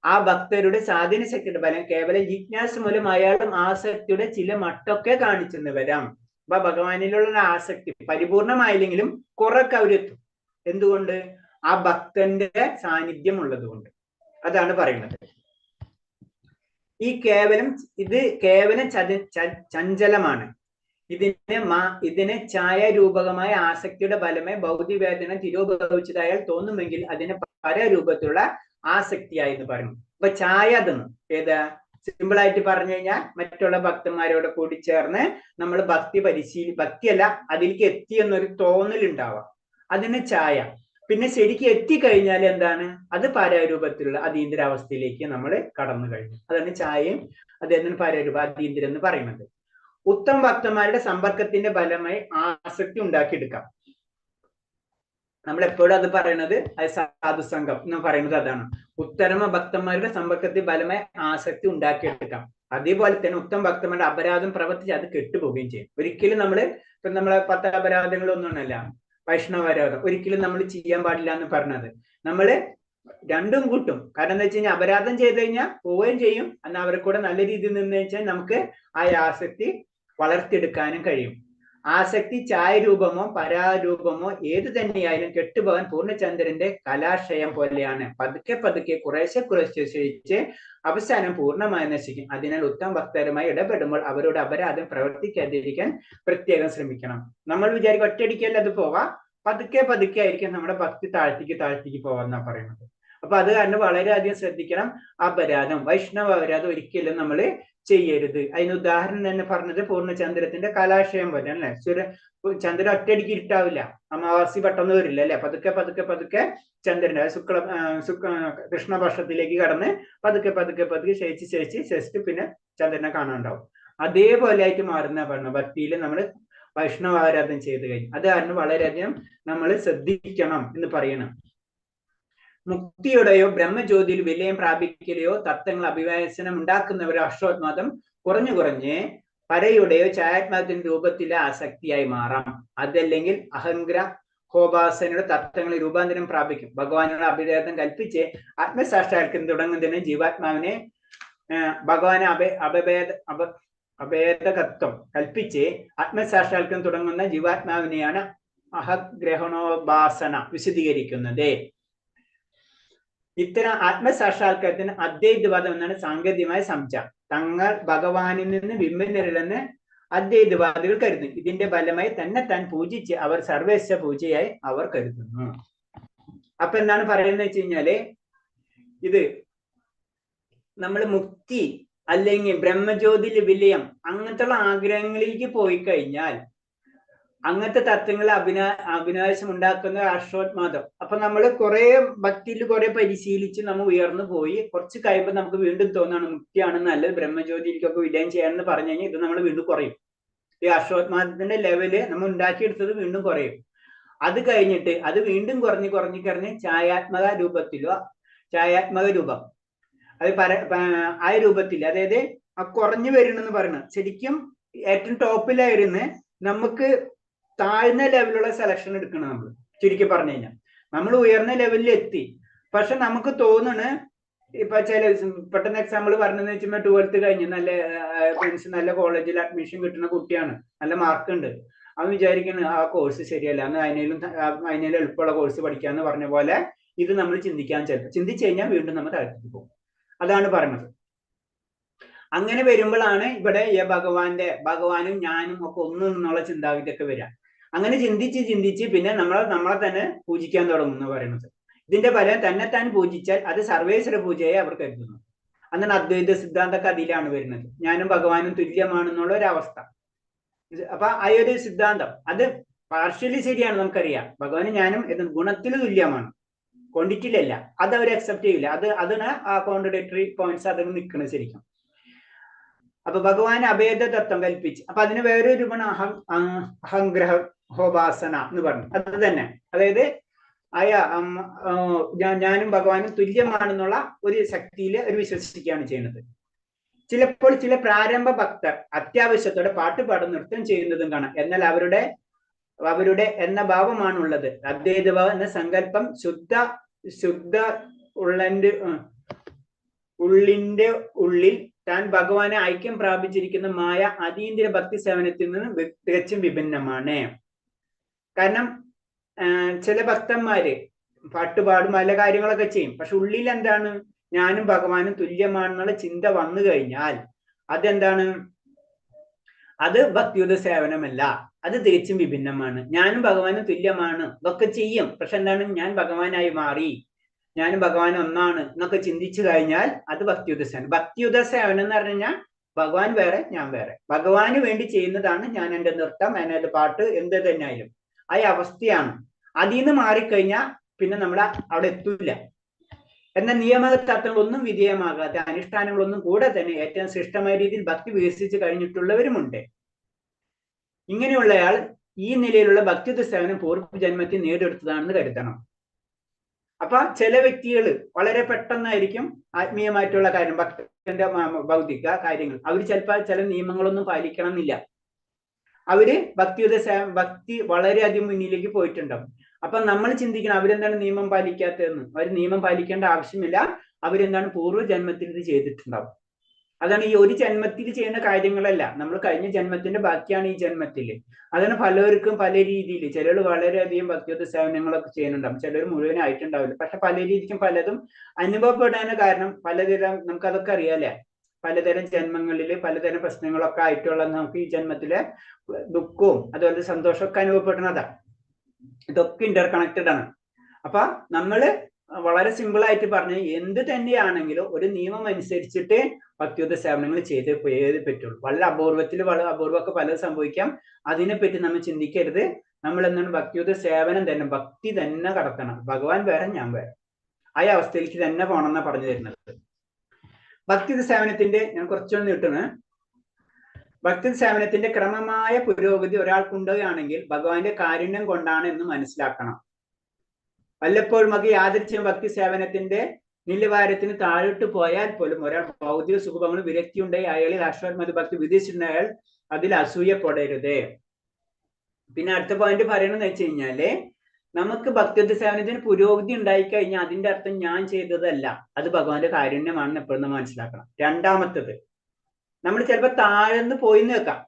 B: ആ ഭക്തരുടെ സ്വാധീന ശക്തിയുടെ ഫലം കേവലം ജിജ്ഞാസ മൂലം അയാളും ആസക്തിയുടെ ചില മട്ടൊക്കെ കാണിച്ചെന്ന് വരാം. അപ്പൊ ഭഗവാനിലുള്ള ആസക്തി പരിപൂർണമായില്ലെങ്കിലും കുറൊക്കെ അവരെത്തും. എന്തുകൊണ്ട്? ആ ഭക്തന്റെ സാന്നിധ്യം ഉള്ളത് കൊണ്ട്. അതാണ് പറയുന്നത്. ഇത് കേവലം ചഞ്ചലമാണ്. ഇതിന് ഛായാരൂപകമായ ആസക്തിയുടെ ഫലമായി ഭൗതികവേദന തിരോഭവിച്ചതായാൽ തോന്നുമെങ്കിൽ അതിന് പരരൂപത്തിലുള്ള ആസക്തിയായി എന്ന് പറയുന്നു. അപ്പൊ ഛായ അതെന്ന് ഏതാ സിമ്പിൾ ആയിട്ട് പറഞ്ഞു കഴിഞ്ഞാൽ മറ്റുള്ള ഭക്തന്മാരോട് കൂടി ചേർന്ന് നമ്മൾ ഭക്തിയല്ല അതിലേക്ക് എത്തി എന്നൊരു തോന്നലുണ്ടാവാം, അതിന് ഛായ. പിന്നെ ശരിക്കും എത്തിക്കഴിഞ്ഞാൽ എന്താണ്, അത് പരരൂപത്തിലുള്ള അതീന്ദ്രാവസ്ഥയിലേക്ക് നമ്മൾ കടന്നു കഴിഞ്ഞു. അതാണ് ഛായയും അദ്ദേഹത്തിന് പരരൂപ അതീന്ദ്രം എന്ന് പറയുന്നത്. ഉത്തമ ഭക്തന്മാരുടെ സമ്പർക്കത്തിന്റെ ഫലമായി ആസക്തി ഉണ്ടാക്കിയെടുക്കാം. നമ്മൾ എപ്പോഴും അത് പറയുന്നത്, അത് സാധുസംഘം എന്ന് പറയുന്നത് അതാണ്. ഉത്തമ ഭക്തന്മാരുടെ സമ്പർക്കത്തിന്റെ ഫലമായി ആസക്തി ഉണ്ടാക്കിയെടുക്കാം. അതേപോലെ തന്നെ ഉത്തമ ഭക്തന്മാരുടെ അപരാധം പ്രവർത്തിച്ച് അത് കെട്ടുപോവുകയും ചെയ്യും. ഒരിക്കലും ഇപ്പൊ നമ്മളെ 10 അപരാധങ്ങളൊന്നുമല്ല വൈഷ്ണവരാധം ഒരിക്കലും നമ്മൾ ചെയ്യാൻ പാടില്ല എന്ന് പറഞ്ഞത്. നമ്മള് രണ്ടും കൂട്ടും. കാരണം എന്താ വെച്ച് കഴിഞ്ഞാൽ അപരാധം ചെയ്ത് കഴിഞ്ഞാൽ പോവുകയും ചെയ്യും, എന്നാൽ അവരെ കൂടെ നല്ല രീതിയിൽ നിന്ന് വെച്ചാൽ നമുക്ക് ആ ആസക്തി വളർത്തിയെടുക്കാനും കഴിയും. ആസക്തി ഛായരൂപമോ പരാരൂപമോ ഏത് തന്നെയായാലും കെട്ടുപോകാൻ പൂർണ്ണചന്ദ്രന്റെ കലാക്ഷയം പോലെയാണ്. പതുക്കെ പതുക്കെ കുറേശ്ശെ ക്ഷയിച്ച് അവസാനം പൂർണ്ണമായി നശിക്കും. അതിനാൽ ഉത്തമ ഭക്തരുമായി ഇടപെടുമ്പോൾ അവരോട് അപരാധം പ്രവർത്തിക്കാതിരിക്കാൻ പ്രത്യേകം ശ്രമിക്കണം. നമ്മൾ വിചാരിക്കും ഒറ്റയടിക്കല്ല അത് പോവാം, പതുക്കെ പതുക്കെ ആയിരിക്കും നമ്മുടെ ഭക്തി താഴ്ത്തിക്ക് പോവാന്നാ പറയുന്നത്. അപ്പൊ അത് കാരണം വളരെയധികം ശ്രദ്ധിക്കണം. അപരാധം വൈഷ്ണവ അപരാധം ഒരിക്കലും നമ്മൾ ചെയ്യരുത്. അതിന് ഉദാഹരണം തന്നെ പറഞ്ഞത് പൂർണ്ണചന്ദ്രത്തിന്റെ കലാക്ഷയം പോലെ അല്ലെ. ചന്ദ്രൻ ഒറ്റയടിക്ക് ഇരുട്ടാവില്ല, അമാവാസി പെട്ടെന്ന് വരില്ല അല്ലെ. പതുക്കെ പതുക്കെ പതുക്കെ ചന്ദ്രന്റെ കൃഷ്ണപക്ഷത്തിലേക്ക് കടന്ന് പതുക്കെ പതുക്കെ പതുക്കെ ക്ഷയിച്ച് പിന്നെ ചന്ദ്രനെ കാണാണ്ടാവും. അതേപോലെ ആയിട്ട് മാറുന്ന പറഞ്ഞ ഭക്തിയിൽ നമ്മൾ വൈഷ്ണവ ആരാധന ചെയ്ത് കഴിഞ്ഞു. അത് കാരണം വളരെയധികം നമ്മൾ ശ്രദ്ധിക്കണം എന്ന് പറയണം. മുക്തിയുടെയോ ബ്രഹ്മജ്യോതിയിൽ വിലയം പ്രാപിക്കലെയോ തത്വങ്ങൾ അഭിവാസനം ഉണ്ടാക്കുന്നവരോ അശ്വത്മതം കുറഞ്ഞ് പരയുടെയോ ഛായാത്മകത്തിന്റെ രൂപത്തിലെ ആസക്തിയായി മാറാം. അതല്ലെങ്കിൽ ഹോപാസനയുടെ തത്വങ്ങളിൽ രൂപാന്തരം പ്രാപിക്കും. ഭഗവാനുള്ള അഭിവേദം കൽപ്പിച്ച് ആത്മസാക്ഷാത്കാരം തുടങ്ങുന്നതിന് ജീവാത്മാവിനെ ഭഗവാനെ അഭേദകത്വം കൽപ്പിച്ച് ആത്മസാക്ഷാത്കാരം തുടങ്ങുന്ന ജീവാത്മാവിനെയാണ് അഹഗ്രഹണോപാസന വിശദീകരിക്കുന്നത്. ഇത്തരം ആത്മസാക്ഷാത്കാരത്തിന് അദ്വൈതവാദം എന്നാണ് സാങ്കേതികമായ സംജ്ഞ. തങ്ങൾ ഭഗവാനിൽ നിന്ന് വിഭിന്നരില്ലെന്ന് അദ്വൈതവാദികൾ കരുതുന്നു. ഇതിന്റെ ഫലമായി താൻ പൂജിച്ച് അവർ സർവേശ്വ പൂജയായി അവർ കരുതുന്നു. അപ്പൊ എന്താണ് പറയുന്നത് വെച്ച് കഴിഞ്ഞാല്, ഇത് നമ്മൾ മുക്തി അല്ലെങ്കിൽ ബ്രഹ്മജ്യോതിയിൽ വിലയം അങ്ങനത്തെ ആഗ്രഹങ്ങളിലേക്ക് പോയി കഴിഞ്ഞാൽ അങ്ങനത്തെ തത്വങ്ങൾ അഭിനാശം ഉണ്ടാക്കുന്ന അശ്വത്മാദം. അപ്പൊ നമ്മൾ കുറെ ഭക്തിയിൽ കുറെ പരിശീലിച്ച് നമ്മൾ ഉയർന്നു പോയി കുറച്ച് കഴിയുമ്പോൾ നമുക്ക് വീണ്ടും തോന്നാണ് മുക്തിയാണ് നല്ലത്, ബ്രഹ്മജ്യോതിയിലേക്കൊക്കെ വിലയം ചെയ്യാനെന്ന് പറഞ്ഞു കഴിഞ്ഞാൽ ഇത് നമ്മൾ വീണ്ടും കുറയും. ഈ അശ്വത്മാദത്തിന്റെ ലെവല് നമ്മൾ ഉണ്ടാക്കിയെടുത്തത് വീണ്ടും കുറയും. അത് കഴിഞ്ഞിട്ട് അത് വീണ്ടും കുറഞ്ഞ് ഛായാത്മക രൂപം അത് ആ രൂപത്തിൽ, അതായത് ആ കുറഞ്ഞു വരണമെന്ന് പറയുന്നത് ശരിക്കും ഏറ്റവും ടോപ്പിലായിരുന്ന് നമുക്ക് താഴ്ന്ന ലെവലുള്ള സെലക്ഷൻ എടുക്കണം. നമ്മൾ ചുരുക്കി പറഞ്ഞു കഴിഞ്ഞാൽ നമ്മൾ ഉയർന്ന ലെവലിൽ എത്തി, പക്ഷെ നമുക്ക് തോന്നണ് ഇപ്പൊ ചില പെട്ടെന്ന് എക്സാമ്പിൾ പറഞ്ഞെന്ന് വെച്ചാൽ 12th കഴിഞ്ഞ് നല്ല കോളേജിൽ അഡ്മിഷൻ കിട്ടുന്ന കുട്ടിയാണ്, നല്ല മാർക്ക് ഉണ്ട്, അവൻ വിചാരിക്കുന്നത് ആ കോഴ്സ് ശരിയല്ല, അന്ന് അതിനേലും എളുപ്പമുള്ള കോഴ്സ് പഠിക്കാന്ന് പറഞ്ഞ പോലെ ഇത് നമ്മൾ ചിന്തിച്ചു കഴിഞ്ഞാൽ വീണ്ടും നമ്മൾ താഴ്ത്തിക്ക് പോകും. അതാണ് പറഞ്ഞത്. അങ്ങനെ വരുമ്പോഴാണ് ഇവിടെ ഭഗവാനും ഞാനും ഒക്കെ ഒന്നും എന്നുള്ള ചിന്താഗതിയൊക്കെ വരിക. അങ്ങനെ ചിന്തിച്ച് പിന്നെ നമ്മളെ തന്നെ പൂജിക്കാൻ തുടങ്ങും എന്ന് പറയുന്നത്. ഇതിന്റെ ഫലം താൻ പൂജിച്ചാൽ അത് സർവേശ്വര പൂജയെ അവർ കരുതുന്നു. അങ്ങനെ അദ്വൈത സിദ്ധാന്തമൊക്കെ അതിലാണ് വരുന്നത്. ഞാനും ഭഗവാനും തുല്യമാണെന്നുള്ള ഒരു അവസ്ഥ. അപ്പൊ ആ ഒരു സിദ്ധാന്തം അത് പാർഷ്യലി ശരിയാണ്, നമുക്കറിയാം. ഭഗവാനും ഞാനും ഗുണത്തിൽ തുല്യമാണ്, ക്വാണ്ടിറ്റിയിലല്ല. അത് അവർ അക്സെപ്റ്റ് ചെയ്യില്ല. അതിന് ആ കോൺട്രഡിക്ടറി പോയിന്റ്സ് അതിന് നിൽക്കുന്നത് ശരിക്കും. അപ്പൊ ഭഗവാൻ അഭേദ തത്വം കൽപ്പിച്ച്, അപ്പൊ അതിന് വേറൊരു രൂപമാണ് അഹംഗ്രഹോപാസന എന്ന് പറഞ്ഞു. അത് തന്നെ, അതായത് ഞാനും ഭഗവാനും തുല്യമാണെന്നുള്ള ഒരു ശക്തിയിൽ ഒരു വിശ്വസിക്കുകയാണ് ചെയ്യുന്നത്. ചിലപ്പോൾ ചില പ്രാരംഭ ഭക്തർ അത്യാവശ്യത്തോടെ പാട്ടുപാടും നൃത്തം ചെയ്യുന്നതും കാണാം. എന്നാൽ അവരുടെ എന്ന ഭാവമാണുള്ളത്. അദ്വൈതഭാവം എന്ന സങ്കല്പം ശുദ്ധ ഉള്ളിന്റെ ഉള്ളിൽ താൻ ഭഗവാനെ ഐക്യം പ്രാപിച്ചിരിക്കുന്ന മായ അതീന്ദ്ര ഭക്തി സേവനത്തിൽ നിന്ന് തികച്ചും വിഭിന്നമാണ്. കാരണം ചില ഭക്തന്മാര് പാട്ടുപാടും പല കാര്യങ്ങളൊക്കെ ചെയ്യും, പക്ഷെ ഉള്ളിൽ എന്താണ്, ഞാനും ഭഗവാനും തുല്യമാണെന്നുള്ള ചിന്ത വന്നു കഴിഞ്ഞാൽ അതെന്താണ്, അത് ഭക്തിയുത സേവനമല്ല, അത് തികച്ചും വിഭിന്നമാണ്. ഞാനും ഭഗവാനും തുല്യമാണ്, ഇതൊക്കെ ചെയ്യും, പക്ഷെ എന്താണ്, ഞാൻ ഭഗവാനായി മാറി, ഞാനും ഭഗവാൻ ഒന്നാണ് എന്നൊക്കെ ചിന്തിച്ചു കഴിഞ്ഞാൽ അത് ഭക്തിയുത സേവനം. ഭക്തിയുത സേവനം എന്ന് പറഞ്ഞു കഴിഞ്ഞാൽ ഭഗവാൻ വേറെ, ഞാൻ വേറെ, ഭഗവാന് വേണ്ടി ചെയ്യുന്നതാണ് ഞാൻ എൻ്റെ നൃത്തം, എൻ്റെ പാട്ട്, എന്ത് തന്നെയായാലും ആ അവസ്ഥയാണ്. അതിൽ നിന്ന് മാറിക്കഴിഞ്ഞാൽ പിന്നെ നമ്മൾ അവിടെ എത്തൂല. എന്നാൽ നിയമതത്വങ്ങളൊന്നും വിധേയമാകാത്ത അനുഷ്ഠാനങ്ങളൊന്നും കൂടെ തന്നെ ഏറ്റവും ശ്രേഷ്ഠമായ രീതിയിൽ ഭക്തി വികസിച്ച് കഴിഞ്ഞിട്ടുള്ളവരുമുണ്ട്. ഇങ്ങനെയുള്ളയാൾ ഈ നിലയിലുള്ള ഭക്തിയുത സേവനം പൂർവ്വജന്മത്തിൽ നേടിയെടുത്തതാണെന്ന് കരുതണം. അപ്പൊ ചില വ്യക്തികൾ വളരെ പെട്ടെന്നായിരിക്കും ആത്മീയമായിട്ടുള്ള കാര്യം, ഭക്തന്റെ ഭൗതിക കാര്യങ്ങൾ, അവർ ചിലപ്പോൾ ചില നിയമങ്ങളൊന്നും പാലിക്കണം എന്നില്ല. അവര് ഭക്തി വളരെയധികം മുന്നിലേക്ക് പോയിട്ടുണ്ടാവും. അപ്പൊ നമ്മൾ ചിന്തിക്കണം അവരെന്താണ് നിയമം പാലിക്കാത്തതെന്ന്. അവർ നിയമം പാലിക്കേണ്ട ആവശ്യമില്ല, അവരെന്താണ് പൂർവ്വജന്മത്തിൽ ഇത് ചെയ്തിട്ടുണ്ടാവും. അതാണ് ഈ ഒരു ജന്മത്തിൽ ചെയ്യുന്ന കാര്യങ്ങളല്ല, നമ്മൾ കഴിഞ്ഞ ജന്മത്തിന്റെ ബാക്കിയാണ് ഈ ജന്മത്തിൽ. അതാണ് പലർക്കും പല രീതിയിൽ, ചിലർ വളരെയധികം ഭക്തിയുത സേവനങ്ങളൊക്കെ ചെയ്യുന്നുണ്ടാവും, ചിലർ മുഴുവനായിട്ടുണ്ടാവില്ല. പക്ഷെ പല രീതിക്കും പലതും അനുഭവപ്പെടാൻ കാരണം പലതരം, നമുക്കതൊക്കെ അറിയാലേ, പലതരം ജന്മങ്ങളിൽ പലതരം പ്രശ്നങ്ങളൊക്കെ ആയിട്ടുള്ള നമുക്ക് ഈ ജന്മത്തിലെ ദുഃഖവും അതുപോലെ സന്തോഷമൊക്കെ അനുഭവപ്പെടുന്നതാണ്. ഇതൊക്കെ ഇന്റർ കണക്റ്റഡ് ആണ്. അപ്പൊ നമ്മള് വളരെ സിമ്പിൾ ആയിട്ട് പറഞ്ഞ എന്ത് തന്നെയാണെങ്കിലും ഒരു നിയമം അനുസരിച്ചിട്ട് ഭക്തിയുത സേവനങ്ങൾ ചെയ്തേ പറ്റുള്ളൂ. വളരെ അപൂർവമൊക്കെ പലതും സംഭവിക്കാം, അതിനെപ്പറ്റി നമ്മൾ ചിന്തിക്കരുത്. നമ്മൾ എന്താണ് ഭക്തിയുത സേവനം തന്നെ, ഭക്തി തന്നെ കടത്തണം, ഭഗവാൻ വേറെ, ഞാൻ വേറെ, ആ അവസ്ഥയിലേക്ക് തന്നെ പോകണമെന്നാ പറഞ്ഞു തരുന്നത്. ഭക്തിയുത സേവനത്തിന്റെ ഞാൻ കുറച്ചൊന്ന് കിട്ടുന്നു. ഭക്തിയുത സേവനത്തിന്റെ ക്രമമായ പുരോഗതി ഒരാൾക്കുണ്ടാവുകയാണെങ്കിൽ ഭഗവാന്റെ കാരുണ്യം കൊണ്ടാണ് എന്ന് മനസ്സിലാക്കണം. വല്ലപ്പോഴും ഒക്കെ യാദൃച്ഛ്യം ഭക്തി സേവനത്തിന്റെ നിലവാരത്തിന് താഴോട്ട് പോയാൽ പോലും ഒരാൾ ഭൗതിക സുഖങ്ങൾ വിരക്തി ഉണ്ടായി അയാളിൽ അശ്വത്മത ഭക്തി വിധിച്ചിട്ടുണ്ടായാൽ അതിൽ അസൂയപ്പെടരുത്. പിന്നെ അടുത്ത പോയിന്റ് പറയണമെന്ന് വെച്ച് കഴിഞ്ഞാല്, നമുക്ക് ഭക്തിയുത സേവനത്തിന് പുരോഗതി ഉണ്ടായിക്കഴിഞ്ഞാൽ അതിന്റെ അർത്ഥം ഞാൻ ചെയ്തതല്ല, അത് ഭഗവാന്റെ കാരുണ്യമാണെന്ന് എപ്പോഴും നമ്മൾ മനസ്സിലാക്കണം. രണ്ടാമത്തത്, നമ്മൾ ചിലപ്പോൾ താഴ്ന്ന് പോയിന്ന് വെക്കാം,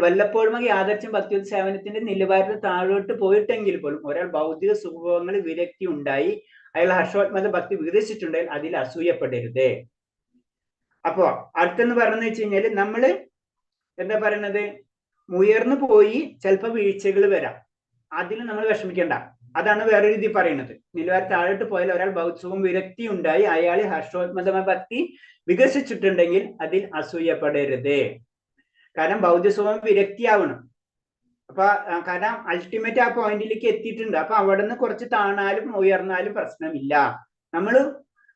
B: വല്ലപ്പോഴും യാദൃച്ഛ്യം ഭക്തിയുത സേവനത്തിന്റെ നിലവാരത്തിൽ താഴോട്ട് പോയിട്ടെങ്കിൽ പോലും ഒരാൾ ഭൗതിക സുഖങ്ങൾ വിരക്തി ഉണ്ടായി അയാൾ ഹർഷോത്മത ഭക്തി വികസിച്ചിട്ടുണ്ടെങ്കിൽ അതിൽ അസൂയപ്പെടരുത്. അപ്പോ അടുത്തെന്ന് പറഞ്ഞു വെച്ച് കഴിഞ്ഞാല് നമ്മള് എന്താ പറയണത്, ഉയർന്നു പോയി ചിലപ്പോൾ വീഴ്ചകൾ വരാം, അതിൽ നമ്മൾ വിഷമിക്കേണ്ട, അതാണ് വേറെ രീതി പറയുന്നത്. നിലവാരം താഴോട്ട് പോയാൽ ഒരാൾ ഭൗതികവും വിരക്തി ഉണ്ടായി അയാൾ ഹർഷോത്മതമായ ഭക്തി വികസിച്ചിട്ടുണ്ടെങ്കിൽ അതിൽ അസൂയപ്പെടരുത്. കാരണം ഭൗതികസുഖം വിരക്തിയാവണം. അപ്പൊ കാരണം അൾട്ടിമേറ്റ് ആ പോയിന്റിലേക്ക് എത്തിയിട്ടുണ്ട്. അപ്പൊ അവിടെ നിന്ന് കുറച്ച് താണാലും ഉയർന്നാലും പ്രശ്നമില്ല. നമ്മൾ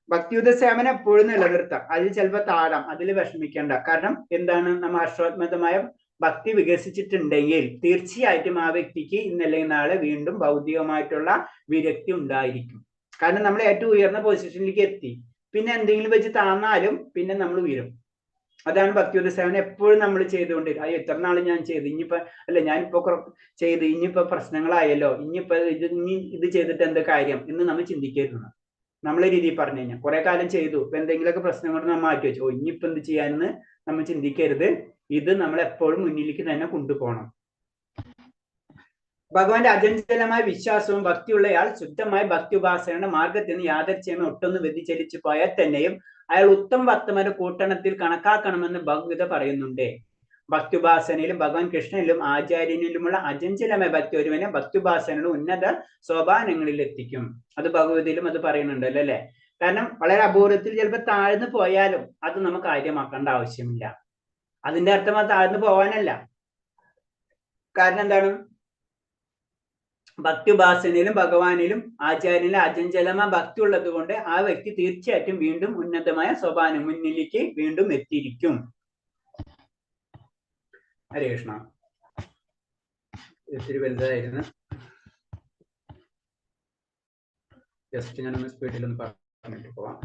B: ഭക്തിയുത സേവനം എപ്പോഴും നിലനിർത്താം, അതിൽ ചിലപ്പോൾ താഴാം, അതിൽ വിഷമിക്കേണ്ട. കാരണം എന്താണ്, നമ്മൾ ഹർഷോത്മതമായ ഭക്തി വികസിച്ചിട്ടുണ്ടെങ്കിൽ തീർച്ചയായിട്ടും ആ വ്യക്തിക്ക് ഇന്നല്ലെങ്കിൽ നാളെ വീണ്ടും ഭൗതികമായിട്ടുള്ള വിരക്തി ഉണ്ടായിരിക്കും. കാരണം നമ്മൾ ഏറ്റവും ഉയർന്ന പൊസിഷനിലേക്ക് എത്തി, പിന്നെ എന്തെങ്കിലും വെച്ച് താന്നാലും പിന്നെ നമ്മൾ ഉയരും. അതാണ് ഭക്തിയുത സേവനം എപ്പോഴും നമ്മൾ ചെയ്തുകൊണ്ടിരിക്കും. അയ്യോ ഇത്ര നാൾ ഞാൻ ചെയ്തു, ഇനിയിപ്പോ അല്ല ഞാനിപ്പോ ചെയ്ത് ഇനിയിപ്പോ പ്രശ്നങ്ങളായല്ലോ, ഇനിയിപ്പോ ഇത് ചെയ്തിട്ട് എന്താ കാര്യം എന്ന് നമ്മൾ ചിന്തിക്കരുത്. നമ്മളെ രീതിയിൽ പറഞ്ഞു കഴിഞ്ഞാൽ കുറെ കാലം ചെയ്തു, ഇപ്പൊ എന്തെങ്കിലുമൊക്കെ പ്രശ്നങ്ങൾ നമ്മൾ മാറ്റി വെച്ചു, ഇനിയിപ്പോ എന്ത് ചെയ്യാനെന്ന് നമ്മൾ ചിന്തിക്കരുത്. ഇത് നമ്മൾ എപ്പോഴും മുന്നിലേക്ക് തന്നെ കൊണ്ടുപോകണം. ഭഗവാന്റെ അചഞ്ചലമായ വിശ്വാസവും ഭക്തിയുള്ളയാൾ ശുദ്ധമായ ഭക്തി ഉപാസനയുടെ മാർഗത്തിൽ നിന്ന് യാദൃച്ഛ്യമേ ഒട്ടൊന്ന് വ്യതിചലിച്ചു പോയാൽ തന്നെയും അയാൾ ഉത്തമ ഭക്തന്മാരുടെ കൂട്ടണത്തിൽ കണക്കാക്കണമെന്ന് ഭഗവത പറയുന്നുണ്ട്. ഭക്തിയുപാസനയിലും ഭഗവാൻ കൃഷ്ണനിലും ആചാര്യനിലുമുള്ള അചഞ്ചലമായ ഭക്തി ഒരുവനെ ഭക്തിയുപാസനയുടെ ഉന്നത സോപാനങ്ങളിൽ എത്തിക്കും. അത് ഭഗവതിയിലും അത് പറയുന്നുണ്ടല്ലോ അല്ലെ. കാരണം വളരെ അപൂർവത്തിൽ ചിലപ്പോൾ താഴ്ന്നു പോയാലും അത് നമുക്ക് കാര്യമാക്കേണ്ട ആവശ്യമില്ല. അതിന്റെ അർത്ഥം അത് താഴ്ന്നു പോവാനല്ല. കാരണം എന്താണ്, ഭക്തിയുപാസനയിലും ഭഗവാനിലും ആചാര്യനിലും അചഞ്ചലമായ ഭക്തി ഉള്ളത് കൊണ്ട് ആ വ്യക്തി തീർച്ചയായിട്ടും വീണ്ടും ഉന്നതമായ സോപാനം മുന്നിലേക്ക് വീണ്ടും എത്തിയിരിക്കും. ഹരേ കൃഷ്ണ. ഇത്തിരി വലുതായിരുന്നു, ജസ്റ്റ് ഞാനൊന്ന് സ്പീഡിലൊന്ന് പറഞ്ഞിട്ട് പോവാം.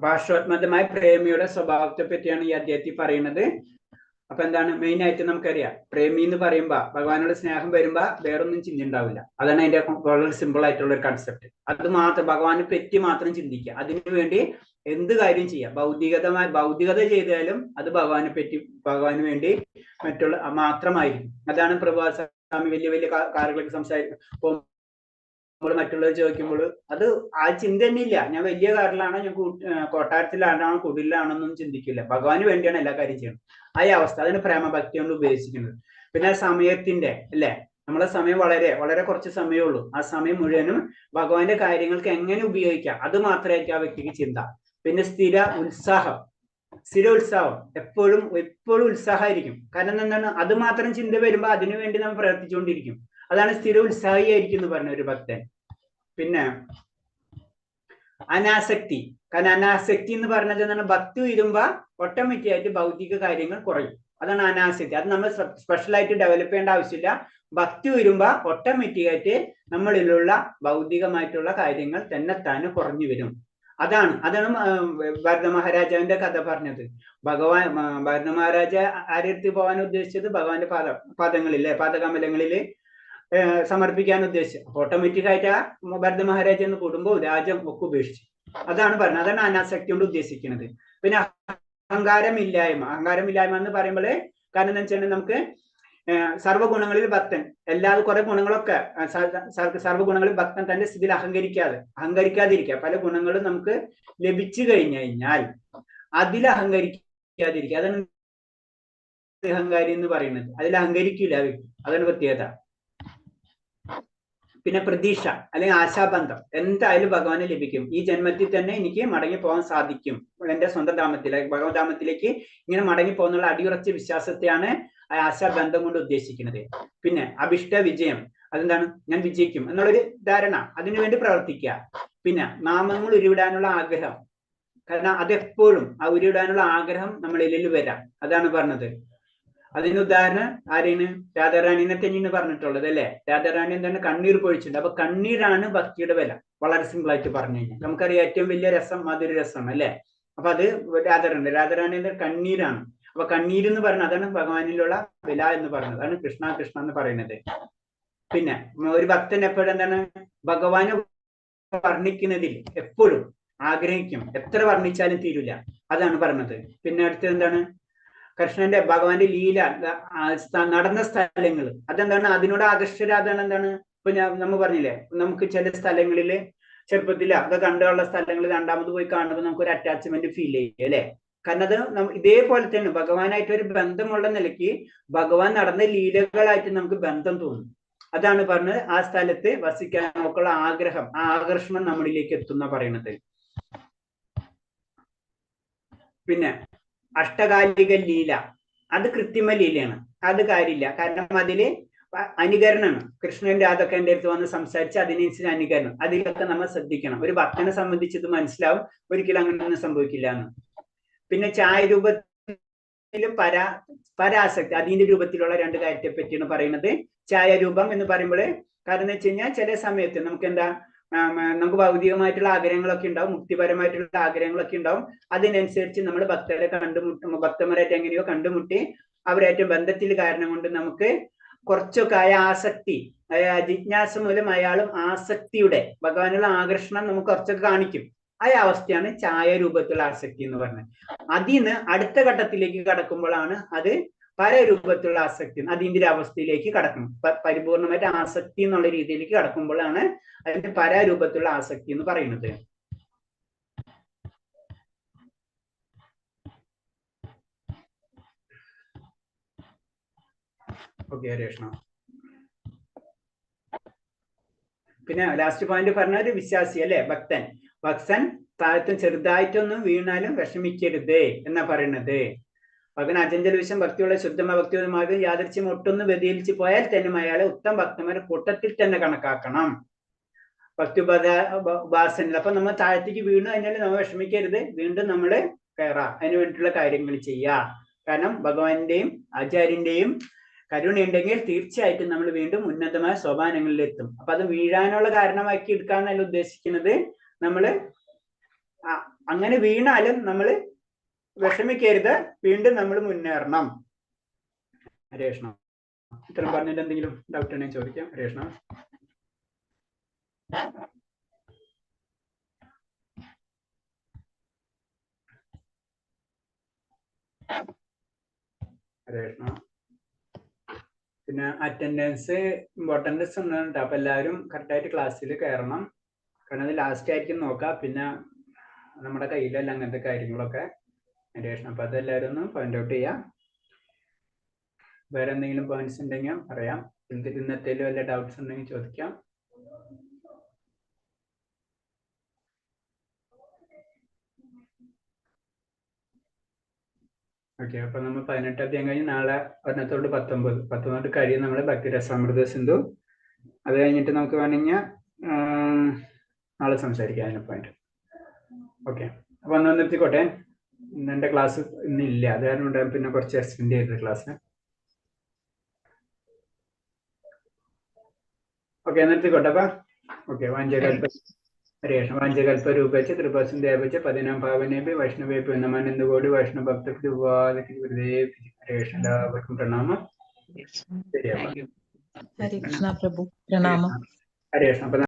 B: ഭാഷോത്മതമായ പ്രേമിയുടെ സ്വഭാവത്തെ പറ്റിയാണ് ഈ അധ്യായത്തിൽ പറയുന്നത്. അപ്പൊ എന്താണ് മെയിൻ ആയിട്ട് നമുക്കറിയാം, പ്രേമി എന്ന് പറയുമ്പോ ഭഗവാനോട് സ്നേഹം വരുമ്പോ വേറൊന്നും ചിന്ത ഉണ്ടാവില്ല. അതാണ് അതിന്റെ വളരെ സിമ്പിൾ ആയിട്ടുള്ള ഒരു കൺസെപ്റ്റ്. അത് മാത്രം ഭഗവാനെ പറ്റി മാത്രം ചിന്തിക്കുക, അതിനുവേണ്ടി എന്ത് കാര്യം ചെയ്യാം. ഭൗതികത ചെയ്താലും അത് ഭഗവാനെ പറ്റി, ഭഗവാന് വേണ്ടി മറ്റുള്ള മാത്രമായിരിക്കും. അതാണ് പ്രഭാസ സ്വാമി വലിയ വലിയ കാറുകളൊക്കെ സംസാരിക്കും മറ്റുള്ളവർ ചോദിക്കുമ്പോൾ അത് ആ ചിന്ത തന്നെ ഇല്ല. ഞാൻ വലിയ കാറിലാണോ, ഞാൻ കൊട്ടാരത്തിലാണോ, കുടിലാണോന്നും ചിന്തിക്കില്ല. ഭഗവാന് വേണ്ടിയാണ് എല്ലാ കാര്യം ചെയ്യുന്നത്. ആ അവസ്ഥ അതിന് പ്രേമഭക്തി കൊണ്ട് ഉപദേശിക്കുന്നത്. പിന്നെ സമയത്തിന്റെ അല്ലെ, നമ്മളെ സമയം വളരെ വളരെ കുറച്ച് സമയമേ ഉള്ളൂ. ആ സമയം മുഴുവനും ഭഗവാന്റെ കാര്യങ്ങൾക്ക് എങ്ങനെ ഉപയോഗിക്കാം അത് മാത്രമായിരിക്കും ആ വ്യക്തിക്ക് ചിന്ത. പിന്നെ സ്ഥിര ഉത്സാഹം, എപ്പോഴും ഉത്സാഹമായിരിക്കും. കാരണം എന്താണ്, അത് മാത്രം ചിന്ത വരുമ്പോ അതിനു വേണ്ടി നമ്മൾ പ്രവർത്തിച്ചുകൊണ്ടിരിക്കും. അതാണ് സ്ഥിര ഉത്സാഹിയായിരിക്കും എന്ന് പറഞ്ഞ ഒരു ഭക്തൻ. പിന്നെ അനാസക്തി. കാരണം അനാസക്തി എന്ന് പറഞ്ഞത് എന്താണ്, ഭക്തി ഉയരുമ്പോ ഓട്ടോമാറ്റിക് ആയിട്ട് ഭൗതിക കാര്യങ്ങൾ കുറയും. അതാണ് അനാസക്തി. അത് നമ്മൾ സ്പെഷ്യലായിട്ട് ഡെവലപ്പ് ചെയ്യേണ്ട ആവശ്യമില്ല. ഭക്തി ഉയരുമ്പോ ഓട്ടോമാറ്റിക് ആയിട്ട് നമ്മളിലുള്ള ഭൗതികമായിട്ടുള്ള കാര്യങ്ങൾ തന്നെത്താനെ കുറഞ്ഞു വരും. അതാണ് ഭരത മഹാരാജാവിന്റെ കഥ പറഞ്ഞത്. ഭരത മഹാരാജ ആരെടുത്ത് പോകാൻ ഉദ്ദേശിച്ചത്? ഭഗവാന്റെ പാദങ്ങളിലെ പാദകമലങ്ങളില് സമർപ്പിക്കാൻ ഉദ്ദേശിച്ചു. ഓട്ടോമാറ്റിക് ആയിട്ട് ആ ഭരത മഹാരാജ എന്ന് കുടുംബവും രാജ്യം ഒക്കെ ഉപേക്ഷിച്ചു. അതാണ് പറഞ്ഞത്. അതാണ് അനാസക്തി കൊണ്ട് ഉദ്ദേശിക്കുന്നത്. പിന്നെ അഹങ്കാരമില്ലായ്മ എന്ന് പറയുമ്പോൾ കാരണം എന്താ വെച്ചാൽ നമുക്ക് സർവ്വഗുണങ്ങളിൽ ഭക്തൻ, കുറെ ഗുണങ്ങളൊക്കെ സർവ്വഗുണങ്ങളിൽ ഭക്തൻ തന്റെ സ്ഥിതിയിൽ അഹങ്കരിക്കാതിരിക്കുക. പല ഗുണങ്ങളും നമുക്ക് ലഭിച്ചു കഴിഞ്ഞാൽ അതിൽ അഹങ്കരിക്കാതിരിക്കുക. അതാണ് അഹങ്കാരി എന്ന് പറയുന്നത്. അതിൽ അഹങ്കരിക്കില്ല വ്യക്തി. അതാണ് പ്രത്യേകത. പിന്നെ പ്രതീക്ഷ അല്ലെങ്കിൽ ആശാബന്ധം, എന്തായാലും ഭഗവാനെ ലഭിക്കും. ഈ ജന്മത്തിൽ തന്നെ എനിക്ക് മടങ്ങി പോകാൻ സാധിക്കും. എന്റെ സ്വന്തം ധാമത്തിലേക്ക്, ഭഗവത്ധാമത്തിലേക്ക് ഇങ്ങനെ മടങ്ങി പോകുന്നുള്ള അടിയുറച്ച വിശ്വാസത്തെയാണ് ആശാബന്ധം കൊണ്ട് ഉദ്ദേശിക്കുന്നത്. പിന്നെ അഭിഷ്ട വിജയം, അതെന്താണ്, ഞാൻ വിജയിക്കും എന്നുള്ളൊരു ധാരണ, അതിനുവേണ്ടി പ്രവർത്തിക്കുക. പിന്നെ നാമങ്ങൾ ഉരുവിടാനുള്ള ആഗ്രഹം, കാരണം അതെപ്പോഴും ആ ഉരുവിടാനുള്ള ആഗ്രഹം നമ്മളിൽ വരാം. അതാണ് പറഞ്ഞത്. അതിന് ഉദാഹരണം ആരെയാണ്? രാധാറാണിനെ തന്നെയാണ് പറഞ്ഞിട്ടുള്ളത് അല്ലെ. രാധാറാണി എന്താണ്, കണ്ണീർ പൊഴിച്ചിട്ടുണ്ട്. അപ്പൊ കണ്ണീരാണ് ഭക്തിയുടെ വില. വളരെ സിമ്പിൾ ആയിട്ട് പറഞ്ഞു കഴിഞ്ഞാൽ നമുക്കറിയാം ഏറ്റവും വലിയ രസം മധുര രസം അല്ലെ. അപ്പൊ അത് രാധാറാണി എന്താ, കണ്ണീരാണ്. അപ്പൊ കണ്ണീര് എന്ന് പറഞ്ഞാൽ അതാണ് ഭഗവാനിലുള്ള വില എന്ന് പറയുന്നത്. അതാണ് കൃഷ്ണ കൃഷ്ണ എന്ന് പറയുന്നത്. പിന്നെ ഒരു ഭക്തൻ എപ്പോഴും എന്താണ്, ഭഗവാനെ വർണ്ണിക്കുന്നതിൽ എപ്പോഴും ആഗ്രഹിക്കും. എത്ര വർണ്ണിച്ചാലും തീരില്ല. അതാണ് പറഞ്ഞത്. പിന്നെ അടുത്തത് എന്താണ്, കൃഷ്ണന്റെ ഭഗവാന്റെ ലീല നടന്ന സ്ഥലങ്ങൾ, അതെന്താണ്, അതിനോട് ആകർഷരാതാണ്. എന്താണ്, ഇപ്പൊ നമ്മൾ പറഞ്ഞില്ലേ, നമുക്ക് ചില സ്ഥലങ്ങളില് ചെറുപ്പത്തിൽ അത് കണ്ടുള്ള സ്ഥലങ്ങൾ രണ്ടാമത് പോയി കാണുമ്പോൾ നമുക്ക് ഒരു അറ്റാച്ച്മെന്റ് ഫീൽ ചെയ്യും അല്ലെ. കാരണം അത് ഇതേപോലെ തന്നെ ഭഗവാനായിട്ട് ഒരു ബന്ധമുള്ള നിലയ്ക്ക് ഭഗവാൻ നടന്ന ലീലകളായിട്ട് നമുക്ക് ബന്ധം തോന്നും. അതാണ് പറഞ്ഞത്, ആ സ്ഥലത്ത് വസിക്കാൻ നമുക്കുള്ള ആഗ്രഹം, ആ ആകർഷണം നമ്മളിലേക്ക് എത്തുന്ന പറയുന്നത്. പിന്നെ അഷ്ടകാലിക ലീല, അത് കൃത്രിമ ലീലയാണ്. അത് കാര്യമില്ല. കാരണം അതില് അനുകരണമാണ്. കൃഷ്ണന്റെ അതൊക്കെ എൻ്റെ അടുത്ത് വന്ന് സംസാരിച്ച് അതിനനുസരിച്ച് അനുകരണം. അതിലൊക്കെ നമ്മൾ ശ്രദ്ധിക്കണം. ഒരു ഭക്തനെ സംബന്ധിച്ചത് മനസ്സിലാവും, ഒരിക്കലും അങ്ങനെയൊന്നും സംഭവിക്കില്ല എന്ന്. പിന്നെ ഛായാരൂപത്തിലും പരാസക്തി, അതിന്റെ രൂപത്തിലുള്ള രണ്ട് കാര്യത്തെ പറ്റിയാണ് പറയുന്നത്. ഛായാരൂപം എന്ന് പറയുമ്പോൾ കാരണം എന്ന് വെച്ച് കഴിഞ്ഞാൽ ചില സമയത്ത് നമുക്ക് എന്താ, നമുക്ക് ഭൗതികമായിട്ടുള്ള ആഗ്രഹങ്ങളൊക്കെ ഉണ്ടാവും, മുക്തിപരമായിട്ടുള്ള ആഗ്രഹങ്ങളൊക്കെ ഉണ്ടാവും. അതിനനുസരിച്ച് നമ്മൾ ഭക്തന്മാരായിട്ട് എങ്ങനെയോ കണ്ടുമുട്ടി അവരായിട്ട് ബന്ധത്തിൽ കാരണം കൊണ്ട് നമുക്ക് കുറച്ചൊക്കെ ആസക്തി, ജിജ്ഞാസ മൂലം അയാളും ആസക്തിയുടെ ഭഗവാനുള്ള ആകർഷണം നമുക്ക് കുറച്ചൊക്കെ കാണിക്കും. ആ അവസ്ഥയാണ് ഛായാരൂപത്തിലുള്ള ആസക്തി എന്ന് പറഞ്ഞത്. അതിന് അടുത്ത ഘട്ടത്തിലേക്ക് കടക്കുമ്പോഴാണ് അത് പരരൂപത്തിലുള്ള ആസക്തി, അതിന്റെ അവസ്ഥയിലേക്ക് കടക്കണം. പരിപൂർണമായിട്ട് ആസക്തി എന്നുള്ള രീതിയിലേക്ക് കടക്കുമ്പോഴാണ് അതിന്റെ പരരൂപത്തിലുള്ള ആസക്തി എന്ന് പറയുന്നത്. ഓക്കെ, ഹരേഷ്ണ. പിന്നെ ലാസ്റ്റ് പോയിന്റ് പറഞ്ഞ ഒരു വിശ്വാസി അല്ലെ, ഭക്തൻ താഴത്തും ചെറുതായിട്ടൊന്നും വീണാലും വിഷമിക്കരുത് എന്നാ പറയുന്നത്. ഭഗവാൻ അചഞ്ചല വിഷം ഭക്തിയുള്ള ശുദ്ധമായ ഭക്തിയുമായി യാദൃശ്യം ഒട്ടൊന്ന് വ്യതിചലിച്ച് പോയാൽ തന്നെ അയാളെ ഉത്തമ ഭക്തന്മാരുടെ കൂട്ടത്തിൽ തന്നെ കണക്കാക്കണം. ഭക്തി ഉപാസന. അപ്പൊ നമ്മൾ താഴത്തേക്ക് വീണു കഴിഞ്ഞാൽ നമ്മൾ വിഷമിക്കരുത്, വീണ്ടും നമ്മൾ കയറാം, അതിന് വേണ്ടിയിട്ടുള്ള കാര്യങ്ങൾ ചെയ്യാം. കാരണം ഭഗവാന്റെയും ആചാര്യന്റെയും കരുണയുണ്ടെങ്കിൽ തീർച്ചയായിട്ടും നമ്മൾ വീണ്ടും ഉന്നതമായ സോപാനങ്ങളിലെത്തും. അപ്പൊ അത് വീഴാനുള്ള കാരണമാക്കി എടുക്കാന്നല്ല ഉദ്ദേശിക്കുന്നത്. നമ്മള് അങ്ങനെ വീണാലും നമ്മൾ വിഷമിക്കരുത്, വീണ്ടും നമ്മൾ മുന്നേറണം. ഹരേഷ്ണ, ഇത്രയും പറഞ്ഞിട്ട് എന്തെങ്കിലും ഡൗട്ട് ഉണ്ടെങ്കിൽ ചോദിക്കാം. ഹരേഷ്ണ. ഹരേഷ്ണ. പിന്നെ അറ്റൻഡൻസ് ഇമ്പോർട്ടൻസ് ഉണ്ട്. അപ്പൊ എല്ലാവരും കറക്റ്റായിട്ട് ക്ലാസ്സിൽ കയറണം. കാരണം അത് ലാസ്റ്റ് ആയിരിക്കും നോക്കാം. പിന്നെ നമ്മുടെ കയ്യിലല്ല അങ്ങനത്തെ കാര്യങ്ങളൊക്കെ അന്വേഷണം. അപ്പൊ അതെല്ലാവരും ഒന്ന് പോയിന്റ് ഔട്ട് ചെയ്യാം. വേറെ എന്തെങ്കിലും പോയിന്റ്സ് ഉണ്ടെങ്കിൽ പറയാം. ഇന്നത്തെ വല്ല ഡൗട്ട്സ് ഉണ്ടെങ്കിൽ ചോദിക്കാം. ഓക്കെ, അപ്പൊ നമ്മൾ 18 അധ്യായം കഴിഞ്ഞ് നാളെ 19 കഴിയും നമ്മൾ ഭക്തിരസാമൃത സിന്ധു. അത് കഴിഞ്ഞിട്ട് നമുക്ക് വേണമെങ്കിൽ നാളെ സംസാരിക്കാം അതിനെ പോയിന്റ്. ഓക്കെ, അപ്പൊ ഒന്ന് നിർത്തിക്കോട്ടെ. എന്റെ ക്ലാസ് ഇന്നില്ല, അത് കാരണം കൊണ്ട് പിന്നെ കുറച്ച് എക്സ്റ്റെൻഡ് ചെയ്തത് ക്ലാസ്. ഓക്കെ, നിർത്തിക്കോട്ടെ അപ്പൊ. ഓക്കെ, വാഞ്ചകൽപരൂപേച്ച കൃപാസിന്ധേവച്ച പതിനാം പാവനേപി വൈഷ്ണവേപി നമാനന്ദകോടി വൈഷ്ണവ ഭക്തർക്കും എല്ലാവർക്കും പ്രണാമം. ശരിയപ്പ
C: ഹരേ കൃഷ്ണ പ്രഭു, പ്രണാമം.
B: ഹരേ കൃഷ്ണ.